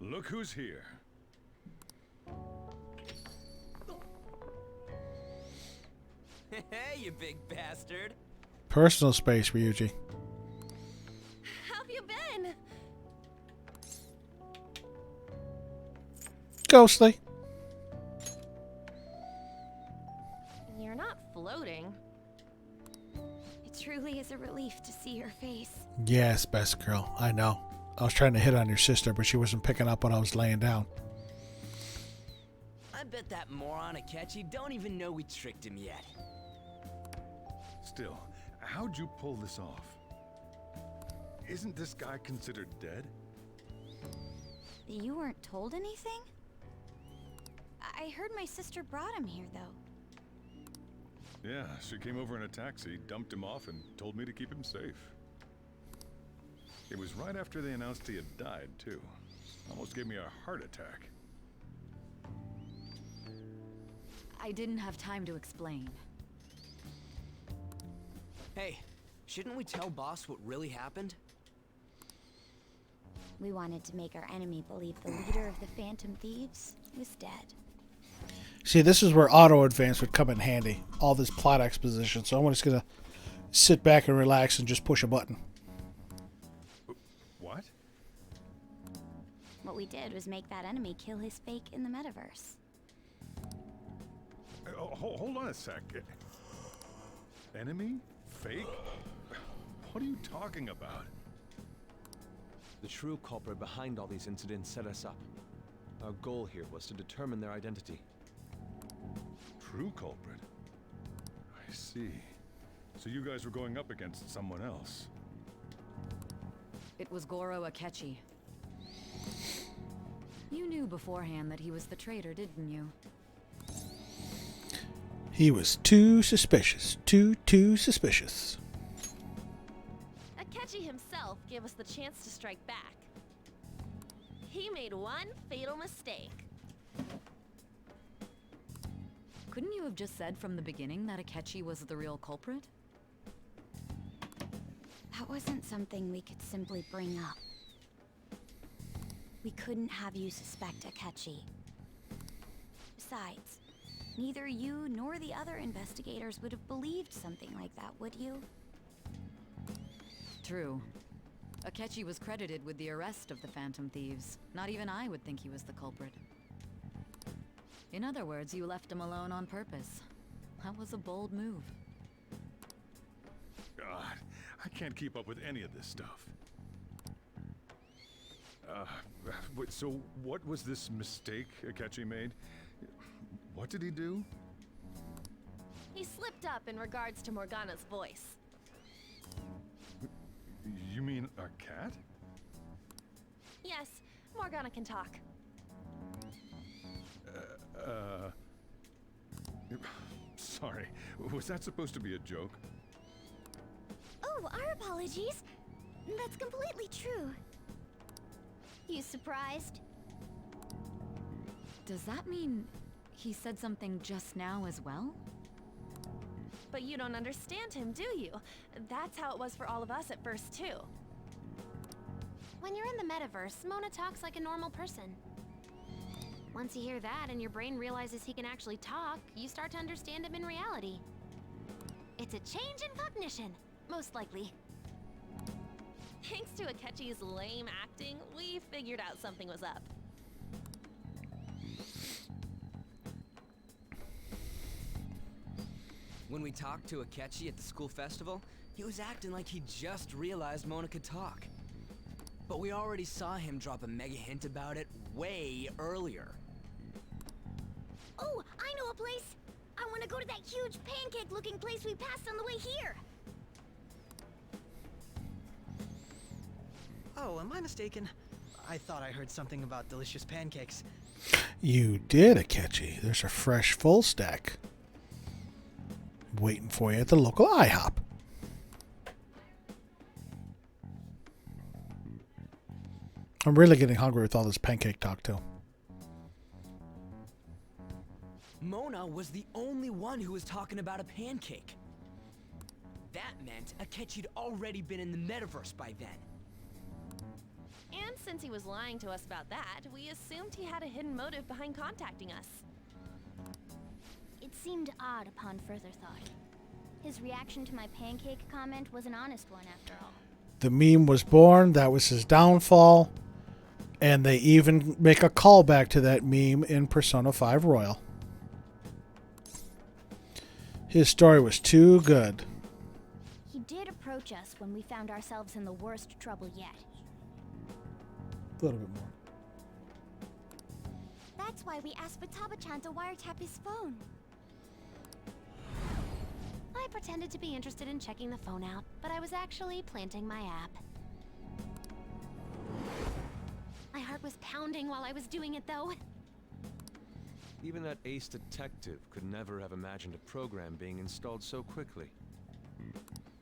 Look who's here. Hey, you big bastard. Personal space, Ryuji. How have you been? Ghostly. You're not floating. It truly is a relief to see your face. Yes, best girl. I know. I was trying to hit on your sister, but she wasn't picking up when I was laying down. I bet that moron Akechi don't even know we tricked him yet. Still, how'd you pull this off? Isn't this guy considered dead? You weren't told anything? I heard my sister brought him here, though. Yeah, she came over in a taxi, dumped him off, and told me to keep him safe. It was right after they announced he had died, too. Almost gave me a heart attack. I didn't have time to explain. Hey, shouldn't we tell boss what really happened? We wanted to make our enemy believe the leader of the Phantom Thieves was dead. See, this is where auto advance would come in handy. All this plot exposition. So I'm just going to sit back and relax and just push a button. What? What we did was make that enemy kill his fake in the metaverse. Hold on a sec. Enemy? Fake? What are you talking about? The true culprit behind all these incidents set us up. Our goal here was to determine their identity. True culprit? I see. So you guys were going up against someone else. It was Goro Akechi. You knew beforehand that he was the traitor, didn't you? He was too suspicious. Too suspicious. Akechi himself gave us the chance to strike back. He made one fatal mistake. Couldn't you have just said from the beginning that Akechi was the real culprit? That wasn't something we could simply bring up. We couldn't have you suspect Akechi. Besides, neither you nor the other investigators would have believed something like that, would you? True. Akechi was credited with the arrest of the Phantom Thieves. Not even I would think he was the culprit. In other words, you left him alone on purpose. That was a bold move. God, I can't keep up with any of this stuff. So what was this mistake Akechi made? What did he do? He slipped up in regards to Morgana's voice. You mean a cat? Yes, Morgana can talk. Sorry. Was that supposed to be a joke? Oh, our apologies. That's completely true. You surprised? Does that mean he said something just now as well? But you don't understand him, do you? That's how it was for all of us at first, too. When you're in the metaverse, Mona talks like a normal person. Once you hear that and your brain realizes he can actually talk, you start to understand him in reality. It's a change in cognition, most likely. Thanks to Akechi's lame acting, we figured out something was up. When we talked to Akechi at the school festival, he was acting like he just realized Mona could talk. But we already saw him drop a mega hint about it way earlier. Oh, I know a place! I want to go to that huge pancake-looking place we passed on the way here! Oh, am I mistaken? I thought I heard something about delicious pancakes. You did, Akechi. There's a fresh full stack waiting for you at the local IHOP. I'm really getting hungry with all this pancake talk, too. Mona was the only one who was talking about a pancake. That meant Akechi'd already been in the metaverse by then. And since he was lying to us about that, we assumed he had a hidden motive behind contacting us. It seemed odd upon further thought. His reaction to my pancake comment was an honest one, after all. The meme was born. That was his downfall. And they even make a callback to that meme in Persona 5 Royal. His story was too good. He did approach us when we found ourselves in the worst trouble yet. A little bit more. That's why we asked Futaba-chan to wiretap his phone. I pretended to be interested in checking the phone out, but I was actually planting my app. My heart was pounding while I was doing it, though. Even that ace detective could never have imagined a program being installed so quickly.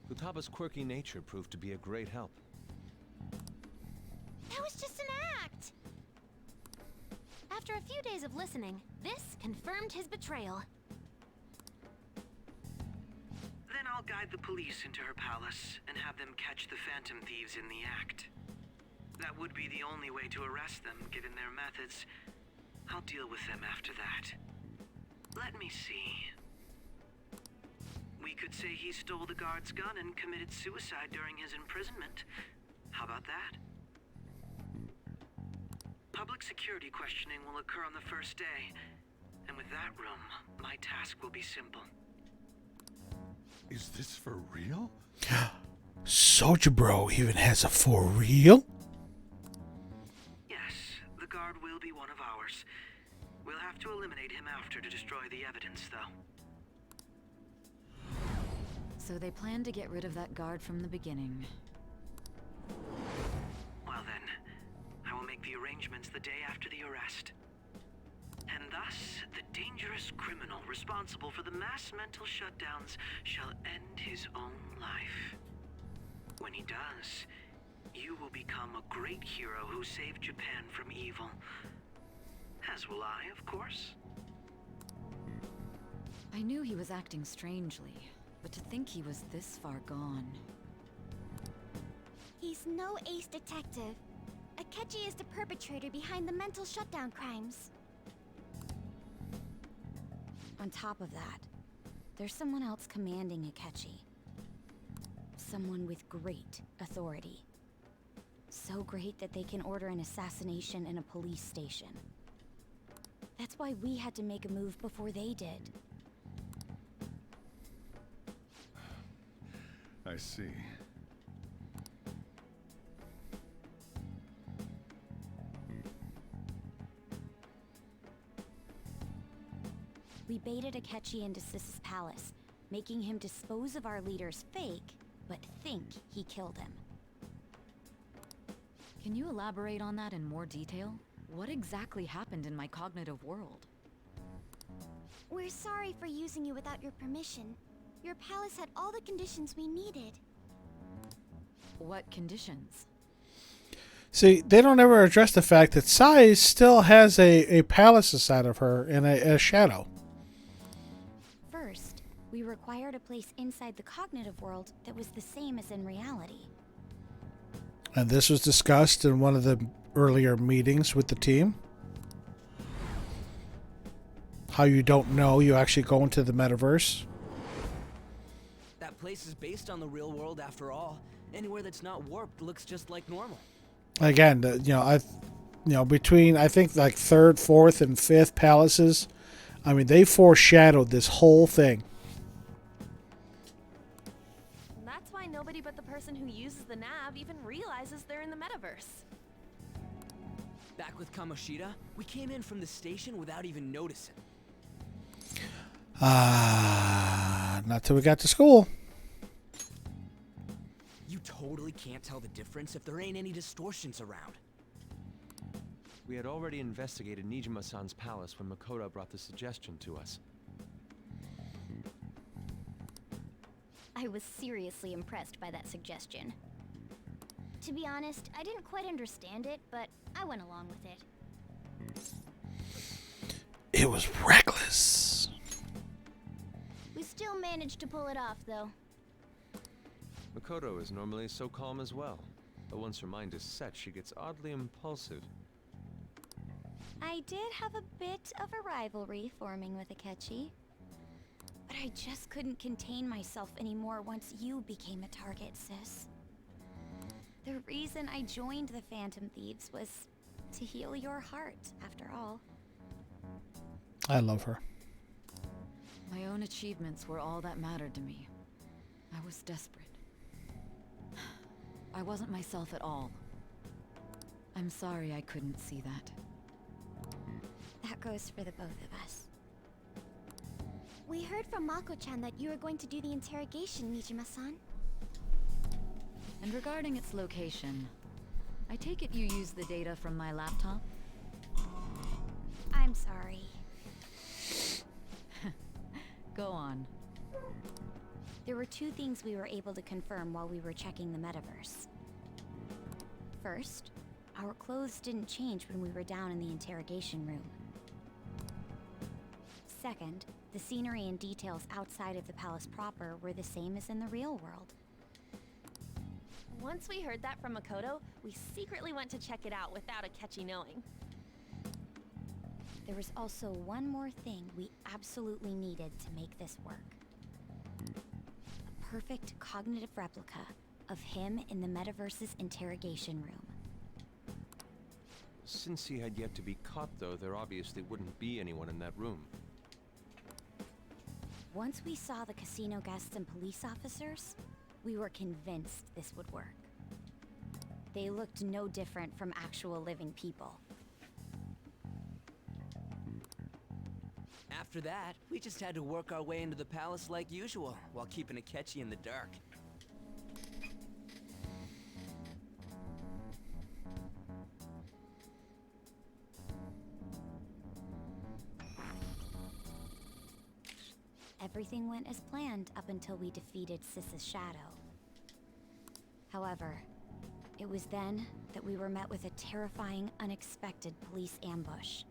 Futaba's quirky nature proved to be a great help. That was just an act! After a few days of listening, this confirmed his betrayal. Then I'll guide the police into her palace and have them catch the Phantom Thieves in the act. That would be the only way to arrest them, given their methods. I'll deal with them after that. Let me see. We could say he stole the guard's gun and committed suicide during his imprisonment. How about that? Public security questioning will occur on the first day. And with that room, my task will be simple. Is this for real? Soulja Bro even has a for real? Yes, the guard will be one of ours. We'll have to eliminate him after to destroy the evidence, though. So they planned to get rid of that guard from the beginning. Well then, I will make the arrangements the day after the arrest. And thus, the dangerous criminal responsible for the mass mental shutdowns shall end his own life. When he does, you will become a great hero who saved Japan from evil. As will I, of course. I knew he was acting strangely, but to think he was this far gone. He's no ace detective. Akechi is the perpetrator behind the mental shutdown crimes. On top of that, there's someone else commanding Akechi. Someone with great authority. So great that they can order an assassination in a police station. That's why we had to make a move before they did. I see. We baited Akechi into Sis's palace, making him dispose of our leader's fake, but think he killed him. Can you elaborate on that in more detail? What exactly happened in my cognitive world? We're sorry for using you without your permission. Your palace had all the conditions we needed. What conditions? See, they don't ever address the fact that Sai still has a palace inside of her in a shadow. First, we required a place inside the cognitive world that was the same as in reality. And this was discussed in one of the earlier meetings with the team. How you don't know you actually go into the metaverse. That place is based on the real world after all. Anywhere that's not warped looks just like normal. Again, between I think like 3rd, 4th, and 5th palaces, I mean they foreshadowed this whole thing. nobody but the person who uses the nav even realizes they're in the metaverse. Back with Kamoshida, we came in from the station without even noticing. Not till we got to school. You totally can't tell the difference if there ain't any distortions around. We had already investigated Nijima-san's palace when Makoto brought the suggestion to us. I was seriously impressed by that suggestion. To be honest, I didn't quite understand it, but I went along with it. It was reckless. We still managed to pull it off, though. Makoto is normally so calm as well, but once her mind is set, she gets oddly impulsive. I did have a bit of a rivalry forming with Akechi. But I just couldn't contain myself anymore once you became a target, sis. The reason I joined the Phantom Thieves was to heal your heart, after all. I love her. My own achievements were all that mattered to me. I was desperate. I wasn't myself at all. I'm sorry I couldn't see that. That goes for the both of us. We heard from Mako-chan that you were going to do the interrogation, Nijima-san. And regarding its location, I take it you used the data from my laptop? I'm sorry. Go on. There were two things we were able to confirm while we were checking the metaverse. First, our clothes didn't change when we were down in the interrogation room. Second, the scenery and details outside of the palace proper were the same as in the real world. Once we heard that from Makoto, we secretly went to check it out without Akechi knowing. There was also one more thing we absolutely needed to make this work. A perfect cognitive replica of him in the metaverse's interrogation room. Since he had yet to be caught, though, there obviously wouldn't be anyone in that room. Once we saw the casino guests and police officers, we were convinced this would work. They looked no different from actual living people. After that, we just had to work our way into the palace like usual, while keeping Akechi in the dark. Everything went as planned up until we defeated Sis's shadow. However, it was then that we were met with a terrifying, unexpected police ambush.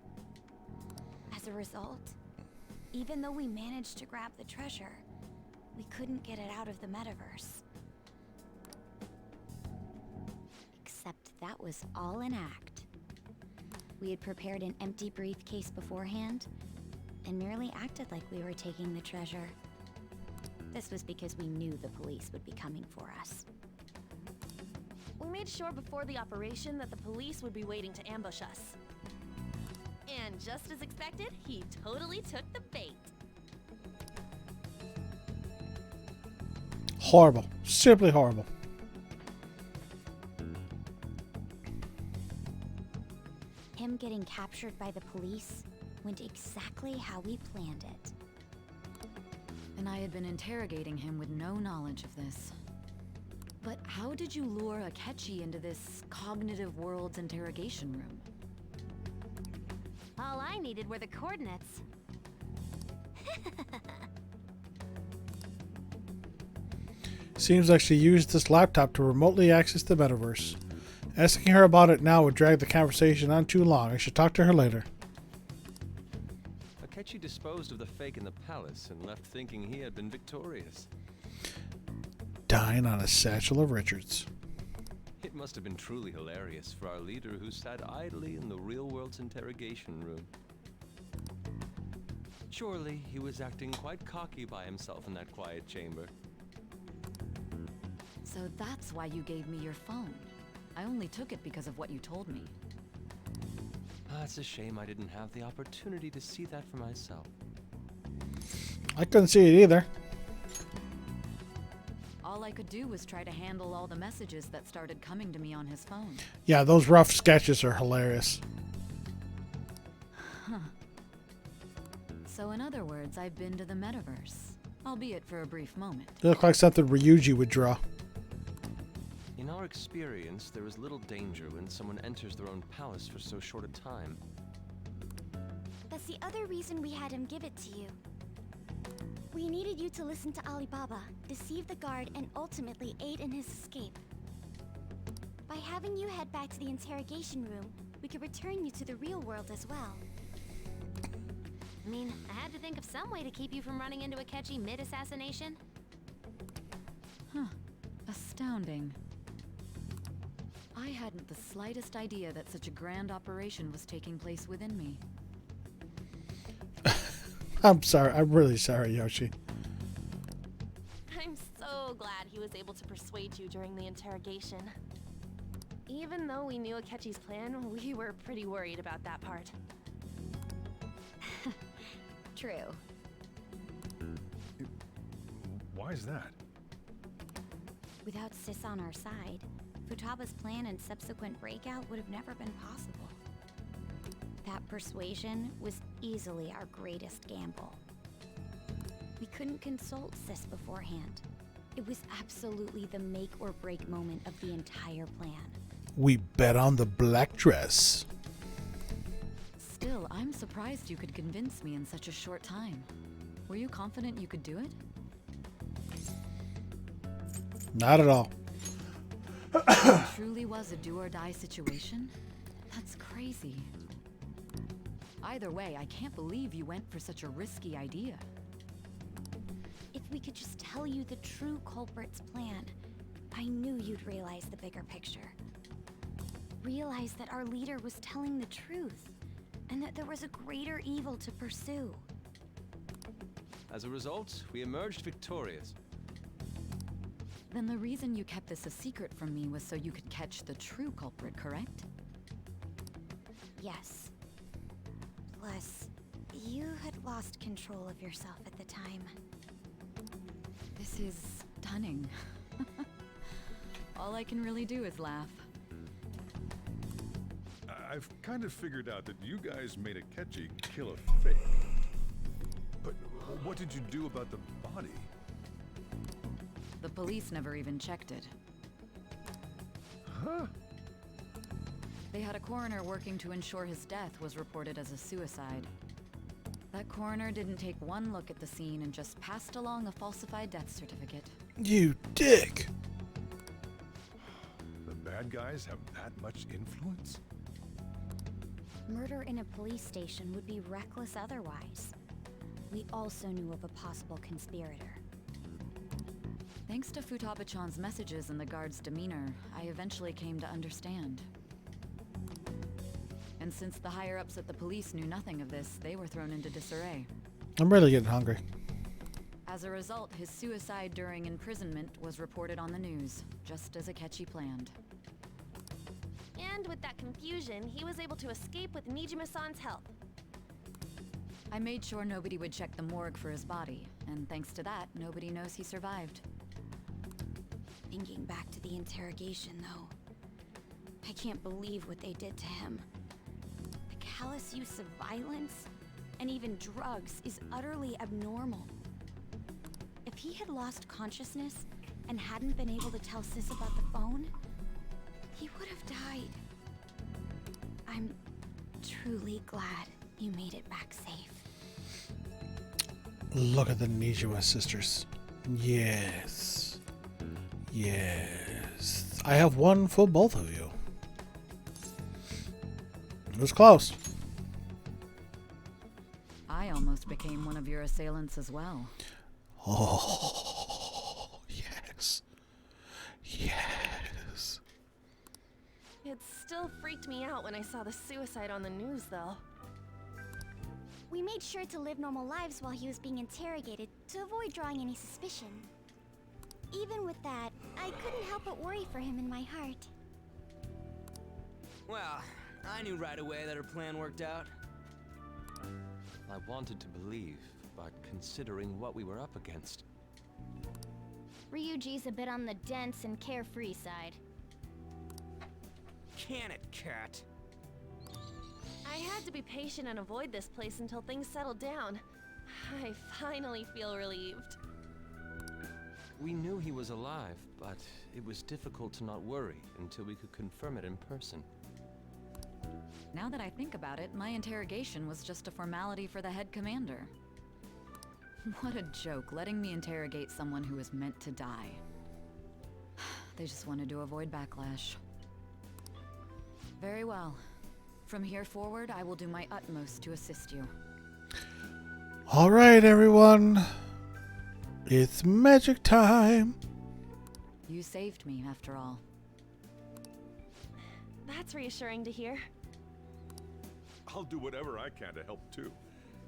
As a result, even though we managed to grab the treasure, we couldn't get it out of the metaverse. Except that was all an act. We had prepared an empty briefcase beforehand, and merely acted like we were taking the treasure. This was because we knew the police would be coming for us. We made sure before the operation that the police would be waiting to ambush us. And just as expected, he totally took the bait. Horrible. Simply horrible. Him getting captured by the police went exactly how we planned it. And I had been interrogating him with no knowledge of this. But how did you lure Akechi into this cognitive world's interrogation room? All I needed were the coordinates. Seems like she used this laptop to remotely access the metaverse. Asking her about it now would drag the conversation on too long. I should talk to her later. Akechi disposed of the fake in the palace and left thinking he had been victorious. Dying on a satchel of Richards. It must have been truly hilarious for our leader who sat idly in the real world's interrogation room. Surely he was acting quite cocky by himself in that quiet chamber. So that's why you gave me your phone. I only took it because of what you told me. It's a shame I didn't have the opportunity to see that for myself. I couldn't see it either. All I could do was try to handle all the messages that started coming to me on his phone. Yeah, those rough sketches are hilarious. Huh. So in other words, I've been to the metaverse, albeit for a brief moment. They look like something Ryuji would draw. In our experience, there is little danger when someone enters their own palace for so short a time. That's the other reason we had him give it to you. We needed you to listen to Alibaba, deceive the guard, and ultimately aid in his escape. By having you head back to the interrogation room, we could return you to the real world as well. I mean, I had to think of some way to keep you from running into Akechi mid-assassination. Huh. Astounding. I hadn't the slightest idea that such a grand operation was taking place within me. I'm sorry. I'm really sorry, Yoshi. I'm so glad he was able to persuade you during the interrogation. Even though we knew Akechi's plan, we were pretty worried about that part. True. Why is that? Without Sis on our side, Futaba's plan and subsequent breakout would have never been possible. That persuasion was easily our greatest gamble. We couldn't consult Sis beforehand. It was absolutely the make or break moment of the entire plan. We bet on the black dress. Still, I'm surprised you could convince me in such a short time. Were you confident you could do it? Not at all. It truly was a do-or-die situation? That's crazy. Either way, I can't believe you went for such a risky idea. If we could just tell you the true culprit's plan, I knew you'd realize the bigger picture. Realize that our leader was telling the truth, and that there was a greater evil to pursue. As a result, we emerged victorious. Then the reason you kept this a secret from me was so you could catch the true culprit, correct? Yes. Plus, you had lost control of yourself at the time. This is stunning. All I can really do is laugh. I've kind of figured out that you guys made Akechi kill a fake. But what did you do about the body? The police never even checked it. Huh? They had a coroner working to ensure his death was reported as a suicide. That coroner didn't take one look at the scene and just passed along a falsified death certificate. You dick! The bad guys have that much influence? Murder in a police station would be reckless otherwise. We also knew of a possible conspirator. Thanks to Futaba-chan's messages and the guard's demeanor, I eventually came to understand. And since the higher-ups at the police knew nothing of this, they were thrown into disarray. I'm really getting hungry. As a result, his suicide during imprisonment was reported on the news, just as Akechi planned. And with that confusion, he was able to escape with Nijima-san's help. I made sure nobody would check the morgue for his body, and thanks to that, nobody knows he survived. Thinking back to the interrogation, though, I can't believe what they did to him. The callous use of violence, and even drugs, is utterly abnormal. If he had lost consciousness and hadn't been able to tell Sis about the phone, he would have died. I'm truly glad you made it back safe. Look at the Nijima sisters. Yes. Yes. I have one for both of you. It was close. I almost became one of your assailants as well. Oh, yes. Yes. It still freaked me out when I saw the suicide on the news, though. We made sure to live normal lives while he was being interrogated to avoid drawing any suspicion. Even with that, I couldn't help but worry for him in my heart. Well, I knew right away that her plan worked out. I wanted to believe, but considering what we were up against. Ryuji's a bit on the dense and carefree side. Can it, Cat? I had to be patient and avoid this place until things settled down. I finally feel relieved. We knew he was alive, but it was difficult to not worry until we could confirm it in person. Now that I think about it, my interrogation was just a formality for the head commander. What a joke, letting me interrogate someone who was meant to die. They just wanted to avoid backlash. Very well. From here forward, I will do my utmost to assist you. All right, everyone. It's magic time. You saved me, after all. That's reassuring to hear. I'll do whatever I can to help too.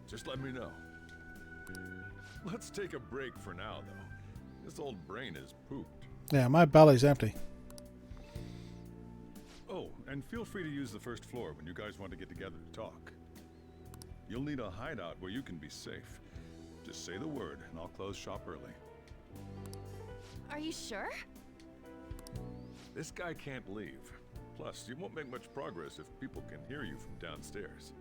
Just let me know. Let's take a break for now, though. This old brain is pooped. Yeah, my belly's empty. Oh, and feel free to use the first floor when you guys want to get together to talk. You'll need a hideout where you can be safe. Just say the word, and I'll close shop early. Are you sure? This guy can't leave. Plus, you won't make much progress if people can hear you from downstairs.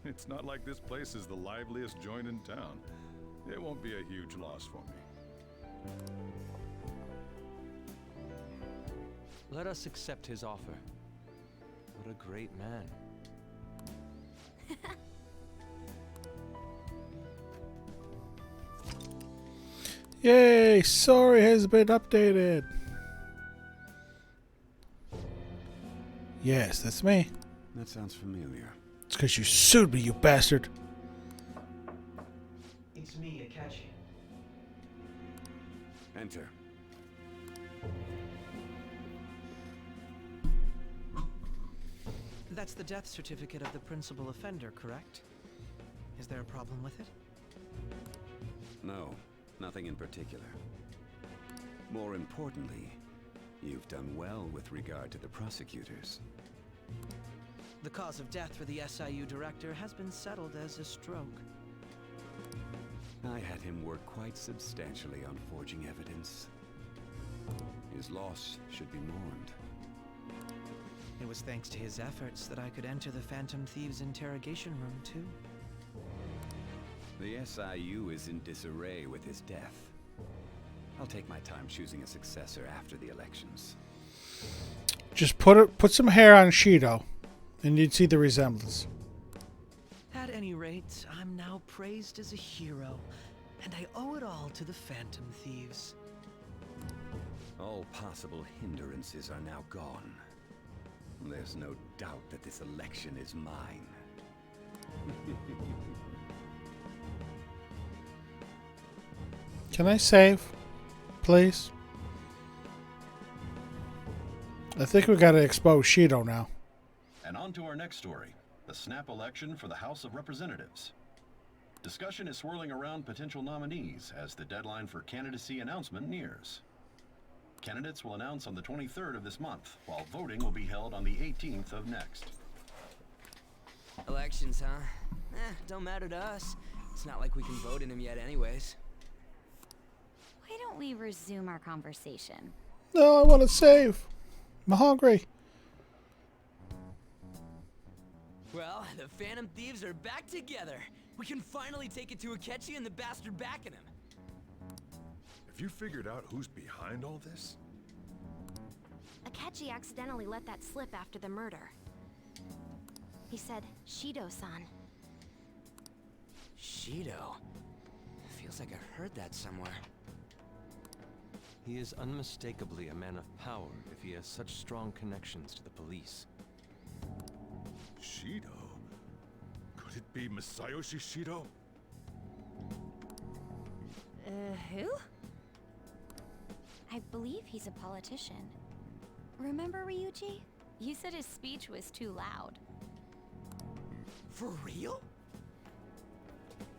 It's not like this place is the liveliest joint in town. It won't be a huge loss for me. Let us accept his offer. What a great man. Yay! Sorry has been updated. Yes, that's me. That sounds familiar. It's because you sued me, you bastard. It's me, Akachi. Enter. That's the death certificate of the principal offender, correct? Is there a problem with it? No, nothing in particular. More importantly, you've done well with regard to the prosecutors. The cause of death for the SIU director has been settled as a stroke. I had him work quite substantially on forging evidence. His loss should be mourned. It was thanks to his efforts that I could enter the Phantom Thieves' interrogation room, too. The SIU is in disarray with his death. I'll take my time choosing a successor after the elections. Just put some hair on Shido, and you'd see the resemblance. At any rate, I'm now praised as a hero, and I owe it all to the Phantom Thieves. All possible hindrances are now gone. There's no doubt that this election is mine. Can I save, please? I think we gotta expose Shido now. And on to our next story, the snap election for the House of Representatives. Discussion is swirling around potential nominees as the deadline for candidacy announcement nears. Candidates will announce on the 23rd of this month, while voting will be held on the 18th of next. Elections, huh? Don't matter to us. It's not like we can vote in them yet anyways. Why don't we resume our conversation? No, I want to save. I'm hungry. Well, the Phantom Thieves are back together. We can finally take it to Akechi and the bastard backing him. Have you figured out who's behind all this? Akechi accidentally let that slip after the murder. He said, Shido-san. Shido? Feels like I've heard that somewhere. He is unmistakably a man of power if he has such strong connections to the police. Shido? Could it be Masayoshi Shido? Who? I believe he's a politician. Remember, Ryuji? You said his speech was too loud. For real?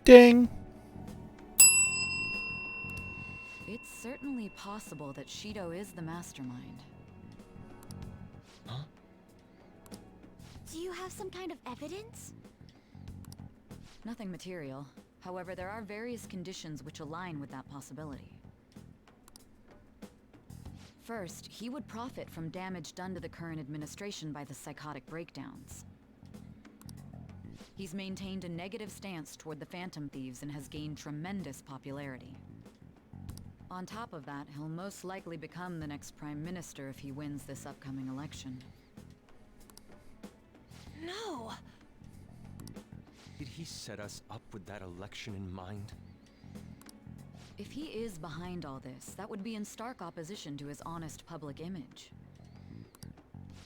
Ding! It's certainly possible that Shido is the mastermind. Huh? Do you have some kind of evidence? Nothing material. However, there are various conditions which align with that possibility. First, he would profit from damage done to the current administration by the psychotic breakdowns. He's maintained a negative stance toward the Phantom Thieves and has gained tremendous popularity. On top of that, he'll most likely become the next Prime Minister if he wins this upcoming election. No! Did he set us up with that election in mind? If he is behind all this, that would be in stark opposition to his honest public image.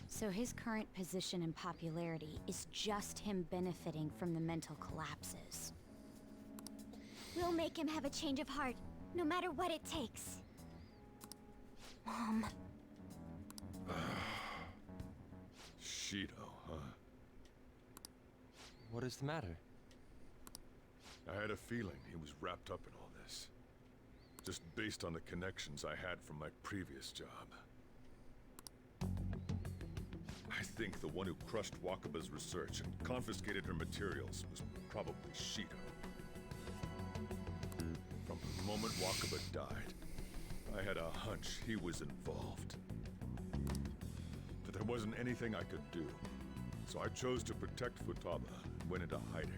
So his current position and popularity is just him benefiting from the mental collapses. We'll make him have a change of heart, no matter what it takes. Mom. Shido, huh? What is the matter? I had a feeling he was wrapped up in all this. Just based on the connections I had from my previous job. I think the one who crushed Wakaba's research and confiscated her materials was probably Shido. From the moment Wakaba died, I had a hunch he was involved. But there wasn't anything I could do, so I chose to protect Futaba and went into hiding.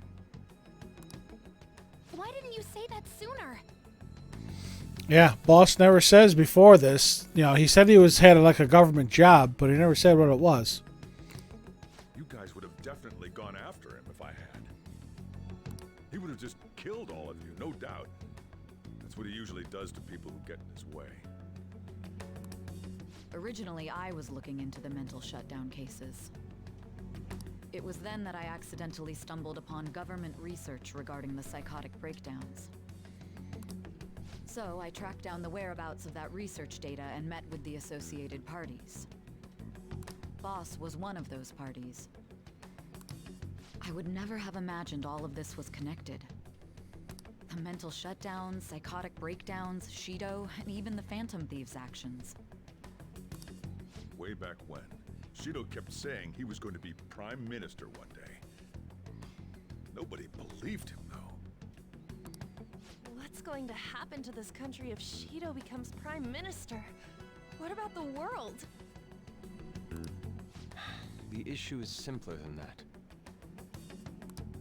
Why didn't you say that sooner? Yeah, boss never says before this. You know, he said he had like a government job, but he never said what it was. You guys would have definitely gone after him if I had. He would have just killed all of you, no doubt. That's what he usually does to people who get in his way. Originally, I was looking into the mental shutdown cases. It was then that I accidentally stumbled upon government research regarding the psychotic breakdowns. So I tracked down the whereabouts of that research data and met with the associated parties. Boss was one of those parties. I would never have imagined all of this was connected. The mental shutdowns, psychotic breakdowns, Shido, and even the Phantom Thieves' actions. Way back when, Shido kept saying he was going to be Prime Minister one day. Nobody believed him, though. What's going to happen to this country if Shido becomes Prime Minister? What about the world? The issue is simpler than that.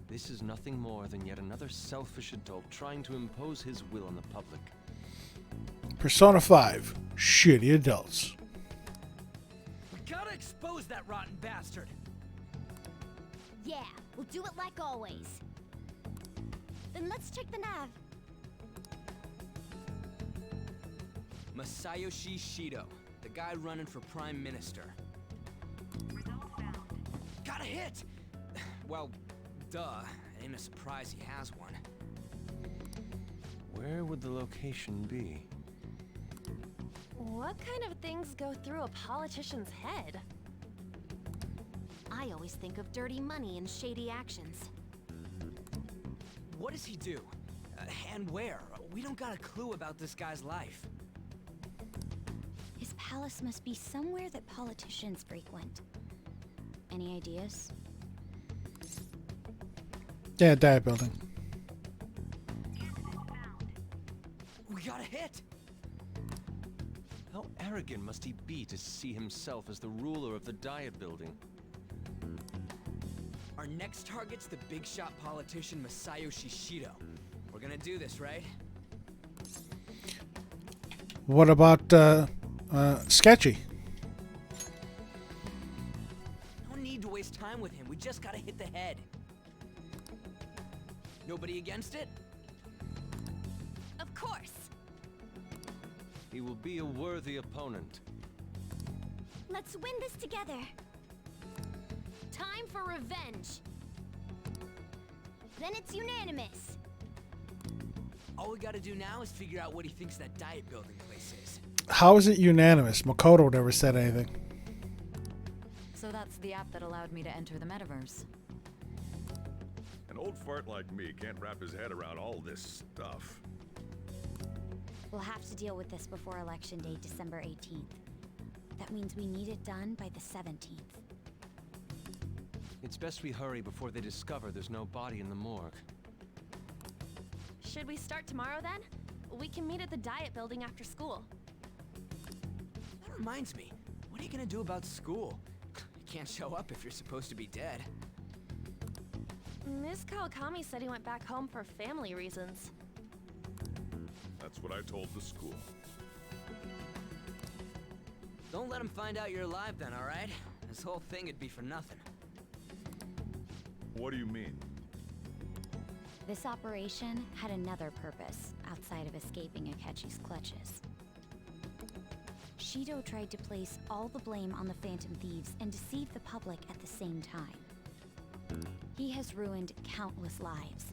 This is nothing more than yet another selfish adult trying to impose his will on the public. Persona 5, shitty adults. We gotta expose that rotten bastard! Yeah, we'll do it like always. Then let's check the nav. Masayoshi Shido, the guy running for Prime Minister. Got a hit! Well, duh. Ain't a surprise he has one. Where would the location be? What kind of things go through a politician's head? I always think of dirty money and shady actions. What does he do? And where? We don't got a clue about this guy's life. His palace must be somewhere that politicians frequent. Any ideas? Yeah, diet building. We got a hit! How arrogant must he be to see himself as the ruler of the Diet Building? Our next target's the big shot politician Masayoshi Shido. We're gonna do this, right? What about Sketchy? No need to waste time with him. We just gotta hit the head. Nobody against it? Of course! He will be a worthy opponent. Let's win this together. Time for revenge! Then it's unanimous. All we gotta do now is figure out what he thinks that Diet Building place is. How is it unanimous? Makoto never said anything. So that's the app that allowed me to enter the metaverse. An old fart like me can't wrap his head around all this stuff. We'll have to deal with this before Election Day, December 18th. That means we need it done by the 17th. It's best we hurry before they discover there's no body in the morgue. Should we start tomorrow then? We can meet at the Diet Building after school. I That reminds me, what are you gonna do about school? You can't show up if you're supposed to be dead. Miss Kawakami said he went back home for family reasons. That's what I told the school. Don't let him find out you're alive then, alright? This whole thing would be for nothing. What do you mean? This operation had another purpose outside of escaping Akechi's clutches. Shido tried to place all the blame on the Phantom Thieves and deceive the public at the same time. He has ruined countless lives,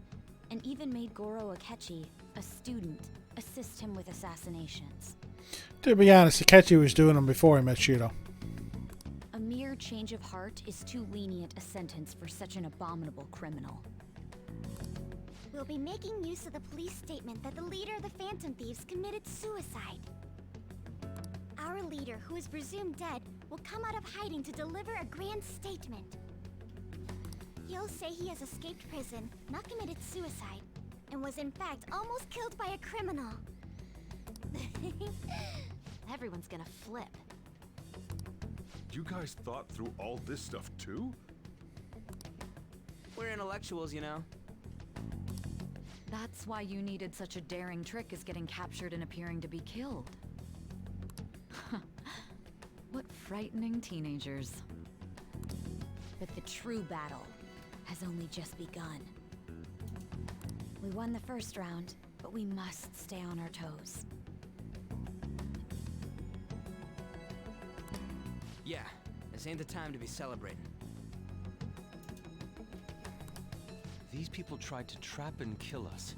and even made Goro Akechi, a student, assist him with assassinations. To be honest, Akechi was doing them before he met Shido. A mere change of heart is too lenient a sentence for such an abominable criminal. We'll be making use of the police statement that the leader of the Phantom Thieves committed suicide. Our leader, who is presumed dead, will come out of hiding to deliver a grand statement. He'll say he has escaped prison, not committed suicide, and was in fact almost killed by a criminal. Everyone's gonna flip. You guys thought through all this stuff too? We're intellectuals, you know. That's why you needed such a daring trick as getting captured and appearing to be killed. What frightening teenagers. But the true battle has only just begun. We won the first round, but we must stay on our toes. Yeah, this ain't the time to be celebrating. These people tried to trap and kill us.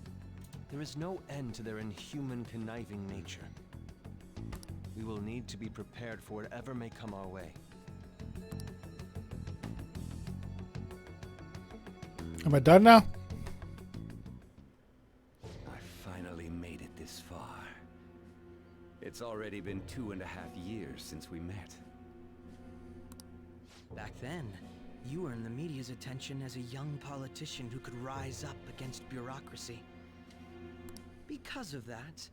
There is no end to their inhuman, conniving nature. We will need to be prepared for whatever may come our way. Am I done now? I finally made it this far. It's already been 2.5 years since we met. Back then, you earned the media's attention as a young politician who could rise up against bureaucracy. Because of that,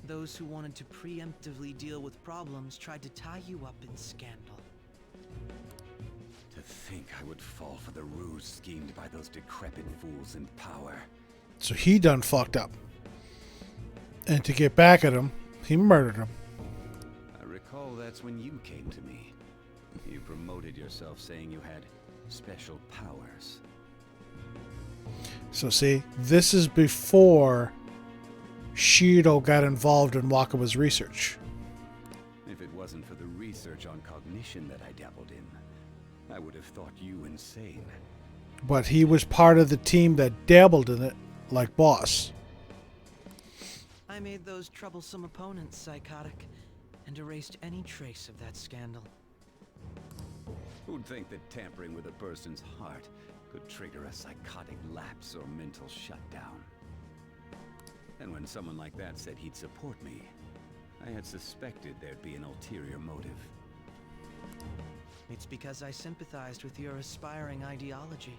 those who wanted to preemptively deal with problems tried to tie you up in scandal. To think I would fall for the ruse schemed by those decrepit fools in power. So he done fucked up. And to get back at him, he murdered him. I recall that's when you came to me. You promoted yourself saying you had special powers. So see, this is before Shido got involved in Wakaba's research. If it wasn't for the research on cognition that I dabbled in, I would have thought you insane. But he was part of the team that dabbled in it, like Boss. I made those troublesome opponents psychotic and erased any trace of that scandal. Who'd think that tampering with a person's heart could trigger a psychotic lapse or mental shutdown? And when someone like that said he'd support me, I had suspected there'd be an ulterior motive. It's because I sympathized with your aspiring ideology.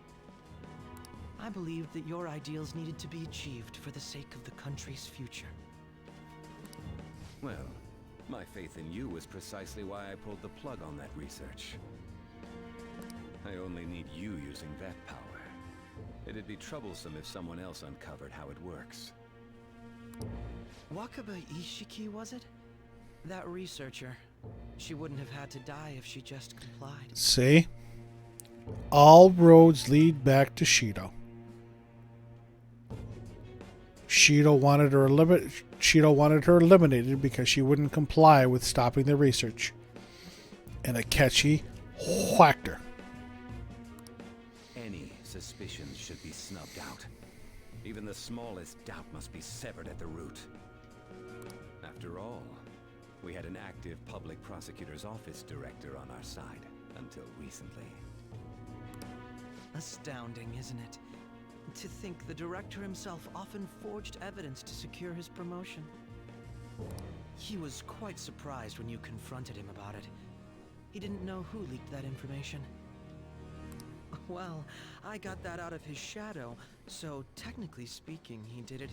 I believed that your ideals needed to be achieved for the sake of the country's future. Well, my faith in you was precisely why I pulled the plug on that research. I only need you using that power. It'd be troublesome if someone else uncovered how it works. Wakaba Ishiki, was it? That researcher. She wouldn't have had to die if she just complied. See? All roads lead back to Shido. Shido wanted her eliminated because she wouldn't comply with stopping the research. And Akechi whacked her. Any suspicions should be snubbed out. Even the smallest doubt must be severed at the root. After all, we had an active public prosecutor's office director on our side until recently. Astounding, isn't it? To think the director himself often forged evidence to secure his promotion. He was quite surprised when you confronted him about it. He didn't know who leaked that information. Well, I got that out of his shadow, so technically speaking, he did it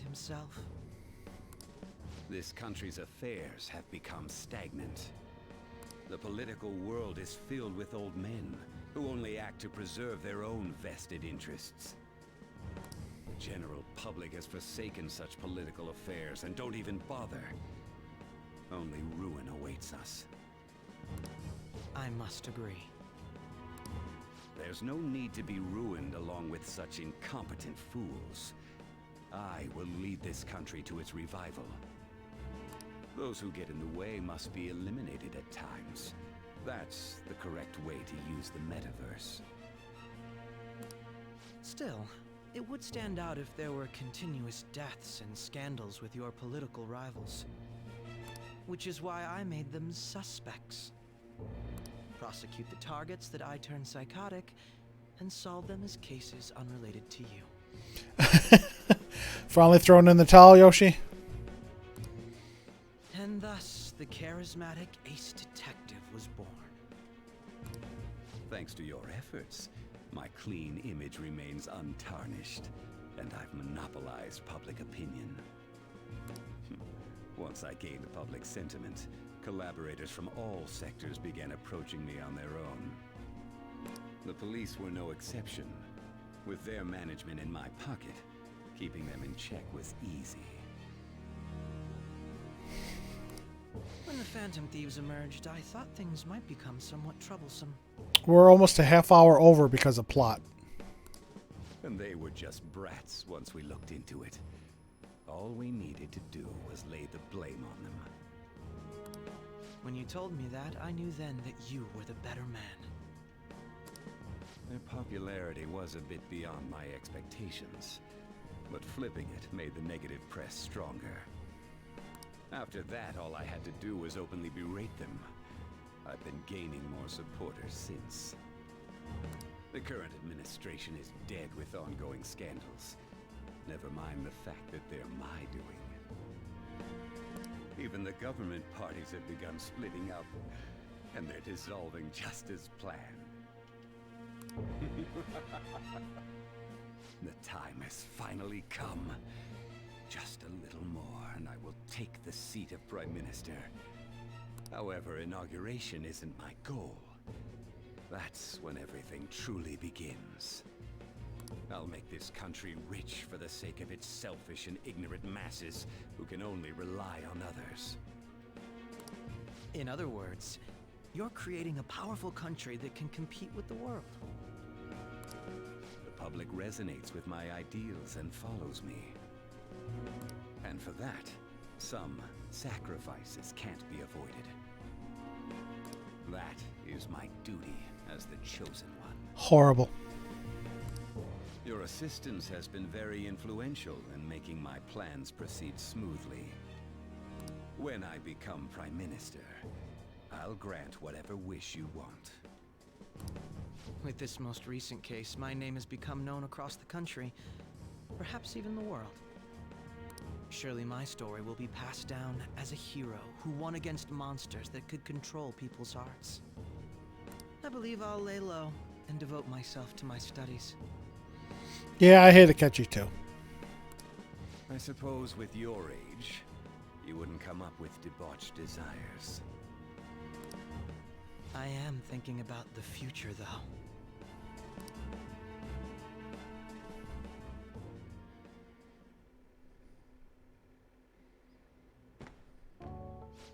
This country's affairs have become stagnant. The political world is filled with old men who only act to preserve their own vested interests. The general public has forsaken such political affairs and don't even bother. Only ruin awaits us. I must agree. There's no need to be ruined along with such incompetent fools. I will lead this country to its revival. Those who get in the way must be eliminated at times. That's the correct way to use the metaverse. Still, it would stand out if there were continuous deaths and scandals with your political rivals. Which is why I made them suspects. Prosecute the targets that I turn psychotic, and solve them as cases unrelated to you. Finally throwing in the towel, Yoshi? And thus, the charismatic ace detective was born. Thanks to your efforts, my clean image remains untarnished, and I've monopolized public opinion. Once I gained public sentiment, collaborators from all sectors began approaching me on their own. The police were no exception. With their management in my pocket, keeping them in check was easy. When the Phantom Thieves emerged, I thought things might become somewhat troublesome. We're almost a half hour over because of plot. And they were just brats once we looked into it. All we needed to do was lay the blame on them. When you told me that, I knew then that you were the better man. Their popularity was a bit beyond my expectations, but flipping it made the negative press stronger. After that, all I had to do was openly berate them. I've been gaining more supporters since. The current administration is dead with ongoing scandals. Never mind the fact that they're my doing. Even the government parties have begun splitting up, and they're dissolving just as planned. The time has finally come. Just a little more, and I will take the seat of Prime Minister. However, inauguration isn't my goal. That's when everything truly begins. I'll make this country rich for the sake of its selfish and ignorant masses who can only rely on others. In other words, you're creating a powerful country that can compete with the world. The public resonates with my ideals and follows me. And for that, some sacrifices can't be avoided. That is my duty as the chosen one. Horrible. Your assistance has been very influential in making my plans proceed smoothly. When I become Prime Minister, I'll grant whatever wish you want. With this most recent case, my name has become known across the country, perhaps even the world. Surely my story will be passed down as a hero who won against monsters that could control people's hearts. I believe I'll lay low and devote myself to my studies. Yeah, I hate to catch you too. I suppose with your age, you wouldn't come up with debauched desires. I am thinking about the future, though.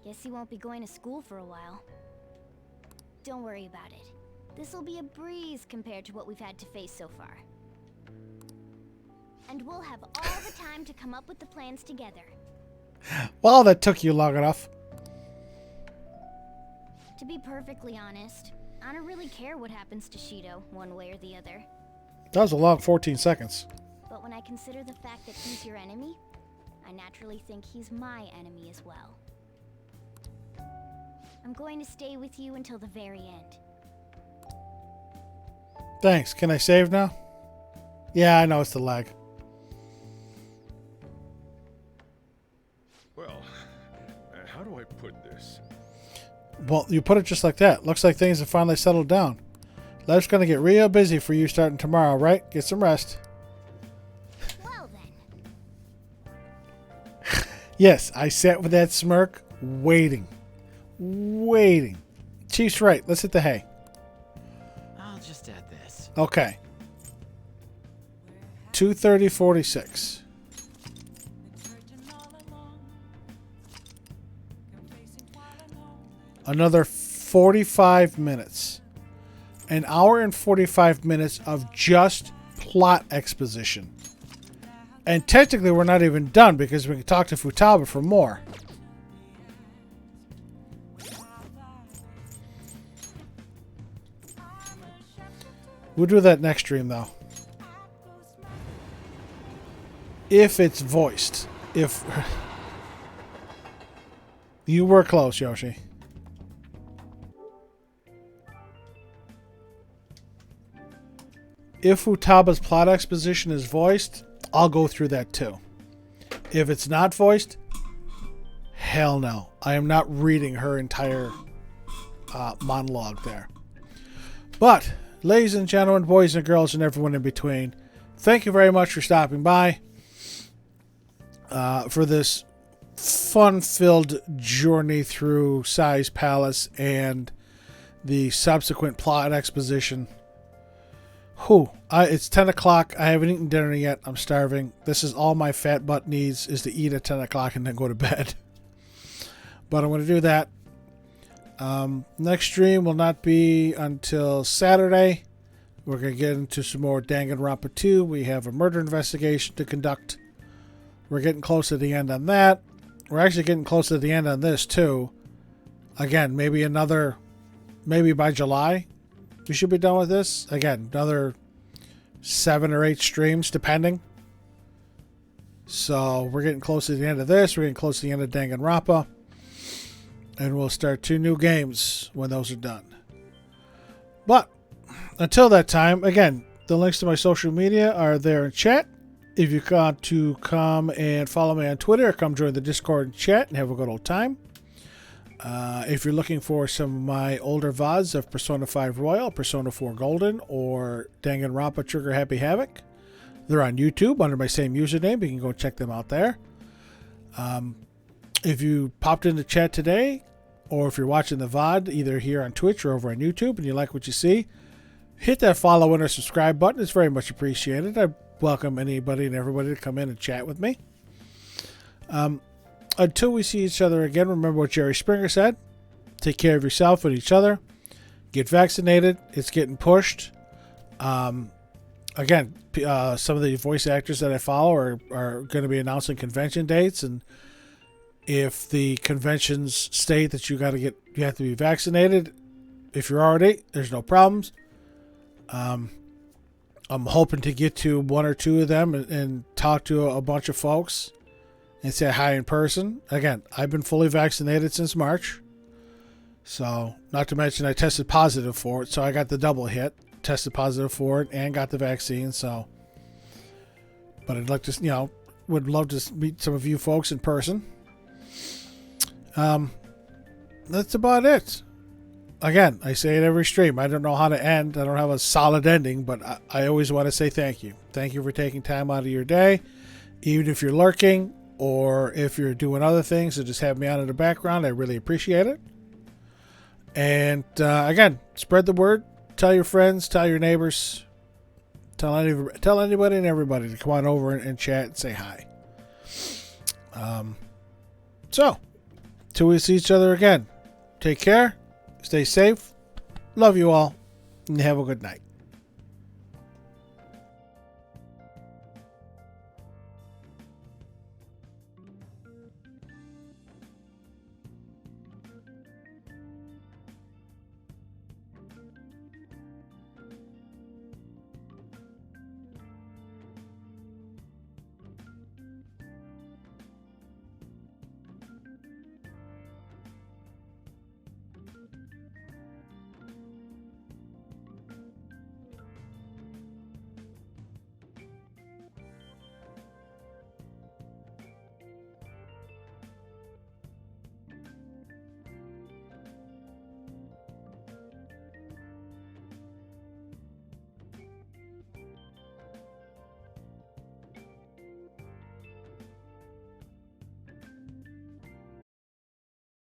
Guess you won't be going to school for a while. Don't worry about it. This'll be a breeze compared to what we've had to face so far. And we'll have all the time to come up with the plans together. Well, that took you long enough. To be perfectly honest, I don't really care what happens to Shido, one way or the other. That was a long 14 seconds. But when I consider the fact that he's your enemy, I naturally think he's my enemy as well. I'm going to stay with you until the very end. Thanks. Can I save now? Yeah, I know it's the lag. Well, how do I put this? Well, you put it just like that. Looks like things have finally settled down. Life's going to get real busy for you starting tomorrow, right? Get some rest. Well then. Yes, I sat with that smirk, waiting Chief's right. Let's hit the hay. I'll just add this. Okay. 2:30:46. Another 45 minutes. An hour and 45 minutes of just plot exposition. And technically we're not even done because we can talk to Futaba for more. We'll do that next stream though. If it's voiced. If you were close, Yoshi. If Futaba's plot exposition is voiced, I'll go through that too. If it's not voiced, hell no. I am not reading her entire monologue there. But, ladies and gentlemen, boys and girls, and everyone in between, thank you very much for stopping by for this fun-filled journey through Sai's Palace and the subsequent plot exposition. It's 10 o'clock. I haven't eaten dinner yet. I'm starving. This is all my fat butt needs, is to eat at 10 o'clock and then go to bed. But I'm going to do that. Next stream will not be until Saturday. We're going to get into some more Danganronpa 2. We have a murder investigation to conduct. We're getting close to the end on that. We're actually getting close to the end on this too. Again, maybe by July, we should be done with this. Again, another 7 or 8 streams, depending. So we're getting close to the end of this. We're getting close to the end of Danganronpa. And we'll start 2 new games when those are done. But until that time, again, the links to my social media are there in chat. If you want to come and follow me on Twitter, come join the Discord and chat and have a good old time. If you're looking for some of my older VODs of Persona 5 Royal, Persona 4 Golden, or Danganronpa Trigger Happy Havoc, they're on YouTube under my same username. You can go check them out there. If you popped into chat today, or if you're watching the VOD either here on Twitch or over on YouTube and you like what you see, hit that follow and or subscribe button. It's very much appreciated. I welcome anybody and everybody to come in and chat with me. Until we see each other again, remember what Jerry Springer said. Take care of yourself and each other. Get vaccinated. It's getting pushed. Again, some of the voice actors that I follow are going to be announcing convention dates, and if the conventions state that you have to be vaccinated, if you're already, there's no problems. I'm hoping to get to 1 or 2 of them and talk to a bunch of folks and say hi in person. Again, I've been fully vaccinated since March. So, not to mention I tested positive for it, so I got the double hit. Tested positive for it and got the vaccine, so. But I'd like to, would love to meet some of you folks in person. That's about it. Again, I say it every stream. I don't know how to end. I don't have a solid ending, but I always want to say thank you. Thank you for taking time out of your day, even if you're lurking or if you're doing other things and just have me on in the background. I really appreciate it. And again, spread the word. Tell your friends. Tell your neighbors. Tell anybody and everybody to come on over and chat and say hi. So, till we see each other again, take care. Stay safe. Love you all. And have a good night.